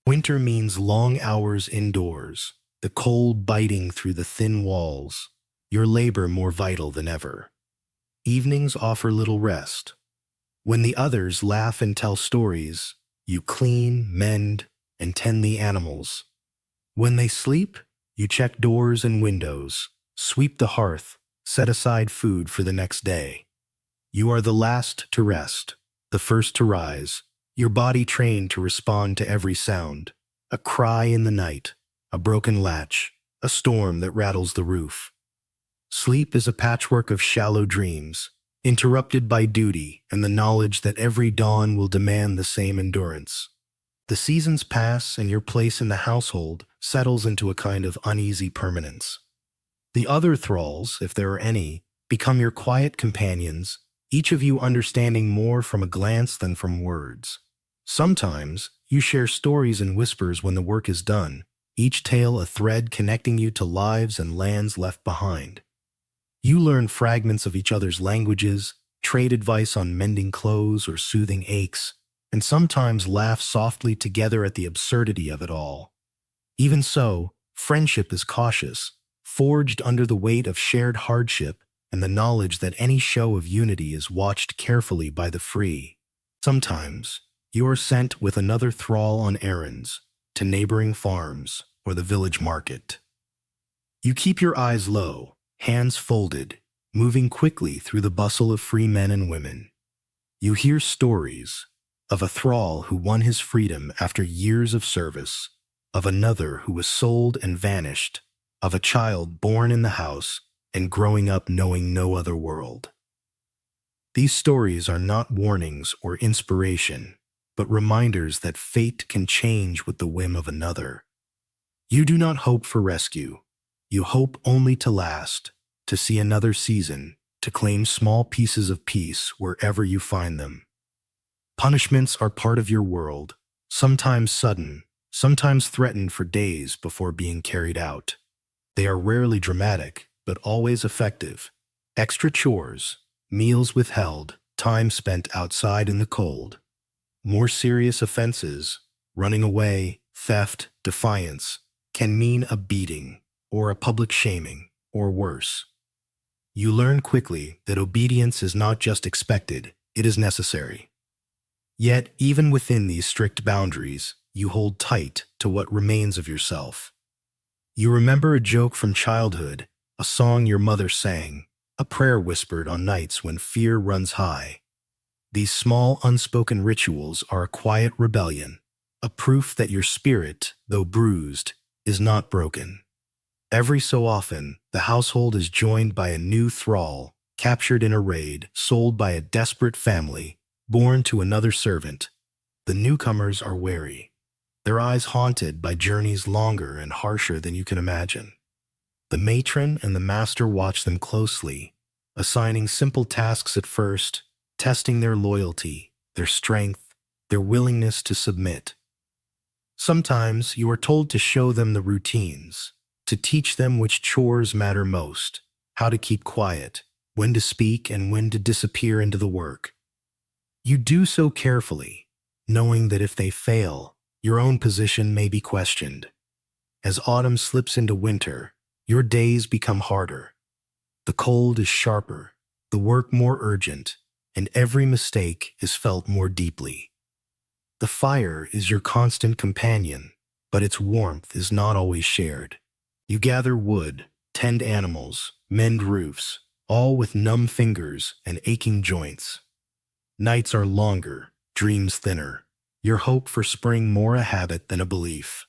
Winter means long hours indoors, the cold biting through the thin walls, your labor more vital than ever. Evenings offer little rest. When the others laugh and tell stories, you clean, mend, and tend the animals. When they sleep, you check doors and windows, sweep the hearth, set aside food for the next day. You are the last to rest, the first to rise, your body trained to respond to every sound. A cry in the night, a broken latch, a storm that rattles the roof. Sleep is a patchwork of shallow dreams, interrupted by duty and the knowledge that every dawn will demand the same endurance. The seasons pass and your place in the household settles into a kind of uneasy permanence. The other thralls, if there are any, become your quiet companions, each of you understanding more from a glance than from words. Sometimes, you share stories and whispers when the work is done, each tale a thread connecting you to lives and lands left behind. You learn fragments of each other's languages, trade advice on mending clothes or soothing aches, and sometimes laugh softly together at the absurdity of it all. Even so, friendship is cautious, forged under the weight of shared hardship and the knowledge that any show of unity is watched carefully by the free. Sometimes, you are sent with another thrall on errands, to neighboring farms or the village market. You keep your eyes low, hands folded, moving quickly through the bustle of free men and women. You hear stories of a thrall who won his freedom after years of service, of another who was sold and vanished, of a child born in the house and growing up knowing no other world. These stories are not warnings or inspiration, but reminders that fate can change with the whim of another. You do not hope for rescue. You hope only to last, to see another season, to claim small pieces of peace wherever you find them. Punishments are part of your world, sometimes sudden, sometimes threatened for days before being carried out. They are rarely dramatic, but always effective. Extra chores, meals withheld, time spent outside in the cold. More serious offenses, running away, theft, defiance, can mean a beating, or a public shaming, or worse. You learn quickly that obedience is not just expected, it is necessary. Yet, even within these strict boundaries, you hold tight to what remains of yourself. You remember a joke from childhood, a song your mother sang, a prayer whispered on nights when fear runs high. These small unspoken rituals are a quiet rebellion, a proof that your spirit, though bruised, is not broken. Every so often, the household is joined by a new thrall, captured in a raid, sold by a desperate family, born to another servant. The newcomers are wary, their eyes haunted by journeys longer and harsher than you can imagine. The matron and the master watch them closely, assigning simple tasks at first, testing their loyalty, their strength, their willingness to submit. Sometimes you are told to show them the routines, to teach them which chores matter most, how to keep quiet, when to speak and when to disappear into the work. You do so carefully, knowing that if they fail, your own position may be questioned. As autumn slips into winter, your days become harder. The cold is sharper, the work more urgent, and every mistake is felt more deeply. The fire is your constant companion, but its warmth is not always shared. You gather wood, tend animals, mend roofs, all with numb fingers and aching joints. Nights are longer, dreams thinner, your hope for spring more a habit than a belief.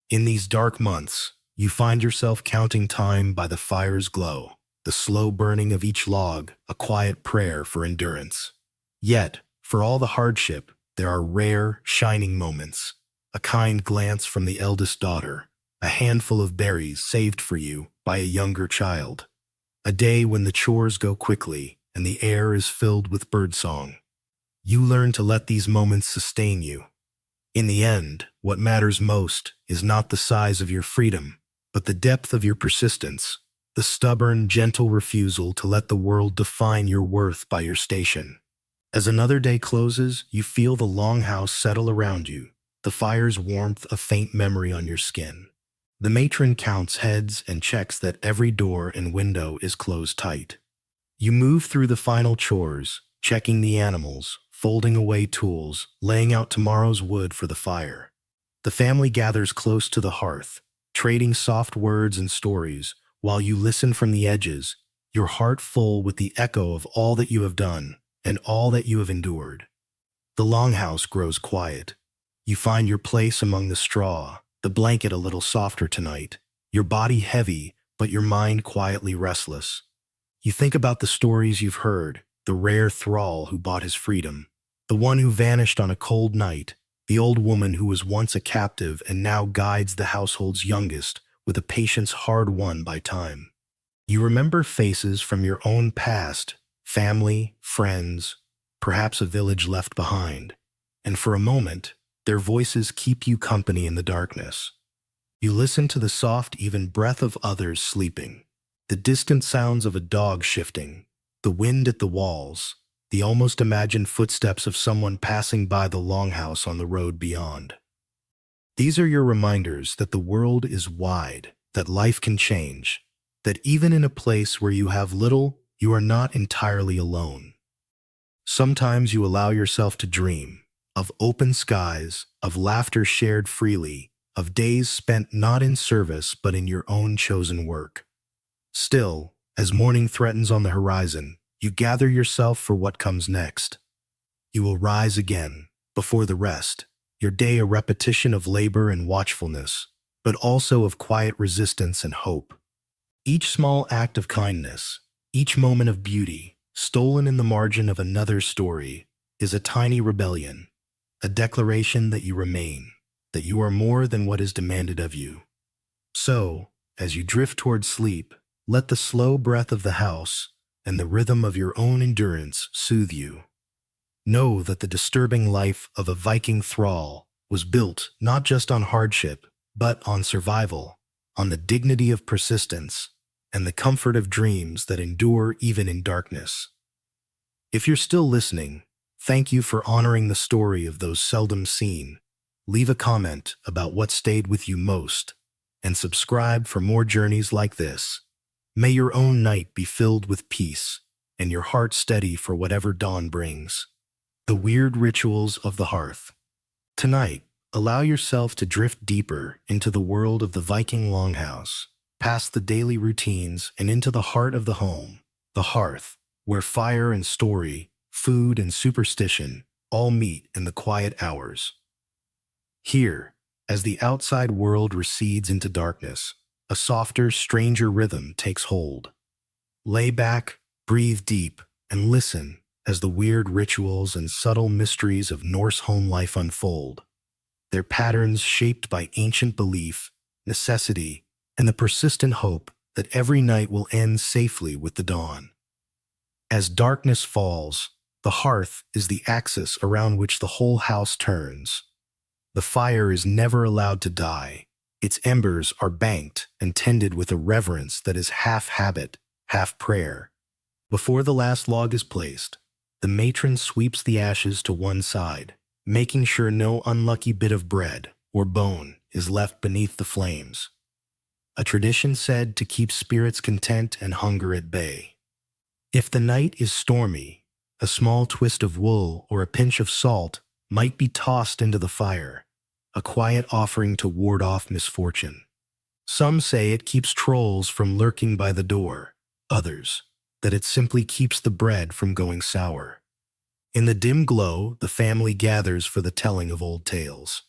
In these dark months, you find yourself counting time by the fire's glow, the slow burning of each log, a quiet prayer for endurance. Yet, for all the hardship, there are rare, shining moments, a kind glance from the eldest daughter, a handful of berries saved for you by a younger child, a day when the chores go quickly and the air is filled with birdsong. You learn to let these moments sustain you. In the end, what matters most is not the size of your freedom, but the depth of your persistence, the stubborn, gentle refusal to let the world define your worth by your station. As another day closes, you feel the longhouse settle around you, the fire's warmth a faint memory on your skin. The matron counts heads and checks that every door and window is closed tight. You move through the final chores, checking the animals, folding away tools, laying out tomorrow's wood for the fire. The family gathers close to the hearth, trading soft words and stories, while you listen from the edges, your heart full with the echo of all that you have done and all that you have endured. The longhouse grows quiet. You find your place among the straw, the blanket a little softer tonight, your body heavy, but your mind quietly restless. You think about the stories you've heard, the rare thrall who bought his freedom, the one who vanished on a cold night, the old woman who was once a captive and now guides the household's youngest with a patience hard won by time. You remember faces from your own past, family, friends, perhaps a village left behind, and for a moment, their voices keep you company in the darkness. You listen to the soft, even breath of others sleeping, the distant sounds of a dog shifting, the wind at the walls, the almost imagined footsteps of someone passing by the longhouse on the road beyond. These are your reminders that the world is wide, that life can change, that even in a place where you have little, you are not entirely alone. Sometimes you allow yourself to dream of open skies, of laughter shared freely, of days spent not in service but in your own chosen work. Still, as morning threatens on the horizon, you gather yourself for what comes next. You will rise again, before the rest, your day a repetition of labor and watchfulness, but also of quiet resistance and hope. Each small act of kindness, each moment of beauty, stolen in the margin of another story, is a tiny rebellion, a declaration that you remain, that you are more than what is demanded of you. So, as you drift toward sleep, let the slow breath of the house and the rhythm of your own endurance soothe you. Know that the disturbing life of a Viking thrall was built not just on hardship, but on survival, on the dignity of persistence, and the comfort of dreams that endure even in darkness. If you're still listening, thank you for honoring the story of those seldom seen. Leave a comment about what stayed with you most, and subscribe for more journeys like this. May your own night be filled with peace, and your heart steady for whatever dawn brings. The weird rituals of the hearth. Tonight, Allow yourself to drift deeper into the world of the Viking Longhouse, past the daily routines and into the heart of the home, the hearth, where fire and story, food and superstition all meet in the quiet hours. Here, as the outside world recedes into darkness, a softer, stranger rhythm takes hold. Lay back, breathe deep, and listen as the weird rituals and subtle mysteries of Norse home life unfold. Their patterns shaped by ancient belief, necessity, and the persistent hope that every night will end safely with the dawn. As darkness falls, the hearth is the axis around which the whole house turns. The fire is never allowed to die. Its embers are banked and tended with a reverence that is half habit, half prayer. Before the last log is placed, the matron sweeps the ashes to one side, making sure no unlucky bit of bread or bone is left beneath the flames. A tradition said to keep spirits content and hunger at bay. If the night is stormy, a small twist of wool or a pinch of salt might be tossed into the fire, a quiet offering to ward off misfortune. Some say it keeps trolls from lurking by the door, others that it simply keeps the bread from going sour. In the dim glow, the family gathers for the telling of old tales.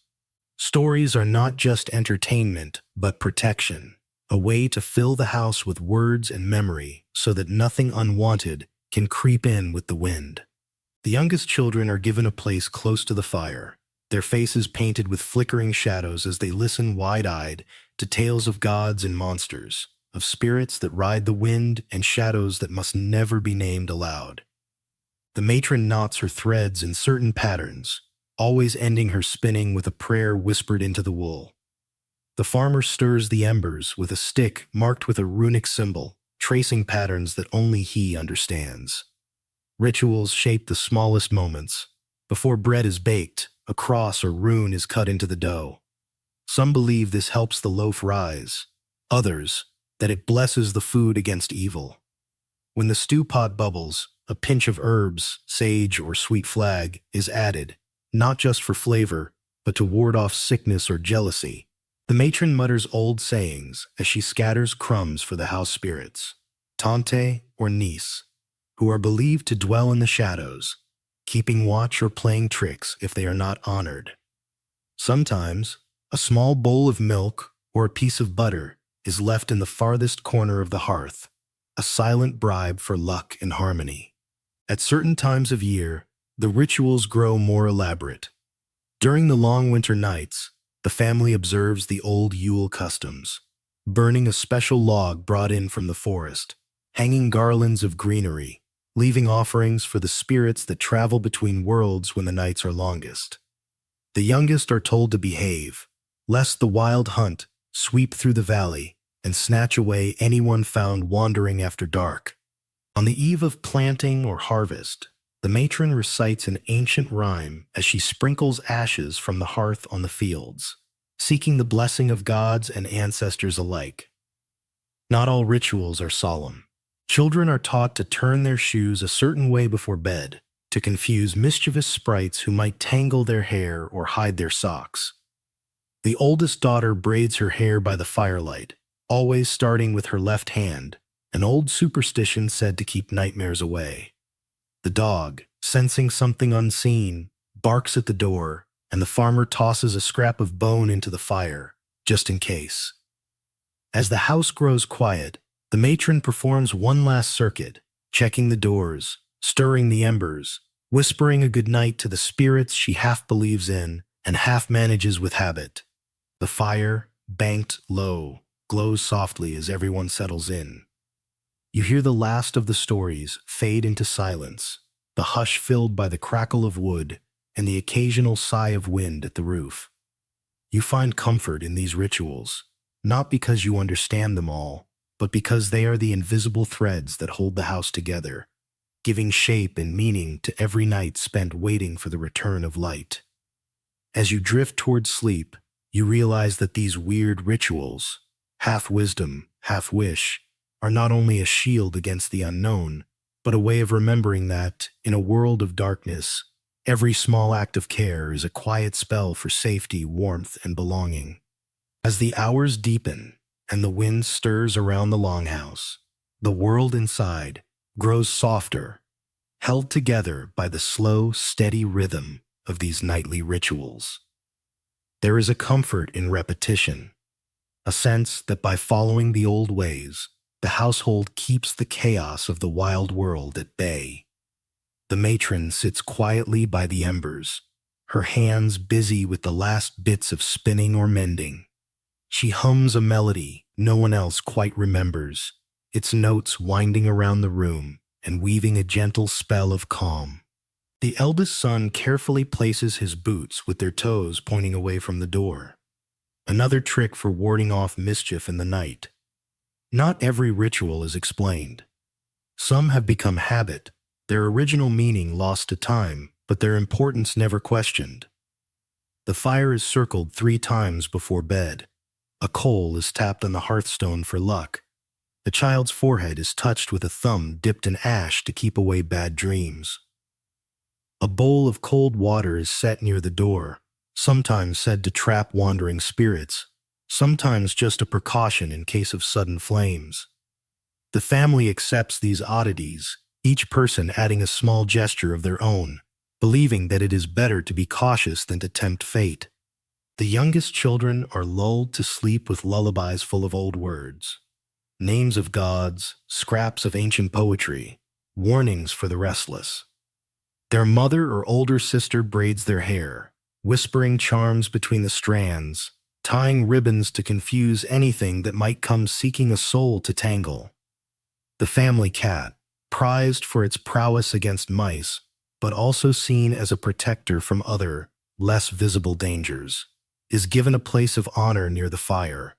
Stories are not just entertainment, but protection, a way to fill the house with words and memory so that nothing unwanted can creep in with the wind. The youngest children are given a place close to the fire, their faces painted with flickering shadows as they listen wide-eyed to tales of gods and monsters, of spirits that ride the wind and shadows that must never be named aloud. The matron knots her threads in certain patterns, always ending her spinning with a prayer whispered into the wool. The farmer stirs the embers with a stick marked with a runic symbol, tracing patterns that only he understands. Rituals shape the smallest moments. Before bread is baked, a cross or rune is cut into the dough. Some believe this helps the loaf rise, others that it blesses the food against evil. When the stew pot bubbles, a pinch of herbs, sage, or sweet flag is added, not just for flavor, but to ward off sickness or jealousy. The matron mutters old sayings as she scatters crumbs for the house spirits, tante or niece, who are believed to dwell in the shadows, keeping watch or playing tricks if they are not honored. Sometimes, a small bowl of milk or a piece of butter is left in the farthest corner of the hearth, a silent bribe for luck and harmony. At certain times of year, the rituals grow more elaborate. During the long winter nights, the family observes the old Yule customs, burning a special log brought in from the forest, hanging garlands of greenery, leaving offerings for the spirits that travel between worlds when the nights are longest. The youngest are told to behave, lest the wild hunt sweep through the valley and snatch away anyone found wandering after dark. On the eve of planting or harvest, the matron recites an ancient rhyme as she sprinkles ashes from the hearth on the fields, seeking the blessing of gods and ancestors alike. Not all rituals are solemn. Children are taught to turn their shoes a certain way before bed, to confuse mischievous sprites who might tangle their hair or hide their socks. The oldest daughter braids her hair by the firelight, always starting with her left hand, an old superstition said to keep nightmares away. The dog, sensing something unseen, barks at the door, and the farmer tosses a scrap of bone into the fire, just in case. As the house grows quiet, the matron performs one last circuit, checking the doors, stirring the embers, whispering a goodnight to the spirits she half believes in and half manages with habit. The fire, banked low, glows softly as everyone settles in. You hear the last of the stories fade into silence, the hush filled by the crackle of wood and the occasional sigh of wind at the roof. You find comfort in these rituals, not because you understand them all, but because they are the invisible threads that hold the house together, giving shape and meaning to every night spent waiting for the return of light. As you drift toward sleep, you realize that these weird rituals, half wisdom, half wish, are not only a shield against the unknown, but a way of remembering that, in a world of darkness, Every small act of care is a quiet spell for safety, warmth, and belonging. As the hours deepen and the wind stirs around the longhouse, the world inside grows softer, held together by the slow, steady rhythm of these nightly rituals. There is a comfort in repetition, a sense that by following the old ways, the household keeps the chaos of the wild world at bay. The matron sits quietly by the embers, her hands busy with the last bits of spinning or mending. She hums a melody no one else quite remembers, its notes winding around the room and weaving a gentle spell of calm. The eldest son carefully places his boots with their toes pointing away from the door, another trick for warding off mischief in the night. Not every ritual is explained. Some have become habit, their original meaning lost to time, but their importance never questioned. The fire is circled 3 times before bed. A coal is tapped on the hearthstone for luck. The child's forehead is touched with a thumb dipped in ash to keep away bad dreams. A bowl of cold water is set near the door, sometimes said to trap wandering spirits, sometimes just a precaution in case of sudden flames. The family accepts these oddities, each person adding a small gesture of their own, believing that it is better to be cautious than to tempt fate. The youngest children are lulled to sleep with lullabies full of old words, names of gods, scraps of ancient poetry, warnings for the restless. Their mother or older sister braids their hair, whispering charms between the strands, tying ribbons to confuse anything that might come seeking a soul to tangle. The family cat, prized for its prowess against mice, but also seen as a protector from other, less visible dangers, is given a place of honor near the fire.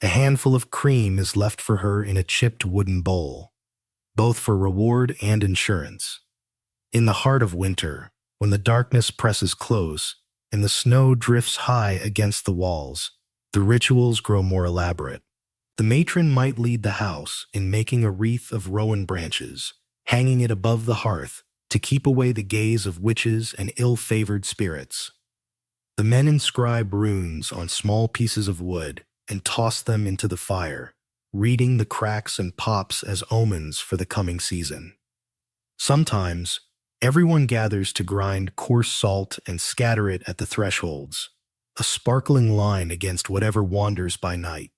A handful of cream is left for her in a chipped wooden bowl, both for reward and insurance. In the heart of winter, when the darkness presses close and the snow drifts high against the walls, the rituals grow more elaborate. The matron might lead the house in making a wreath of rowan branches, hanging it above the hearth to keep away the gaze of witches and ill-favored spirits. The men inscribe runes on small pieces of wood and toss them into the fire, reading the cracks and pops as omens for the coming season. Sometimes, everyone gathers to grind coarse salt and scatter it at the thresholds, a sparkling line against whatever wanders by night.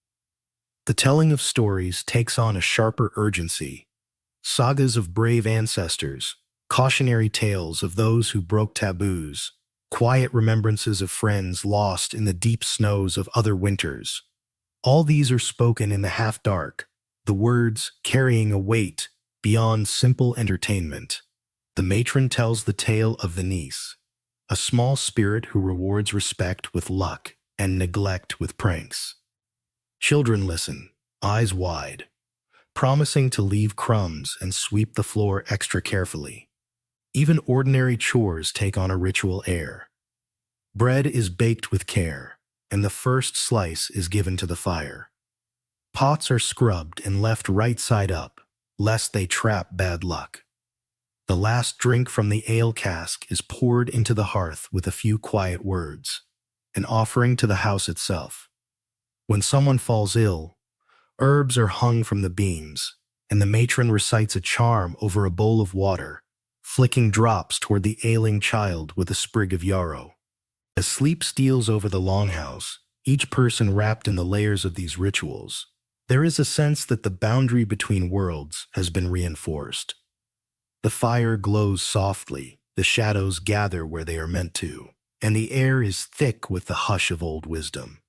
The telling of stories takes on a sharper urgency. Sagas of brave ancestors, cautionary tales of those who broke taboos, quiet remembrances of friends lost in the deep snows of other winters. All these are spoken in the half-dark, the words carrying a weight beyond simple entertainment. The matron tells the tale of the niece, a small spirit who rewards respect with luck and neglect with pranks. Children listen, eyes wide, promising to leave crumbs and sweep the floor extra carefully. Even ordinary chores take on a ritual air. Bread is baked with care, and the first slice is given to the fire. Pots are scrubbed and left right side up, lest they trap bad luck. The last drink from the ale cask is poured into the hearth with a few quiet words, an offering to the house itself. When someone falls ill, herbs are hung from the beams, and the matron recites a charm over a bowl of water, flicking drops toward the ailing child with a sprig of yarrow. As sleep steals over the longhouse, each person wrapped in the layers of these rituals, there is a sense that the boundary between worlds has been reinforced. The fire glows softly, the shadows gather where they are meant to, and the air is thick with the hush of old wisdom.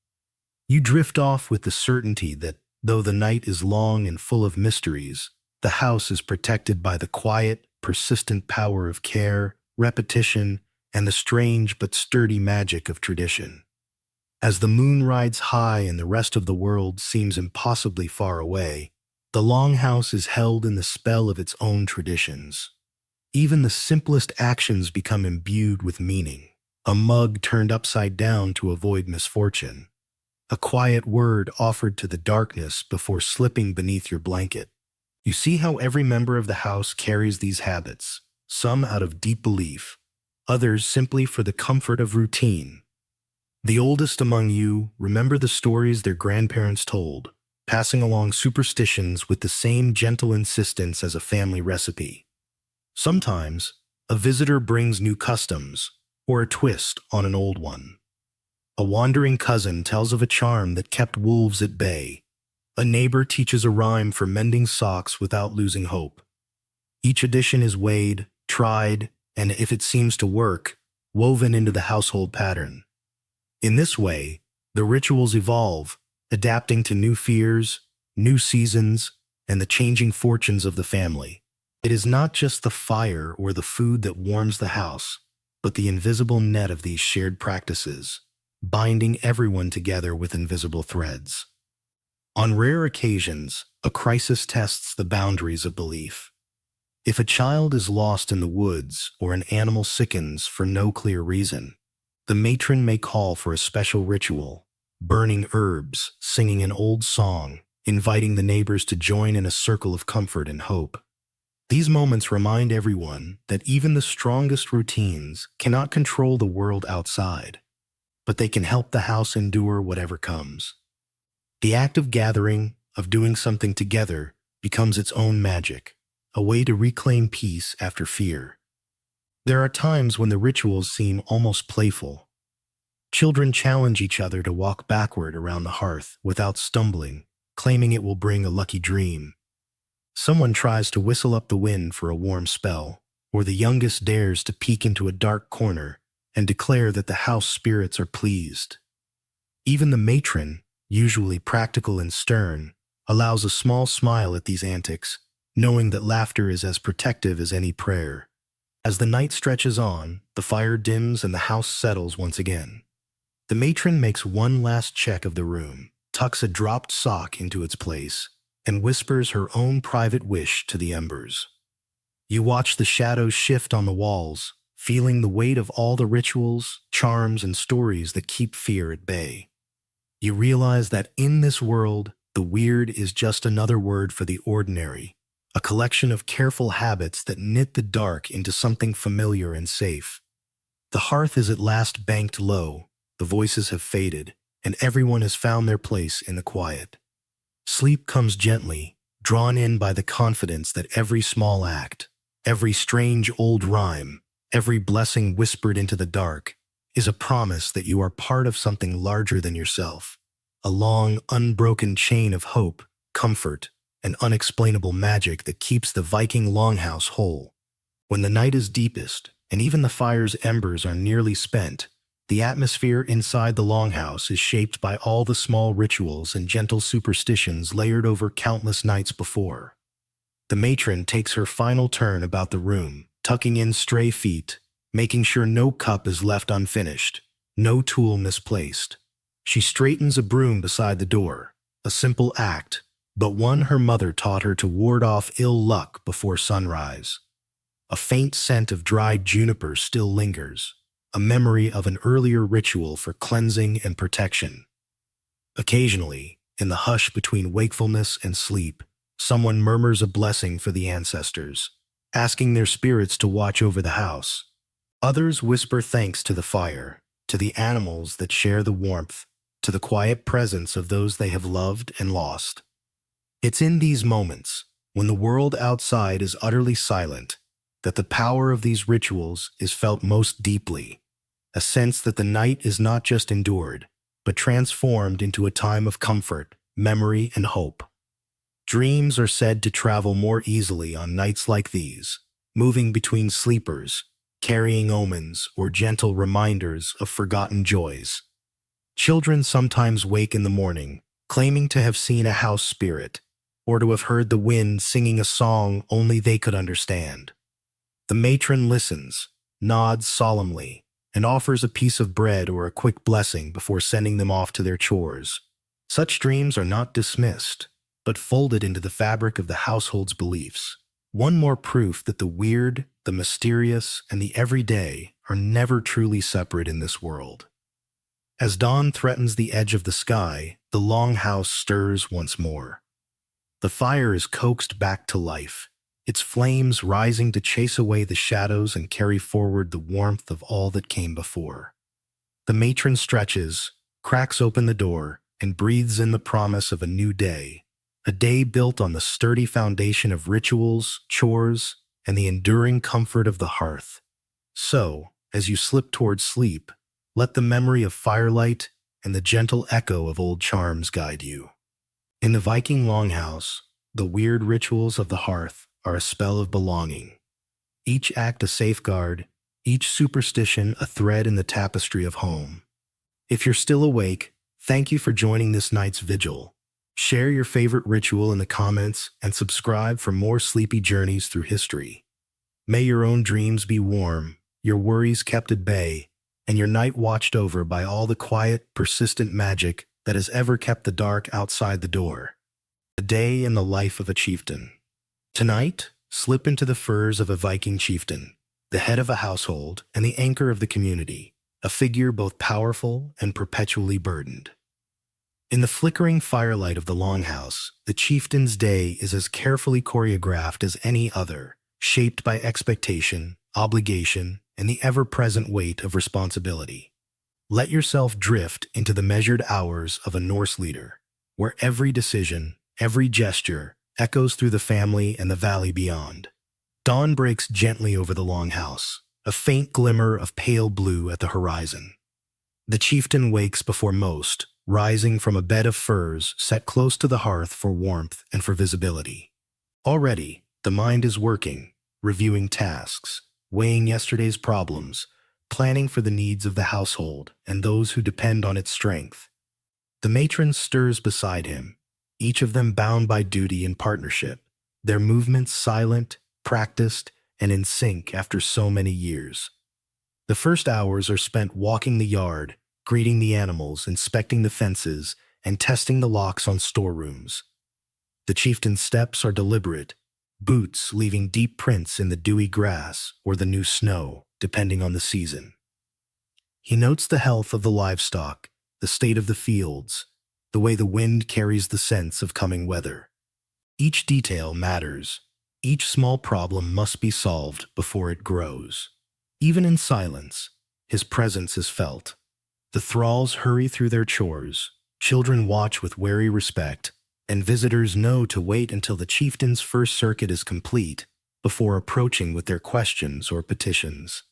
You drift off with the certainty that, though the night is long and full of mysteries, the house is protected by the quiet, persistent power of care, repetition, and the strange but sturdy magic of tradition. As the moon rides high and the rest of the world seems impossibly far away, the Longhouse is held in the spell of its own traditions. Even the simplest actions become imbued with meaning. A mug turned upside down to avoid misfortune. A quiet word offered to the darkness before slipping beneath your blanket. You see how every member of the house carries these habits, some out of deep belief, others simply for the comfort of routine. The oldest among you remember the stories their grandparents told, passing along superstitions with the same gentle insistence as a family recipe. Sometimes, a visitor brings new customs, or a twist on an old one. A wandering cousin tells of a charm that kept wolves at bay. A neighbor teaches a rhyme for mending socks without losing hope. Each addition is weighed, tried, and if it seems to work, woven into the household pattern. In this way, the rituals evolve, adapting to new fears, new seasons, and the changing fortunes of the family. It is not just the fire or the food that warms the house, but the invisible net of these shared practices, binding everyone together with invisible threads. On rare occasions, a crisis tests the boundaries of belief. If a child is lost in the woods or an animal sickens for no clear reason, the matron may call for a special ritual, burning herbs, singing an old song, inviting the neighbors to join in a circle of comfort and hope. These moments remind everyone that even the strongest routines cannot control the world outside, but they can help the house endure whatever comes. The act of gathering, of doing something together, becomes its own magic, a way to reclaim peace after fear. There are times when the rituals seem almost playful. Children challenge each other to walk backward around the hearth without stumbling, claiming it will bring a lucky dream. Someone tries to whistle up the wind for a warm spell, or the youngest dares to peek into a dark corner and declare that the house spirits are pleased. Even the matron, usually practical and stern, allows a small smile at these antics, knowing that laughter is as protective as any prayer. As the night stretches on, the fire dims and the house settles once again. The matron makes one last check of the room, tucks a dropped sock into its place, and whispers her own private wish to the embers. You watch the shadows shift on the walls, feeling the weight of all the rituals, charms, and stories that keep fear at bay. You realize that in this world, the weird is just another word for the ordinary, a collection of careful habits that knit the dark into something familiar and safe. The hearth is at last banked low, the voices have faded, and everyone has found their place in the quiet. Sleep comes gently, drawn in by the confidence that every small act, every strange old rhyme, every blessing whispered into the dark, is a promise that you are part of something larger than yourself, a long, unbroken chain of hope, comfort, and unexplainable magic that keeps the Viking Longhouse whole. When the night is deepest, and even the fire's embers are nearly spent, the atmosphere inside the Longhouse is shaped by all the small rituals and gentle superstitions layered over countless nights before. The matron takes her final turn about the room, tucking in stray feet, making sure no cup is left unfinished, no tool misplaced. She straightens a broom beside the door, a simple act, but one her mother taught her to ward off ill luck before sunrise. A faint scent of dried juniper still lingers, a memory of an earlier ritual for cleansing and protection. Occasionally, in the hush between wakefulness and sleep, someone murmurs a blessing for the ancestors, asking their spirits to watch over the house. Others whisper thanks to the fire, to the animals that share the warmth, to the quiet presence of those they have loved and lost. It's in these moments, when the world outside is utterly silent, that the power of these rituals is felt most deeply, a sense that the night is not just endured, but transformed into a time of comfort, memory, and hope. Dreams are said to travel more easily on nights like these, moving between sleepers, carrying omens or gentle reminders of forgotten joys. Children sometimes wake in the morning, claiming to have seen a house spirit, or to have heard the wind singing a song only they could understand. The matron listens, nods solemnly, and offers a piece of bread or a quick blessing before sending them off to their chores. Such dreams are not dismissed, but folded into the fabric of the household's beliefs. One more proof that the weird, the mysterious, and the everyday are never truly separate in this world. As dawn threatens the edge of the sky, the Longhouse stirs once more. The fire is coaxed back to life, its flames rising to chase away the shadows and carry forward the warmth of all that came before. The matron stretches, cracks open the door, and breathes in the promise of a new day, a day built on the sturdy foundation of rituals, chores, and the enduring comfort of the hearth. So, as you slip towards sleep, let the memory of firelight and the gentle echo of old charms guide you. In the Viking Longhouse, the weird rituals of the hearth are a spell of belonging. Each act a safeguard, each superstition a thread in the tapestry of home. If you're still awake, thank you for joining this night's vigil. Share your favorite ritual in the comments and subscribe for more sleepy journeys through history. May your own dreams be warm, your worries kept at bay, and your night watched over by all the quiet, persistent magic that has ever kept the dark outside the door. A day in the life of a chieftain. Tonight, slip into the furs of a Viking chieftain, the head of a household and the anchor of the community, a figure both powerful and perpetually burdened. In the flickering firelight of the Longhouse, the chieftain's day is as carefully choreographed as any other, shaped by expectation, obligation, and the ever-present weight of responsibility. Let yourself drift into the measured hours of a Norse leader, where every decision, every gesture, echoes through the family and the valley beyond. Dawn breaks gently over the Longhouse, a faint glimmer of pale blue at the horizon. The chieftain wakes before most, rising from a bed of furs set close to the hearth for warmth and for visibility. Already, the mind is working, reviewing tasks, weighing yesterday's problems, planning for the needs of the household and those who depend on its strength. The matron stirs beside him, each of them bound by duty and partnership, their movements silent, practiced, and in sync after so many years. The first hours are spent walking the yard, greeting the animals, inspecting the fences, and testing the locks on storerooms. The chieftain's steps are deliberate, boots leaving deep prints in the dewy grass or the new snow, depending on the season. He notes the health of the livestock, the state of the fields, the way the wind carries the sense of coming weather. Each detail matters. Each small problem must be solved before it grows. Even in silence, his presence is felt. The thralls hurry through their chores, children watch with wary respect, and visitors know to wait until the chieftain's first circuit is complete before approaching with their questions or petitions.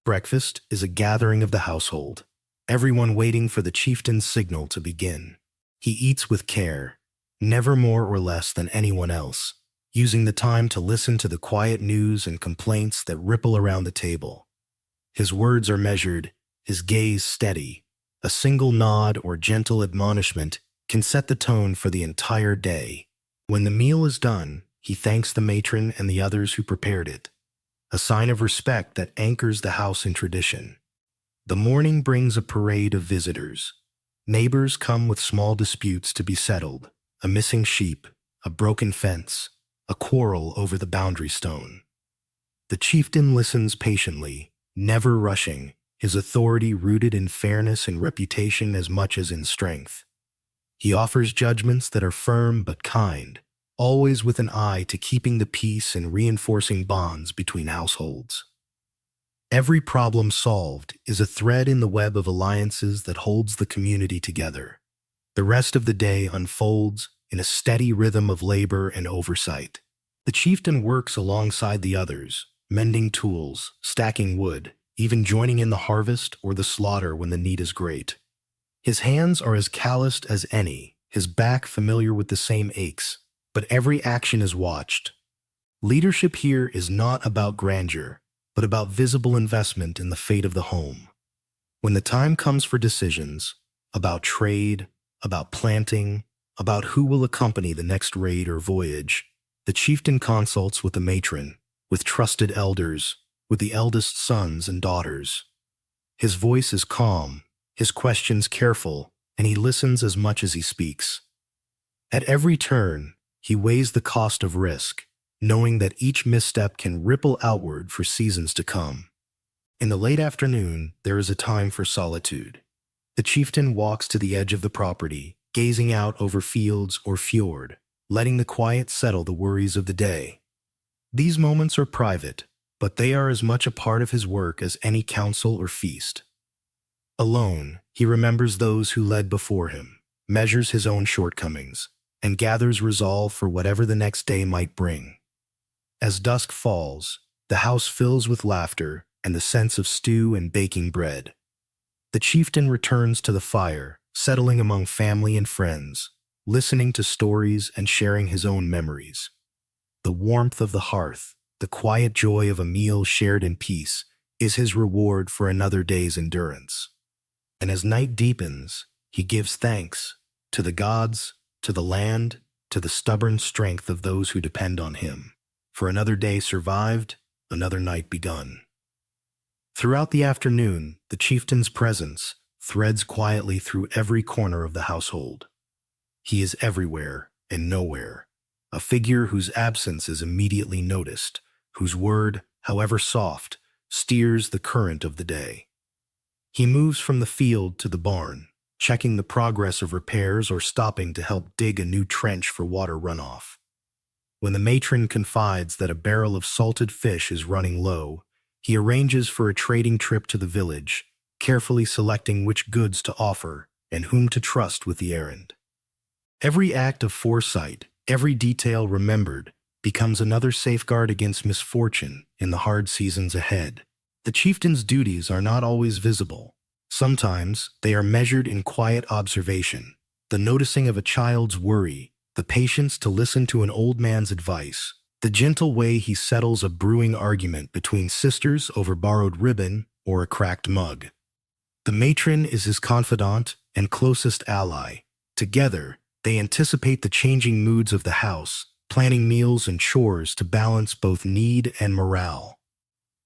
Breakfast is a gathering of the household, everyone waiting for the chieftain's signal to begin. He eats with care, never more or less than anyone else, using the time to listen to the quiet news and complaints that ripple around the table. His words are measured, his gaze steady. A single nod or gentle admonishment can set the tone for the entire day. When the meal is done, he thanks the matron and the others who prepared it, a sign of respect that anchors the house in tradition. The morning brings a parade of visitors. Neighbors come with small disputes to be settled, a missing sheep, a broken fence, a quarrel over the boundary stone. The chieftain listens patiently, never rushing, his authority rooted in fairness and reputation as much as in strength. He offers judgments that are firm but kind, always with an eye to keeping the peace and reinforcing bonds between households. Every problem solved is a thread in the web of alliances that holds the community together. The rest of the day unfolds in a steady rhythm of labor and oversight. The chieftain works alongside the others, mending tools, stacking wood, even joining in the harvest or the slaughter when the need is great. His hands are as calloused as any, his back familiar with the same aches, but every action is watched. Leadership here is not about grandeur, but about visible investment in the fate of the home. When the time comes for decisions, about trade, about planting, about who will accompany the next raid or voyage, the chieftain consults with the matron, with trusted elders, with the eldest sons and daughters. His voice is calm, his questions careful, and he listens as much as he speaks. At every turn, he weighs the cost of risk, knowing that each misstep can ripple outward for seasons to come. In the late afternoon, there is a time for solitude. The chieftain walks to the edge of the property, gazing out over fields or fjord, letting the quiet settle the worries of the day. These moments are private, but they are as much a part of his work as any council or feast. Alone, he remembers those who led before him, measures his own shortcomings, and gathers resolve for whatever the next day might bring. As dusk falls, the house fills with laughter and the sense of stew and baking bread. The chieftain returns to the fire, settling among family and friends, listening to stories and sharing his own memories. The warmth of the hearth, the quiet joy of a meal shared in peace, is his reward for another day's endurance. And as night deepens, he gives thanks to the gods, to the land, to the stubborn strength of those who depend on him. For another day survived, another night begun. Throughout the afternoon, the chieftain's presence threads quietly through every corner of the household. He is everywhere and nowhere, a figure whose absence is immediately noticed, whose word, however soft, steers the current of the day. He moves from the field to the barn, checking the progress of repairs or stopping to help dig a new trench for water runoff. When the matron confides that a barrel of salted fish is running low, he arranges for a trading trip to the village, carefully selecting which goods to offer and whom to trust with the errand. Every act of foresight, every detail remembered, becomes another safeguard against misfortune in the hard seasons ahead. The chieftain's duties are not always visible. Sometimes they are measured in quiet observation, the noticing of a child's worry, the patience to listen to an old man's advice, the gentle way he settles a brewing argument between sisters over borrowed ribbon or a cracked mug. The matron is his confidant and closest ally. Together, they anticipate the changing moods of the house, planning meals and chores to balance both need and morale.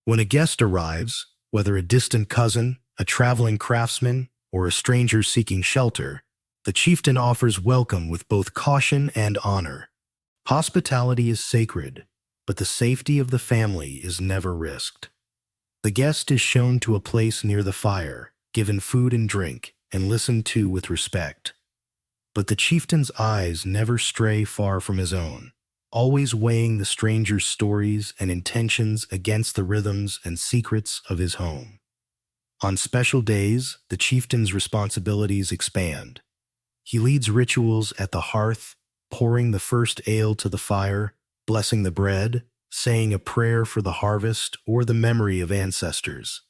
When a guest arrives, whether a distant cousin, a traveling craftsman, or a stranger seeking shelter, the chieftain offers welcome with both caution and honor. Hospitality is sacred, but the safety of the family is never risked. The guest is shown to a place near the fire, given food and drink, and listened to with respect. But the chieftain's eyes never stray far from his own, always weighing the stranger's stories and intentions against the rhythms and secrets of his home. On special days, the chieftain's responsibilities expand. He leads rituals at the hearth, pouring the first ale to the fire, blessing the bread, saying a prayer for the harvest or the memory of ancestors.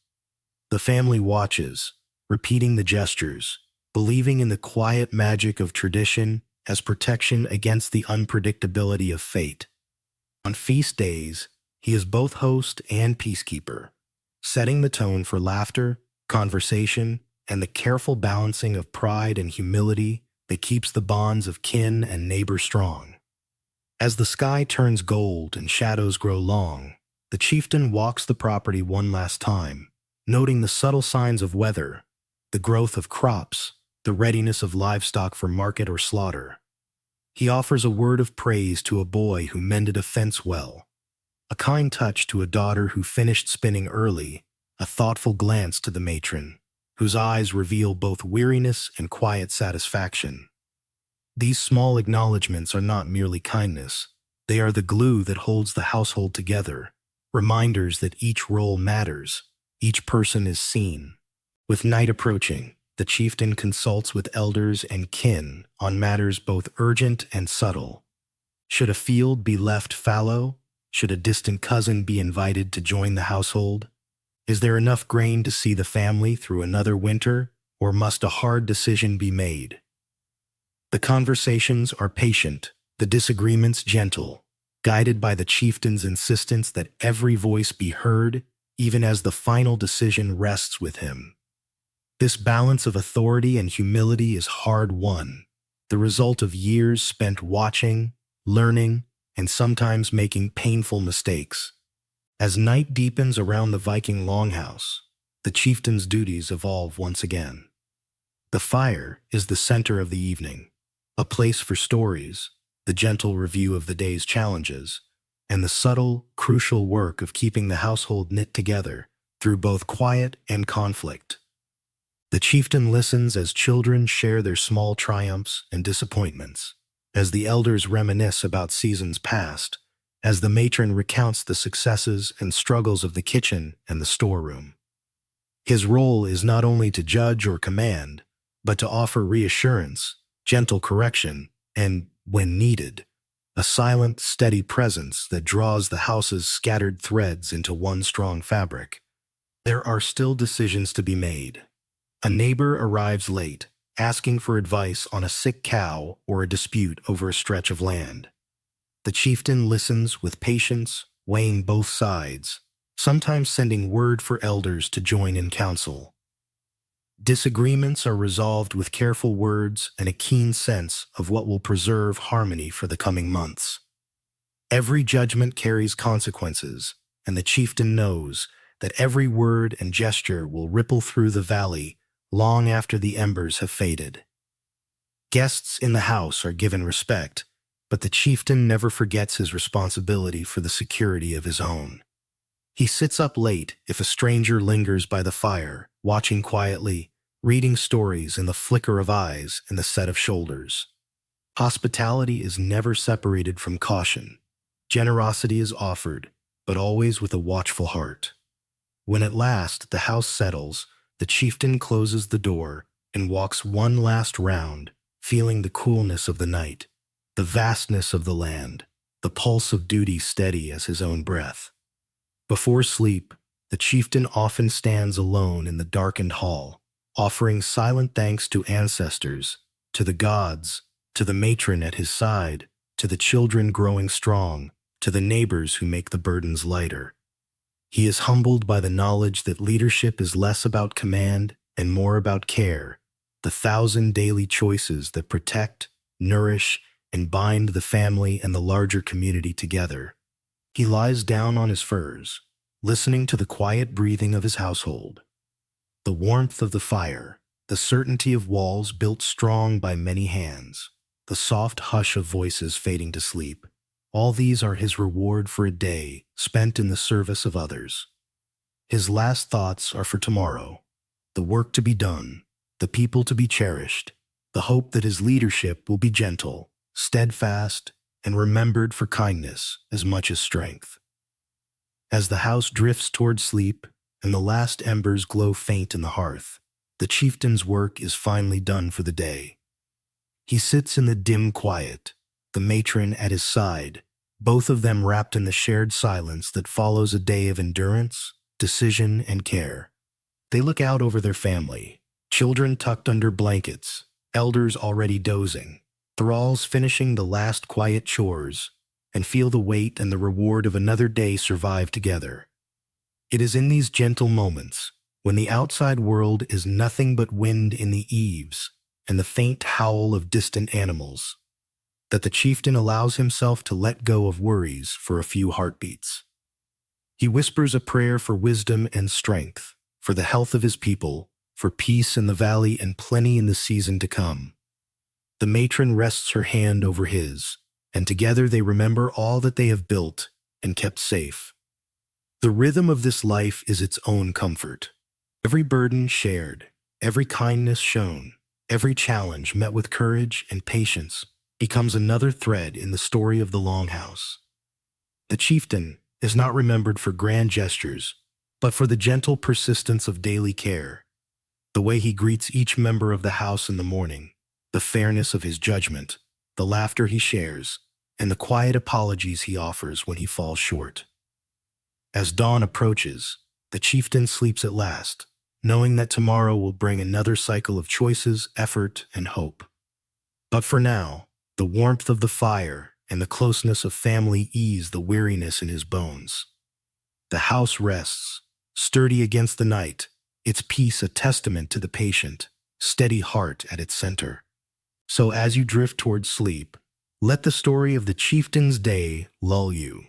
The family watches, repeating the gestures, believing in the quiet magic of tradition as protection against the unpredictability of fate. On feast days, he is both host and peacekeeper, setting the tone for laughter, conversation, and the careful balancing of pride and humility that keeps the bonds of kin and neighbor strong. As the sky turns gold and shadows grow long, the chieftain walks the property one last time, noting the subtle signs of weather, the growth of crops, the readiness of livestock for market or slaughter. He offers a word of praise to a boy who mended a fence well, a kind touch to a daughter who finished spinning early, a thoughtful glance to the matron, whose eyes reveal both weariness and quiet satisfaction. These small acknowledgments are not merely kindness. They are the glue that holds the household together, reminders that each role matters, each person is seen. With night approaching, the chieftain consults with elders and kin on matters both urgent and subtle. Should a field be left fallow? Should a distant cousin be invited to join the household? Is there enough grain to see the family through another winter, or must a hard decision be made? The conversations are patient, the disagreements gentle, guided by the chieftain's insistence that every voice be heard, even as the final decision rests with him. This balance of authority and humility is hard-won, the result of years spent watching, learning, and sometimes making painful mistakes. As night deepens around the Viking Longhouse, the chieftain's duties evolve once again. The fire is the center of the evening, a place for stories, the gentle review of the day's challenges, and the subtle, crucial work of keeping the household knit together through both quiet and conflict. The chieftain listens as children share their small triumphs and disappointments, as the elders reminisce about seasons past, as the matron recounts the successes and struggles of the kitchen and the storeroom. His role is not only to judge or command, but to offer reassurance, gentle correction, and, when needed, a silent, steady presence that draws the house's scattered threads into one strong fabric. There are still decisions to be made. A neighbor arrives late, asking for advice on a sick cow or a dispute over a stretch of land. The chieftain listens with patience, weighing both sides, sometimes sending word for elders to join in council. Disagreements are resolved with careful words and a keen sense of what will preserve harmony for the coming months. Every judgment carries consequences, and the chieftain knows that every word and gesture will ripple through the valley long after the embers have faded. Guests in the house are given respect, but the chieftain never forgets his responsibility for the security of his own. He sits up late if a stranger lingers by the fire, watching quietly, reading stories in the flicker of eyes and the set of shoulders. Hospitality is never separated from caution. Generosity is offered, but always with a watchful heart. When at last the house settles, the chieftain closes the door and walks one last round, feeling the coolness of the night, the vastness of the land, the pulse of duty steady as his own breath. Before sleep, the chieftain often stands alone in the darkened hall, offering silent thanks to ancestors, to the gods, to the matron at his side, to the children growing strong, to the neighbors who make the burdens lighter. He is humbled by the knowledge that leadership is less about command and more about care, the 1,000 daily choices that protect, nourish, and bind the family and the larger community together. He lies down on his furs, listening to the quiet breathing of his household. The warmth of the fire, the certainty of walls built strong by many hands, the soft hush of voices fading to sleep, all these are his reward for a day spent in the service of others. His last thoughts are for tomorrow, the work to be done, the people to be cherished, the hope that his leadership will be gentle, steadfast, and remembered for kindness as much as strength. As the house drifts toward sleep and the last embers glow faint in the hearth, the chieftain's work is finally done for the day. He sits in the dim quiet, the matron at his side, both of them wrapped in the shared silence that follows a day of endurance, decision, and care. They look out over their family, children tucked under blankets, elders already dozing, thralls finishing the last quiet chores, and feel the weight and the reward of another day survived together. It is in these gentle moments, when the outside world is nothing but wind in the eaves and the faint howl of distant animals, that the chieftain allows himself to let go of worries for a few heartbeats. He whispers a prayer for wisdom and strength, for the health of his people, for peace in the valley and plenty in the season to come. The matron rests her hand over his, and together they remember all that they have built and kept safe. The rhythm of this life is its own comfort. Every burden shared, every kindness shown, every challenge met with courage and patience becomes another thread in the story of the Longhouse. The chieftain is not remembered for grand gestures, but for the gentle persistence of daily care, the way he greets each member of the house in the morning, the fairness of his judgment, the laughter he shares, and the quiet apologies he offers when he falls short. As dawn approaches, the chieftain sleeps at last, knowing that tomorrow will bring another cycle of choices, effort, and hope. But for now, the warmth of the fire and the closeness of family ease the weariness in his bones. The house rests, sturdy against the night, its peace a testament to the patient, steady heart at its center. So as you drift toward sleep, let the story of the chieftain's day lull you.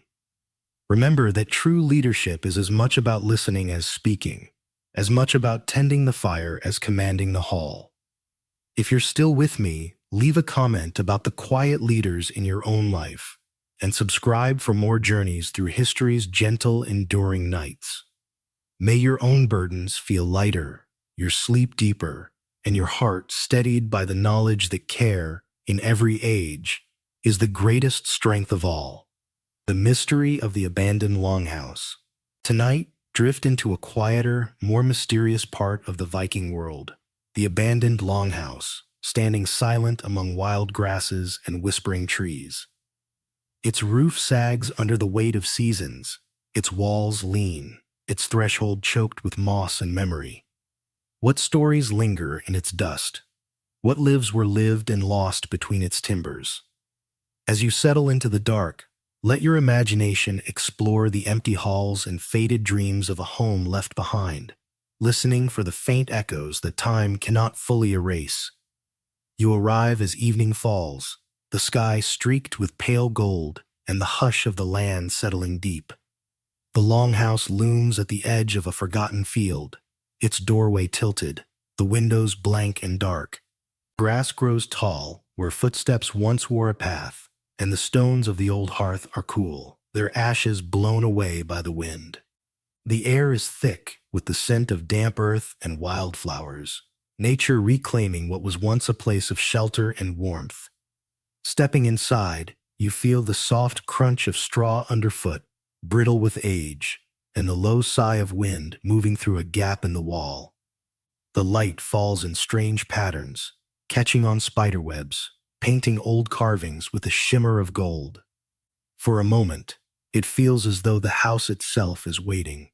Remember that true leadership is as much about listening as speaking, as much about tending the fire as commanding the hall. If you're still with me, leave a comment about the quiet leaders in your own life, and subscribe for more journeys through history's gentle, enduring nights. May your own burdens feel lighter, your sleep deeper, and your heart steadied by the knowledge that care, in every age, is the greatest strength of all. The mystery of the abandoned longhouse. Tonight, drift into a quieter, more mysterious part of the Viking world. The abandoned longhouse, standing silent among wild grasses and whispering trees. Its roof sags under the weight of seasons, its walls lean, its threshold choked with moss and memory. What stories linger in its dust? What lives were lived and lost between its timbers? As you settle into the dark, let your imagination explore the empty halls and faded dreams of a home left behind, listening for the faint echoes that time cannot fully erase. You arrive as evening falls, the sky streaked with pale gold and the hush of the land settling deep. The longhouse looms at the edge of a forgotten field, its doorway tilted, the windows blank and dark. Grass grows tall where footsteps once wore a path, and the stones of the old hearth are cool, their ashes blown away by the wind. The air is thick with the scent of damp earth and wildflowers, nature reclaiming what was once a place of shelter and warmth. Stepping inside, you feel the soft crunch of straw underfoot, brittle with age, and the low sigh of wind moving through a gap in the wall. The light falls in strange patterns, catching on spiderwebs, painting old carvings with a shimmer of gold. For a moment, it feels as though the house itself is waiting,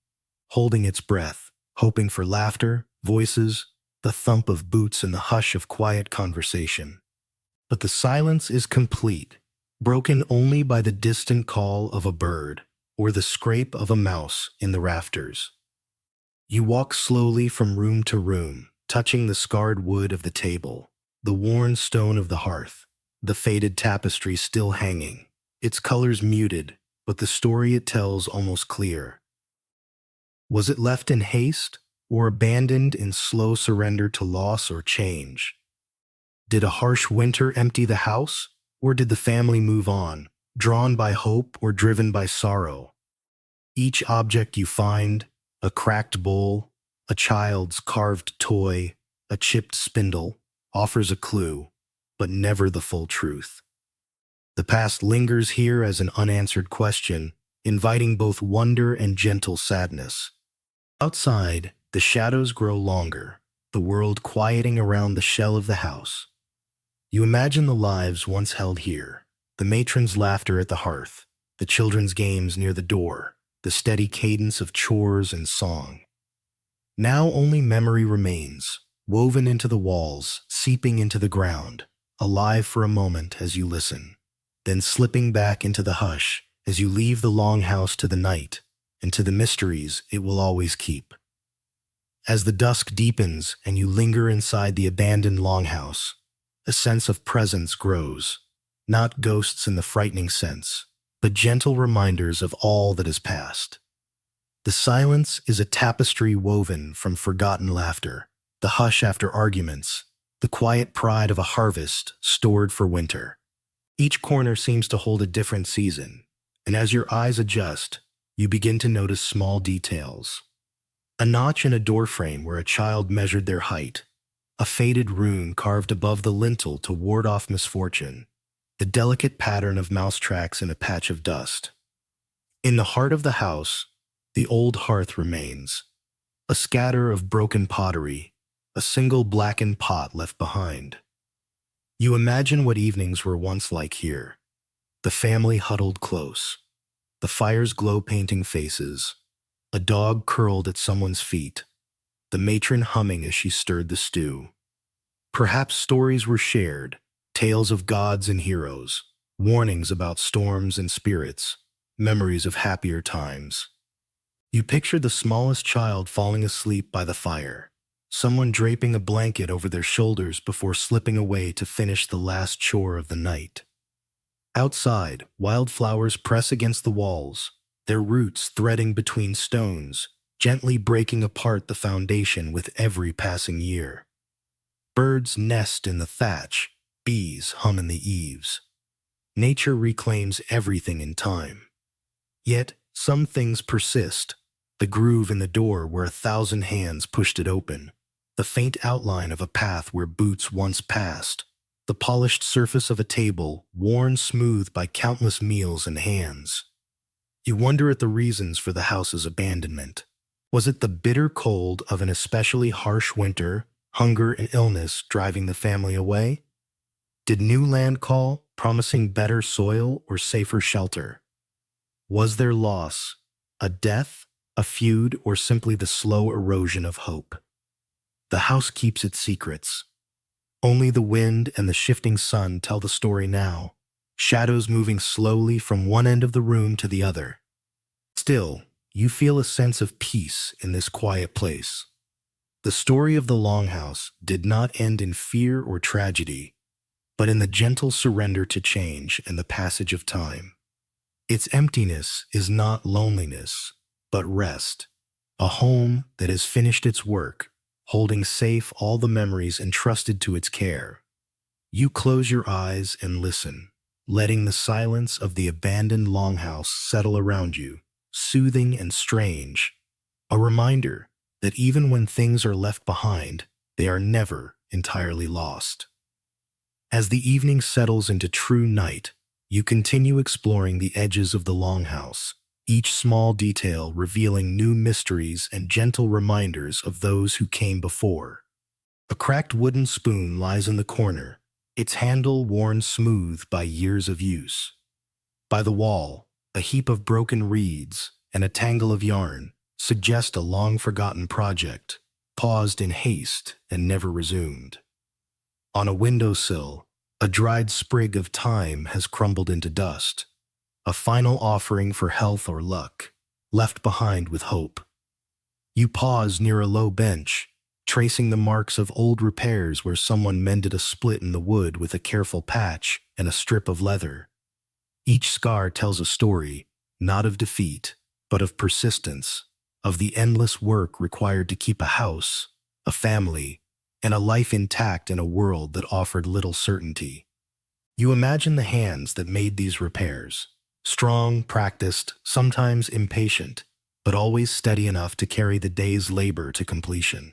holding its breath, hoping for laughter, voices, the thump of boots and the hush of quiet conversation. But the silence is complete, broken only by the distant call of a bird or the scrape of a mouse in the rafters. You walk slowly from room to room, touching the scarred wood of the table, the worn stone of the hearth, the faded tapestry still hanging, its colors muted, but the story it tells almost clear. Was it left in haste, or abandoned in slow surrender to loss or change? Did a harsh winter empty the house, or did the family move on, drawn by hope or driven by sorrow? Each object you find, a cracked bowl, a child's carved toy, a chipped spindle, offers a clue, but never the full truth. The past lingers here as an unanswered question, inviting both wonder and gentle sadness. Outside, the shadows grow longer, the world quieting around the shell of the house. You imagine the lives once held here, the matron's laughter at the hearth, the children's games near the door, the steady cadence of chores and song. Now only memory remains, woven into the walls, seeping into the ground, alive for a moment as you listen, then slipping back into the hush as you leave the longhouse to the night and to the mysteries it will always keep. As the dusk deepens and you linger inside the abandoned longhouse, a sense of presence grows, not ghosts in the frightening sense, but gentle reminders of all that is past. The silence is a tapestry woven from forgotten laughter, the hush after arguments, the quiet pride of a harvest stored for winter. Each corner seems to hold a different season, and as your eyes adjust, you begin to notice small details. A notch in a doorframe where a child measured their height, a faded rune carved above the lintel to ward off misfortune, the delicate pattern of mouse tracks in a patch of dust. In the heart of the house, the old hearth remains, a scatter of broken pottery, a single blackened pot left behind. You imagine what evenings were once like here, the family huddled close, the fire's glow painting faces, a dog curled at someone's feet, the matron humming as she stirred the stew. Perhaps stories were shared, tales of gods and heroes, warnings about storms and spirits, memories of happier times. You picture the smallest child falling asleep by the fire, someone draping a blanket over their shoulders before slipping away to finish the last chore of the night. Outside, wildflowers press against the walls, their roots threading between stones, gently breaking apart the foundation with every passing year. Birds nest in the thatch, bees hum in the eaves. Nature reclaims everything in time. Yet, some things persist. The groove in the door where 1,000 hands pushed it open, the faint outline of a path where boots once passed, the polished surface of a table worn smooth by countless meals and hands. You wonder at the reasons for the house's abandonment. Was it the bitter cold of an especially harsh winter, hunger and illness driving the family away? Did new land call, promising better soil or safer shelter? Was there loss, a death, a feud, or simply the slow erosion of hope? The house keeps its secrets. Only the wind and the shifting sun tell the story now, shadows moving slowly from one end of the room to the other. Still, you feel a sense of peace in this quiet place. The story of the Longhouse did not end in fear or tragedy, but in the gentle surrender to change and the passage of time. Its emptiness is not loneliness, but rest, a home that has finished its work, holding safe all the memories entrusted to its care. You close your eyes and listen, letting the silence of the abandoned longhouse settle around you, soothing and strange, a reminder that even when things are left behind, they are never entirely lost. As the evening settles into true night, you continue exploring the edges of the longhouse, each small detail revealing new mysteries and gentle reminders of those who came before. A cracked wooden spoon lies in the corner, its handle worn smooth by years of use. By the wall, a heap of broken reeds and a tangle of yarn suggest a long-forgotten project, paused in haste and never resumed. On a windowsill, a dried sprig of thyme has crumbled into dust, a final offering for health or luck, left behind with hope. You pause near a low bench, tracing the marks of old repairs where someone mended a split in the wood with a careful patch and a strip of leather. Each scar tells a story, not of defeat, but of persistence, of the endless work required to keep a house, a family, and a life intact in a world that offered little certainty. You imagine the hands that made these repairs, strong, practiced, sometimes impatient, but always steady enough to carry the day's labor to completion.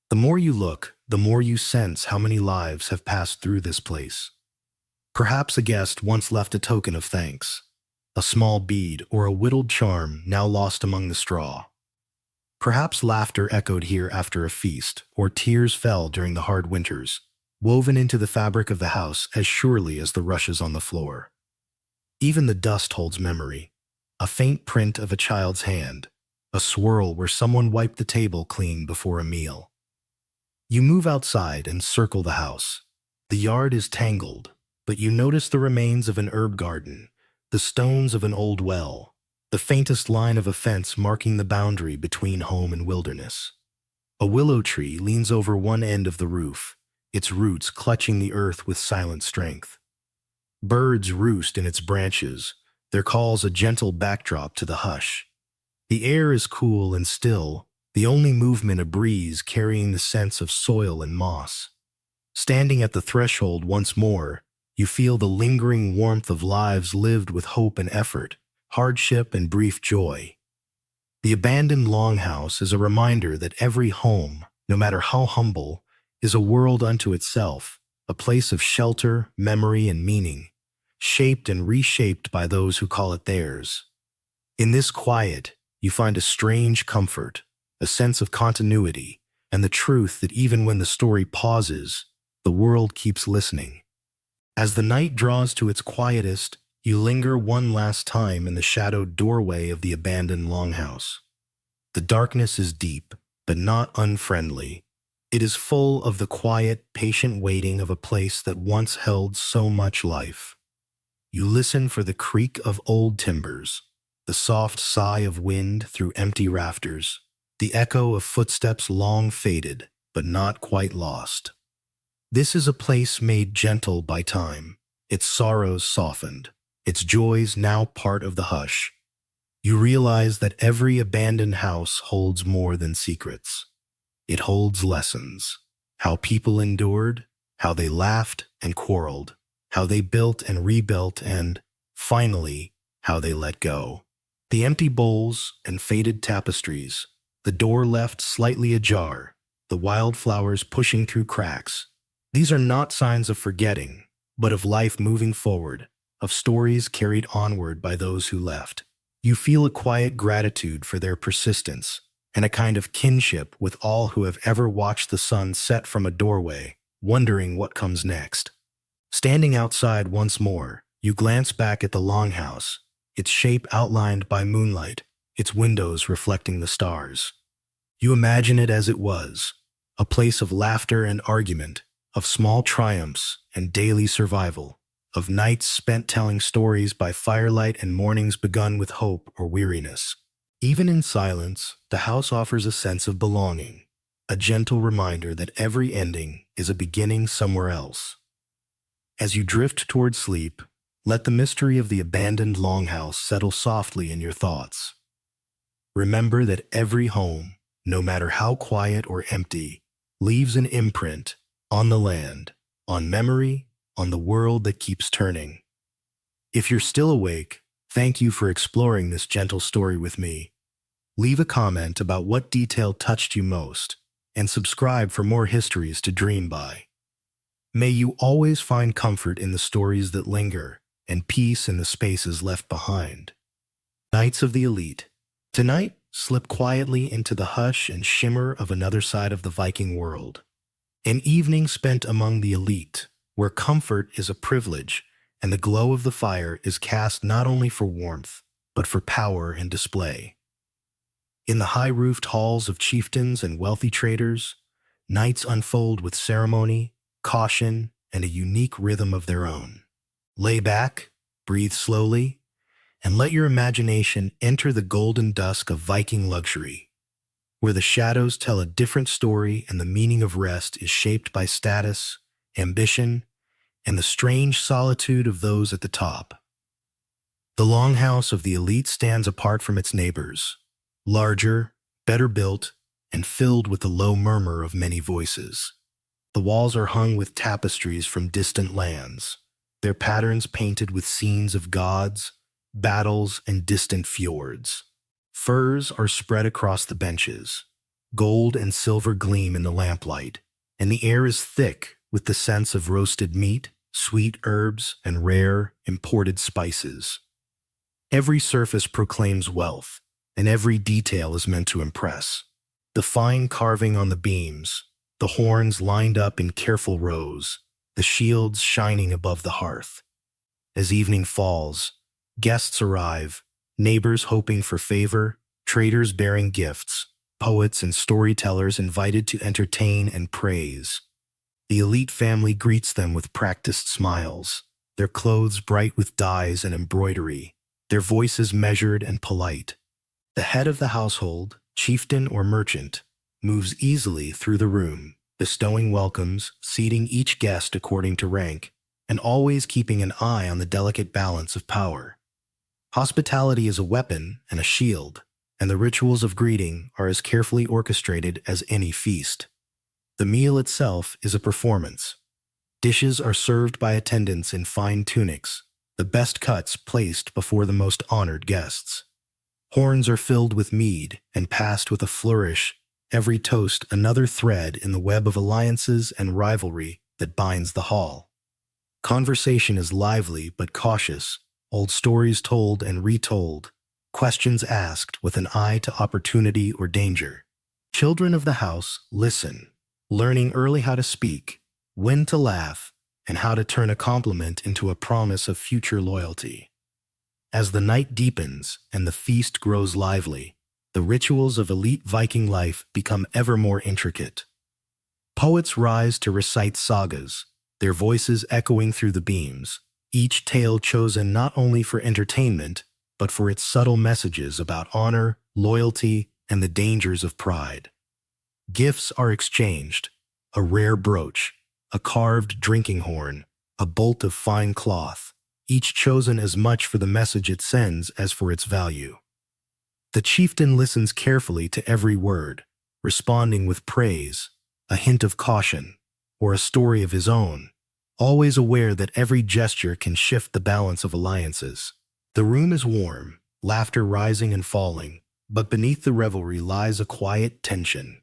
The more you look, the more you sense how many lives have passed through this place. Perhaps a guest once left a token of thanks, a small bead or a whittled charm now lost among the straw. Perhaps laughter echoed here after a feast, or tears fell during the hard winters, woven into the fabric of the house as surely as the rushes on the floor. Even the dust holds memory, a faint print of a child's hand, a swirl where someone wiped the table clean before a meal. You move outside and circle the house. The yard is tangled, but you notice the remains of an herb garden, the stones of an old well, the faintest line of a fence marking the boundary between home and wilderness. A willow tree leans over one end of the roof, its roots clutching the earth with silent strength. Birds roost in its branches, their calls a gentle backdrop to the hush. The air is cool and still, the only movement a breeze carrying the sense of soil and moss. Standing at the threshold once more, you feel the lingering warmth of lives lived with hope and effort, hardship and brief joy. The abandoned longhouse is a reminder that every home, no matter how humble, is a world unto itself, a place of shelter, memory, and meaning, shaped and reshaped by those who call it theirs. In this quiet, you find a strange comfort, a sense of continuity, and the truth that even when the story pauses, the world keeps listening. As the night draws to its quietest, you linger one last time in the shadowed doorway of the abandoned longhouse. The darkness is deep, but not unfriendly. It is full of the quiet, patient waiting of a place that once held so much life. You listen for the creak of old timbers, the soft sigh of wind through empty rafters, the echo of footsteps long faded, but not quite lost. This is a place made gentle by time, its sorrows softened, its joys now part of the hush. You realize that every abandoned house holds more than secrets. It holds lessons, how people endured, how they laughed and quarreled, how they built and rebuilt, and, finally, how they let go. The empty bowls and faded tapestries, the door left slightly ajar, the wildflowers pushing through cracks. These are not signs of forgetting, but of life moving forward, of stories carried onward by those who left. You feel a quiet gratitude for their persistence and a kind of kinship with all who have ever watched the sun set from a doorway, wondering what comes next. Standing outside once more, you glance back at the Longhouse, its shape outlined by moonlight, its windows reflecting the stars. You imagine it as it was, a place of laughter and argument, of small triumphs and daily survival, of nights spent telling stories by firelight and mornings begun with hope or weariness. Even in silence, the house offers a sense of belonging, a gentle reminder that every ending is a beginning somewhere else. As you drift toward sleep, let the mystery of the abandoned Longhouse settle softly in your thoughts. Remember that every home, no matter how quiet or empty, leaves an imprint on the land, on memory, on the world that keeps turning. If you're still awake, thank you for exploring this gentle story with me. Leave a comment about what detail touched you most, and subscribe for more histories to dream by. May you always find comfort in the stories that linger, and peace in the spaces left behind. Knights of the Elite. Tonight, slip quietly into the hush and shimmer of another side of the Viking world. An evening spent among the elite, where comfort is a privilege and the glow of the fire is cast not only for warmth, but for power and display. In the high-roofed halls of chieftains and wealthy traders, nights unfold with ceremony, caution, and a unique rhythm of their own. Lay back, breathe slowly, and let your imagination enter the golden dusk of Viking luxury, where the shadows tell a different story and the meaning of rest is shaped by status, ambition, and the strange solitude of those at the top. The Longhouse of the Elite stands apart from its neighbors, larger, better built, and filled with the low murmur of many voices. The walls are hung with tapestries from distant lands, their patterns painted with scenes of gods, battles, and distant fjords. Furs are spread across the benches. Gold and silver gleam in the lamplight, and the air is thick with the sense of roasted meat, sweet herbs, and rare, imported spices. Every surface proclaims wealth, and every detail is meant to impress. The fine carving on the beams, the horns lined up in careful rows, the shields shining above the hearth. As evening falls, guests arrive, neighbors hoping for favor, traders bearing gifts, poets and storytellers invited to entertain and praise. The elite family greets them with practiced smiles, their clothes bright with dyes and embroidery, their voices measured and polite. The head of the household, chieftain or merchant, moves easily through the room, bestowing welcomes, seating each guest according to rank, and always keeping an eye on the delicate balance of power. Hospitality is a weapon and a shield, and the rituals of greeting are as carefully orchestrated as any feast. The meal itself is a performance. Dishes are served by attendants in fine tunics, the best cuts placed before the most honored guests. Horns are filled with mead and passed with a flourish, every toast another thread in the web of alliances and rivalry that binds the hall. Conversation is lively but cautious, old stories told and retold, questions asked with an eye to opportunity or danger. Children of the house listen, learning early how to speak, when to laugh, and how to turn a compliment into a promise of future loyalty. As the night deepens and the feast grows lively, the rituals of elite Viking life become ever more intricate. Poets rise to recite sagas, their voices echoing through the beams, each tale chosen not only for entertainment, but for its subtle messages about honor, loyalty, and the dangers of pride. Gifts are exchanged, a rare brooch, a carved drinking horn, a bolt of fine cloth, each chosen as much for the message it sends as for its value. The chieftain listens carefully to every word, responding with praise, a hint of caution, or a story of his own, always aware that every gesture can shift the balance of alliances. The room is warm, laughter rising and falling, but beneath the revelry lies a quiet tension.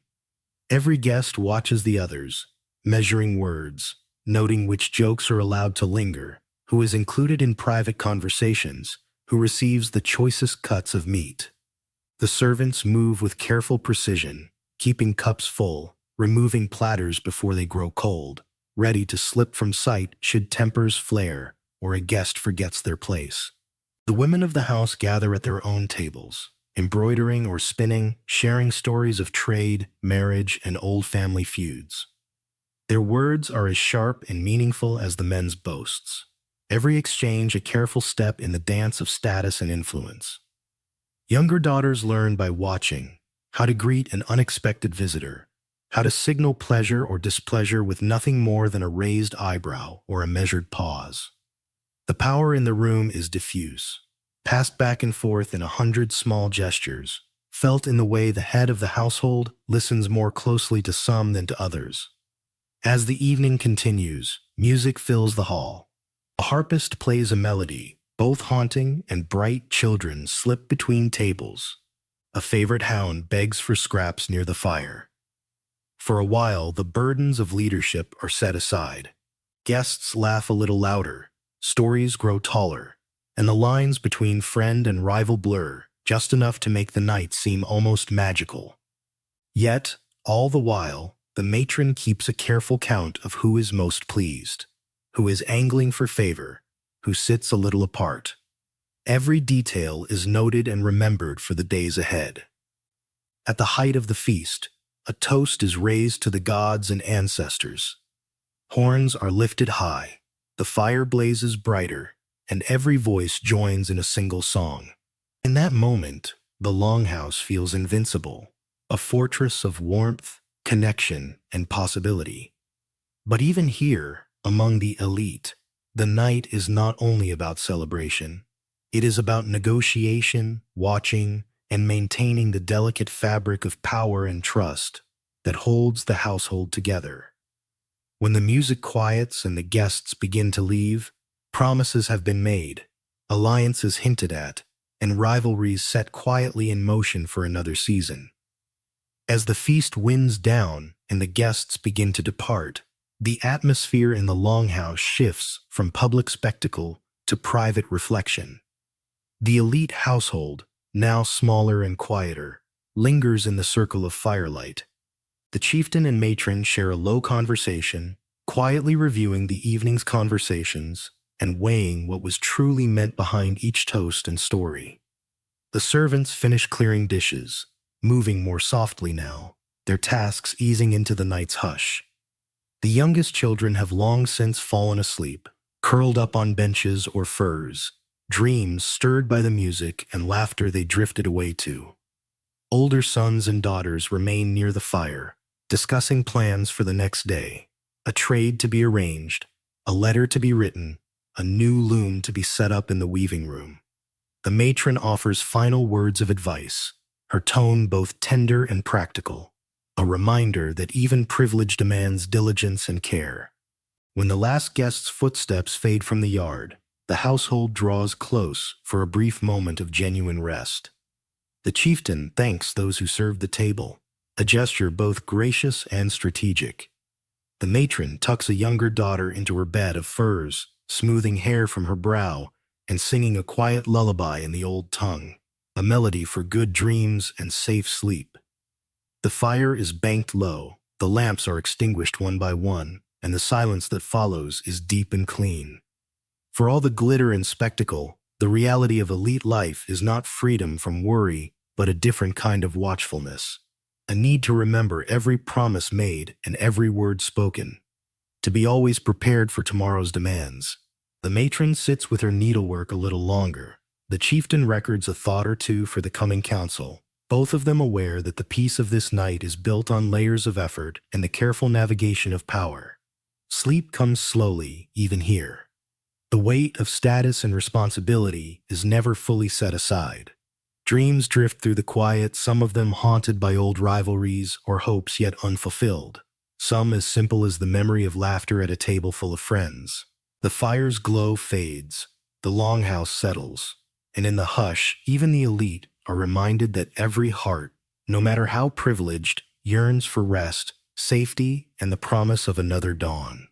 Every guest watches the others, measuring words, noting which jokes are allowed to linger, who is included in private conversations, who receives the choicest cuts of meat. The servants move with careful precision, keeping cups full, removing platters before they grow cold, ready to slip from sight should tempers flare or a guest forgets their place. The women of the house gather at their own tables, embroidering or spinning, sharing stories of trade, marriage, and old family feuds. Their words are as sharp and meaningful as the men's boasts. Every exchange a careful step in the dance of status and influence. Younger daughters learn by watching how to greet an unexpected visitor, how to signal pleasure or displeasure with nothing more than a raised eyebrow or a measured pause. The power in the room is diffuse, passed back and forth in 100 small gestures, felt in the way the head of the household listens more closely to some than to others. As the evening continues, music fills the hall. A harpist plays a melody, both haunting and bright children slip between tables. A favorite hound begs for scraps near the fire. For a while, the burdens of leadership are set aside. Guests laugh a little louder, stories grow taller, and the lines between friend and rival blur just enough to make the night seem almost magical. Yet, all the while, the matron keeps a careful count of who is most pleased, who is angling for favor, who sits a little apart. Every detail is noted and remembered for the days ahead. At the height of the feast, a toast is raised to the gods and ancestors. Horns are lifted high, the fire blazes brighter, and every voice joins in a single song. In that moment, the Longhouse feels invincible, a fortress of warmth, connection, and possibility. But even here, among the elite, the night is not only about celebration. It is about negotiation, watching, and maintaining the delicate fabric of power and trust that holds the household together. When the music quiets and the guests begin to leave, promises have been made, alliances hinted at, and rivalries set quietly in motion for another season. As the feast winds down and the guests begin to depart, the atmosphere in the Longhouse shifts from public spectacle to private reflection. The elite household, now smaller and quieter, lingers in the circle of firelight. The chieftain and matron share a low conversation, quietly reviewing the evening's conversations and weighing what was truly meant behind each toast and story. The servants finish clearing dishes, moving more softly now, their tasks easing into the night's hush. The youngest children have long since fallen asleep, curled up on benches or furs, dreams stirred by the music and laughter they drifted away to. Older sons and daughters remain near the fire, discussing plans for the next day, a trade to be arranged, a letter to be written, a new loom to be set up in the weaving room. The matron offers final words of advice, her tone both tender and practical, a reminder that even privilege demands diligence and care. When the last guest's footsteps fade from the yard, the household draws close for a brief moment of genuine rest. The chieftain thanks those who served the table, a gesture both gracious and strategic. The matron tucks a younger daughter into her bed of furs, smoothing hair from her brow and singing a quiet lullaby in the old tongue, a melody for good dreams and safe sleep. The fire is banked low, the lamps are extinguished one by one, and the silence that follows is deep and clean. For all the glitter and spectacle, the reality of elite life is not freedom from worry, but a different kind of watchfulness. A need to remember every promise made and every word spoken. To be always prepared for tomorrow's demands. The matron sits with her needlework a little longer. The chieftain records a thought or two for the coming council, both of them aware that the peace of this night is built on layers of effort and the careful navigation of power. Sleep comes slowly, even here. The weight of status and responsibility is never fully set aside. Dreams drift through the quiet, some of them haunted by old rivalries or hopes yet unfulfilled, some as simple as the memory of laughter at a table full of friends. The fire's glow fades, the Longhouse settles, and in the hush, even the elite are reminded that every heart, no matter how privileged, yearns for rest, safety, and the promise of another dawn.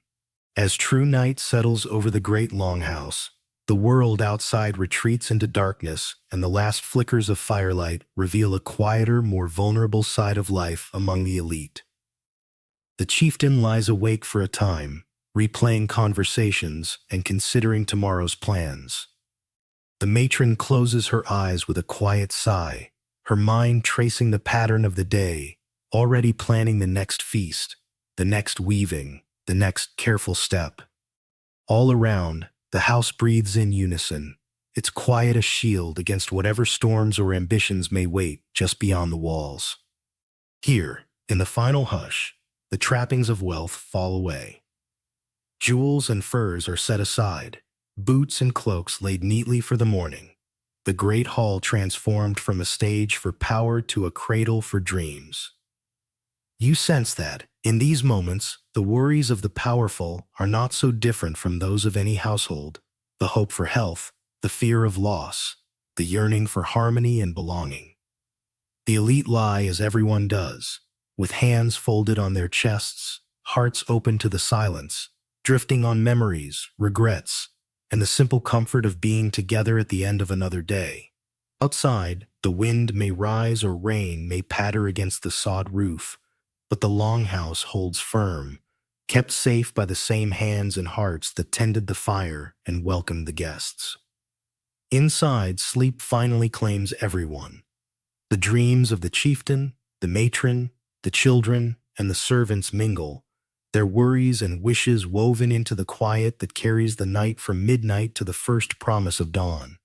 As true night settles over the great Longhouse, The world outside retreats into darkness, and the last flickers of firelight reveal a quieter, more vulnerable side of life among the elite. The chieftain lies awake for a time, replaying conversations and considering tomorrow's plans. The matron closes her eyes with a quiet sigh, her mind tracing the pattern of the day, already planning the next feast, the next weaving, the next careful step. All around, the house breathes in unison, its quiet a shield against whatever storms or ambitions may wait just beyond the walls. Here, in the final hush, the trappings of wealth fall away. Jewels and furs are set aside, boots and cloaks laid neatly for the morning, the great hall transformed from a stage for power to a cradle for dreams. You sense that, in these moments, the worries of the powerful are not so different from those of any household: the hope for health, the fear of loss, the yearning for harmony and belonging. The elite lie as everyone does, with hands folded on their chests, hearts open to the silence, drifting on memories, regrets, and the simple comfort of being together at the end of another day. Outside, the wind may rise or rain may patter against the sod roof, but the Longhouse holds firm, kept safe by the same hands and hearts that tended the fire and welcomed the guests. Inside, sleep finally claims everyone. The dreams of the chieftain, the matron, the children, and the servants mingle, their worries and wishes woven into the quiet that carries the night from midnight to the first promise of dawn.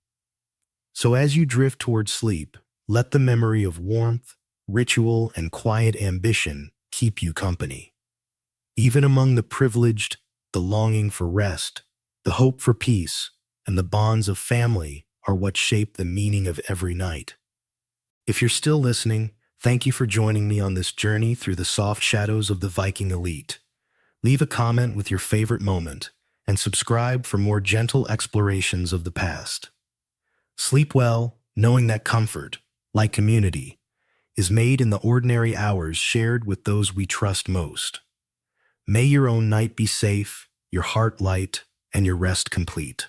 So as you drift towards sleep, let the memory of warmth, ritual, and quiet ambition keep you company. Even among the privileged, the longing for rest, the hope for peace, and the bonds of family are what shape the meaning of every night. If you're still listening, thank you for joining me on this journey through the soft shadows of the Viking elite. Leave a comment with your favorite moment, and subscribe for more gentle explorations of the past. Sleep well, knowing that comfort, like community, is made in the ordinary hours shared with those we trust most. May your own night be safe, your heart light, and your rest complete.